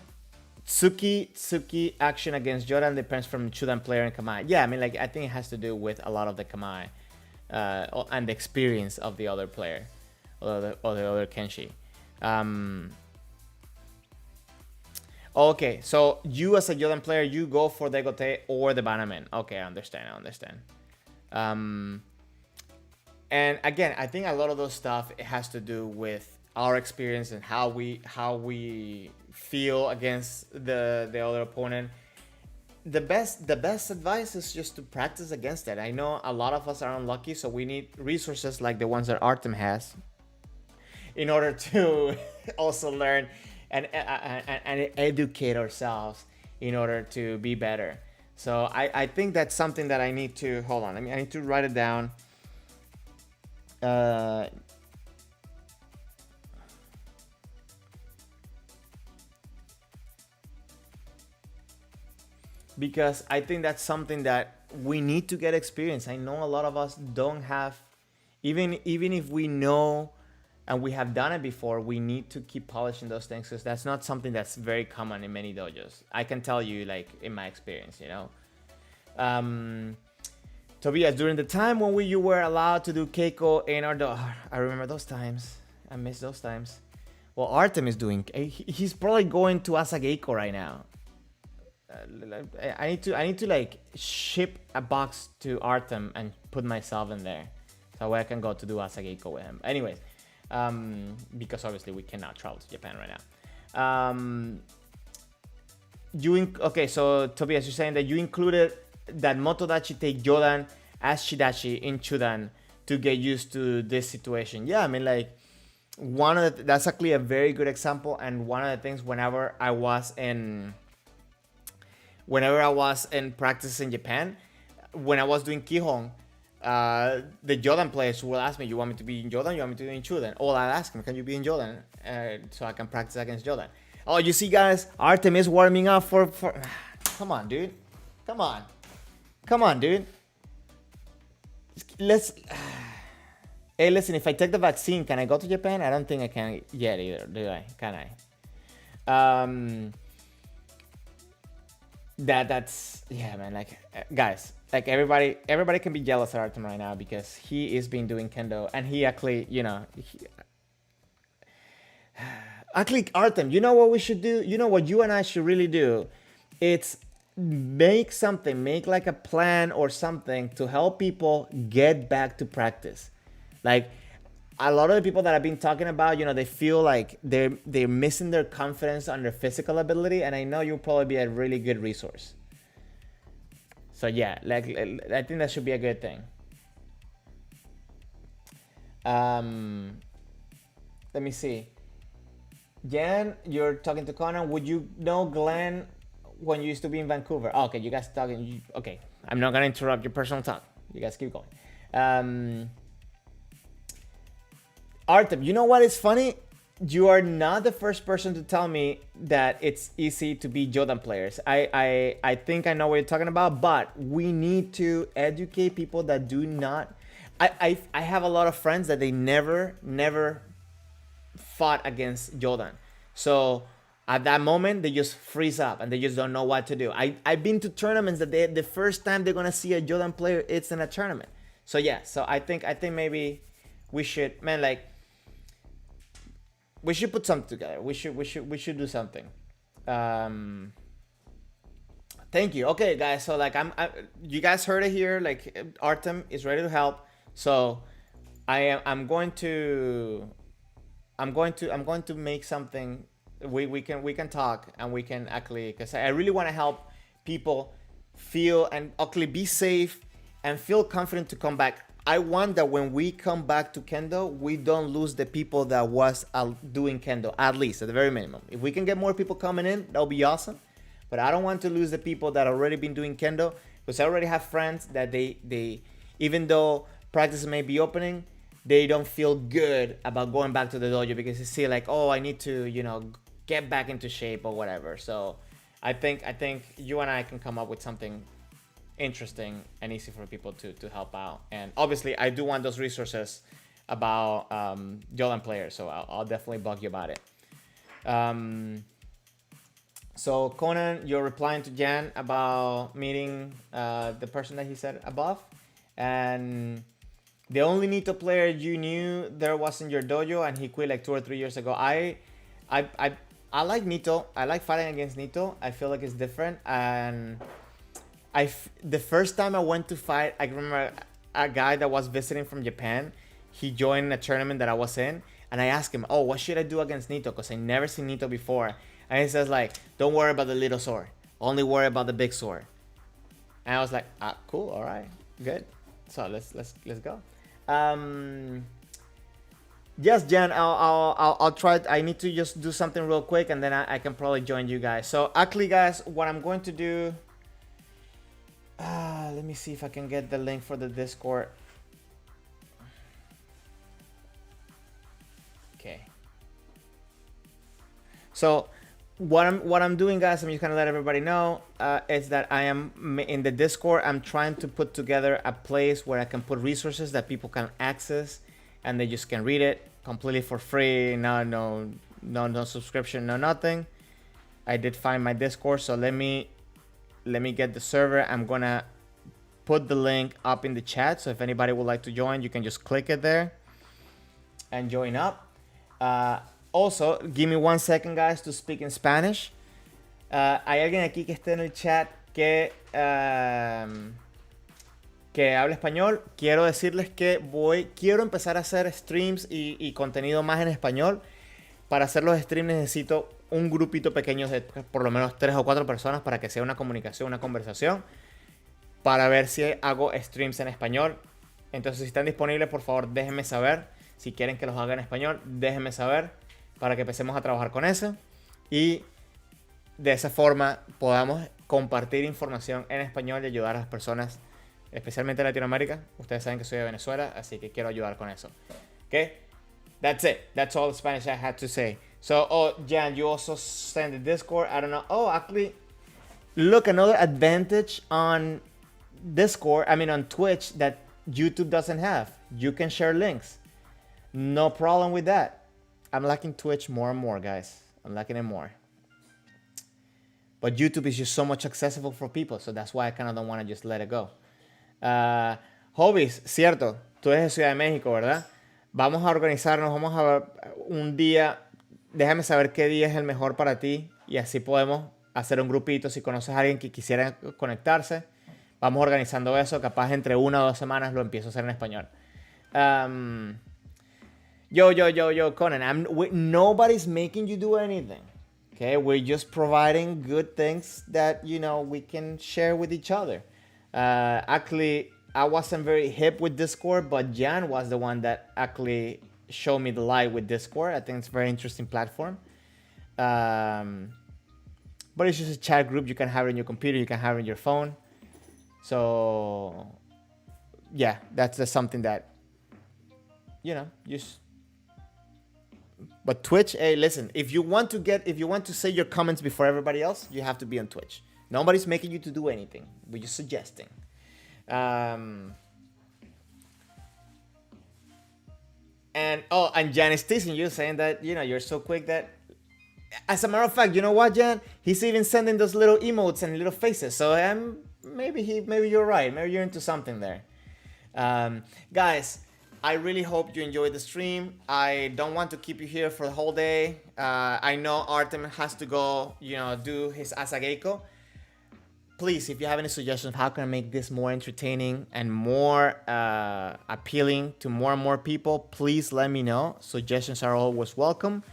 Tsuki action against Jordan depends from Chudan player and Kamae. Yeah, I mean, like, I think it has to do with a lot of the Kamae and the experience of the other player, or the other Kenshi. Okay, so you as a Jordan player, you go for the Gote or the Banamen. Okay, I understand. And again, I think a lot of those stuff, it has to do with our experience and how we feel against the other opponent. The best advice is just to practice against it. I know a lot of us are unlucky, so we need resources like the ones that Artem has in order to also learn and educate ourselves in order to be better. So I think that's something that I need to, hold on, I need to write it down. Because I think that's something that we need to get experience. I know a lot of us don't have, even if we know and we have done it before, we need to keep polishing those things, because that's not something that's very common in many dojos. I can tell you, like, in my experience, you know. Tobias, during the time when you were allowed to do Keiko in our dojo, I remember those times. I miss those times. Well, Artem is doing, he's probably going to Asageiko right now. I need to like ship a box to Artem and put myself in there. So that way I can go to do Asageiko with him. Anyways, because obviously we cannot travel to Japan right now. Okay, so Tobias, you're saying that you included that Motodachi take Jodan as Shidachi in Chudan to get used to this situation. Yeah, I mean, like, that's actually a very good example, and one of the things whenever I was in practice in Japan, when I was doing Kihon, the Jodan players will ask me, you want me to be in Jodan? You want me to be in Chudan? Or I'll ask him, can you be in Jodan? So I can practice against Jodan. Oh, you see, guys, Artem is warming up for come on, dude. Come on, dude. Let's... Hey, listen, if I take the vaccine, can I go to Japan? I don't think I can yet either, do I? Can I? That's... Yeah, man, like, guys, like, everybody can be jealous of Artem right now because he is been doing Kendo, and he actually, you know... Actually, Artem, you know what we should do? You know what you and I should really do? It's make like a plan or something to help people get back to practice. Like, a lot of the people that I've been talking about, you know, they feel like they're missing their confidence on their physical ability, and I know you'll probably be a really good resource. So yeah, like, I think that should be a good thing. Let me see. Jan, you're talking to Conan. Would you know Glenn when you used to be in Vancouver? Oh, okay, you guys talking. Okay, I'm not gonna interrupt your personal talk. You guys keep going. Artem, you know what is funny? You are not the first person to tell me that it's easy to be Jodan players. I think I know what you're talking about, but we need to educate people that do not. I have a lot of friends that they never fought against Jodan. So at that moment, they just freeze up and they just don't know what to do. I've been to tournaments that the first time they're gonna see a Jodan player, it's in a tournament. So yeah, so I think maybe we should, man, like, we should put something together. We should do something. Thank you. Okay, guys. So like, you guys heard it here. Like, Artem is ready to help. So I'm going to make something. We can talk and we can actually, because I really want to help people feel and actually be safe and feel confident to come back. I want that when we come back to Kendo, we don't lose the people that was doing Kendo, at least at the very minimum. If we can get more people coming in, that'll be awesome. But I don't want to lose the people that already been doing Kendo, because I already have friends that they even though practice may be opening, they don't feel good about going back to the dojo because they see like, oh, I need to, you know, get back into shape or whatever. So I think you and I can come up with something interesting and easy for people to help out. And obviously I do want those resources about Jodan players, so I'll definitely bug you about it. So Conan, you're replying to Jan about meeting the person that he said above, and the only Nito player you knew there was in your dojo and he quit like 2 or 3 years ago. I like Nito. I like fighting against Nito. I feel like it's different. And the first time I went to fight, I remember a guy that was visiting from Japan. He joined a tournament that I was in, and I asked him, oh, what should I do against Nito? Because I never seen Nito before. And he says like, don't worry about the little sword. Only worry about the big sword. And I was like, cool, all right, good. So let's go. Yes, Jan, I'll try. I need to just do something real quick, and then I can probably join you guys. So actually, guys, what I'm going to do, let me see if I can get the link for the Discord. Okay. So what I'm doing, guys, I'm just gonna let everybody know is that I am in the Discord. I'm trying to put together a place where I can put resources that people can access, and they just can read it completely for free. No subscription, no nothing. I did find my Discord, so let me get the server. I'm gonna put the link up in the chat, so if anybody would like to join, you can just click it there and join up. Also, give me 1 second, guys, to speak in Spanish. Hay alguien aquí que esté en el chat que que habla español, quiero decirles que quiero empezar a hacer streams y contenido más en español. Para hacer los streams necesito un grupito pequeño de por lo menos 3 o 4 personas para que sea una comunicación, una conversación, para ver si hago streams en español. Entonces, si están disponibles, por favor, déjenme saber. Si quieren que los haga en español, déjenme saber para que empecemos a trabajar con eso. Y de esa forma podamos compartir información en español y ayudar a las personas, especialmente en Latinoamérica. Ustedes saben que soy de Venezuela, así que quiero ayudar con eso. Okay? That's it. That's all the Spanish I had to say. So, oh, Jan, you also send the Discord. I don't know. Oh, actually, look, another advantage on Discord, on Twitch that YouTube doesn't have. You can share links. No problem with that. I'm liking Twitch more and more, guys. I'm liking it more. But YouTube is just so much accessible for people, so that's why I kind of don't want to just let it go. Hobbies, cierto. Tú eres de Ciudad de México, ¿verdad? Vamos a organizarnos, vamos a ver un día. Déjame saber qué día es el mejor para ti y así podemos hacer un grupito. Si conoces a alguien que quisiera conectarse, vamos organizando eso. Capaz entre 1 o 2 semanas lo empiezo a hacer en español. Yo, Conan. Nobody's making you do anything. Okay, we're just providing good things that, we can share with each other. Actually, I wasn't very hip with Discord, but Jan was the one that actually showed me the light with Discord. I think it's a very interesting platform. But it's just a chat group. You can have it on your computer. You can have it on your phone. So, yeah, that's just something that, just... But Twitch, hey, listen, if you want to say your comments before everybody else, you have to be on Twitch. Nobody's making you to do anything. We're just suggesting. And Jan is teasing you, saying that, you're so quick that... As a matter of fact, you know what, Jan? He's even sending those little emotes and little faces. So maybe you're right. Maybe you're into something there. Guys, I really hope you enjoyed the stream. I don't want to keep you here for the whole day. I know Artem has to go, do his Asageiko. Please, if you have any suggestions, how can I make this more entertaining and more appealing to more and more people, please let me know. Suggestions are always welcome.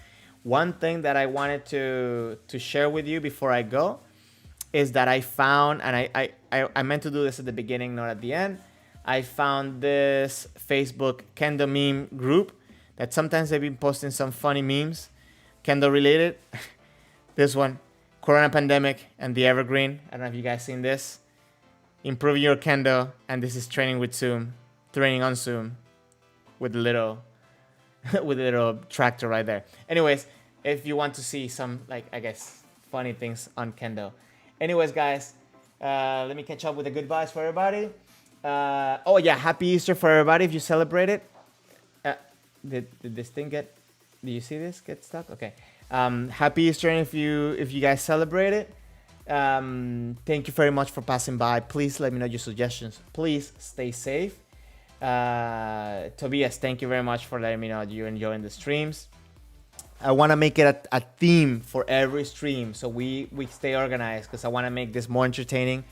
One thing that I wanted to share with you before I go is that I found, and I meant to do this at the beginning, not at the end. I found this Facebook Kendo meme group that sometimes they've been posting some funny memes, Kendo related. This one, Corona pandemic and the evergreen. I don't know if you guys seen this. Improving your Kendo, and this is training with Zoom, training on Zoom, with the little tractor right there. Anyways, if you want to see some funny things on Kendo. Anyways, guys, let me catch up with the goodbyes for everybody. Happy Easter for everybody if you celebrate it. Did this thing did you see this get stuck? Okay. Happy Easter if you guys celebrate it. Thank you very much for passing by. Please let me know your suggestions. Please stay safe. Tobias, thank you very much for letting me know that you're enjoying the streams. I want to make it a theme for every stream so we stay organized, because I want to make this more entertaining,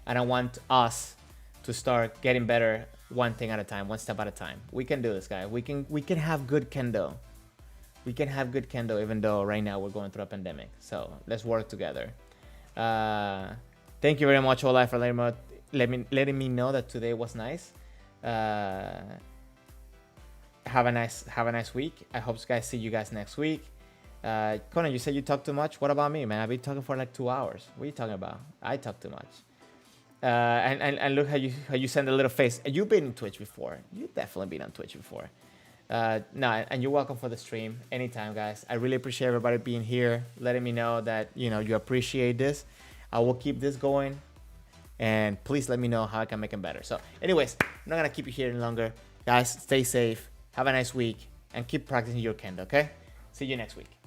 and I want us to start getting better one thing at a time, one step at a time. We can do this, guys. We can have good Kendo. We can have good Kendo even though right now we're going through a pandemic. So let's work together. Thank you very much, Olaf, for letting me know that today was nice. Have a nice week. I hope to see you guys next week. Conan, you said you talk too much. What about me, man? I've been talking for like 2 hours. What are you talking about? I talk too much. And look how you send a little face. You've been on Twitch before. You've definitely been on Twitch before. And you're welcome for the stream anytime, guys. I really appreciate everybody being here, letting me know that you appreciate this. I will keep this going, and please let me know how I can make it better. So anyways, I'm not gonna keep you here any longer, guys. Stay safe, have a nice week, and keep practicing your Kendo. Okay, see you next week.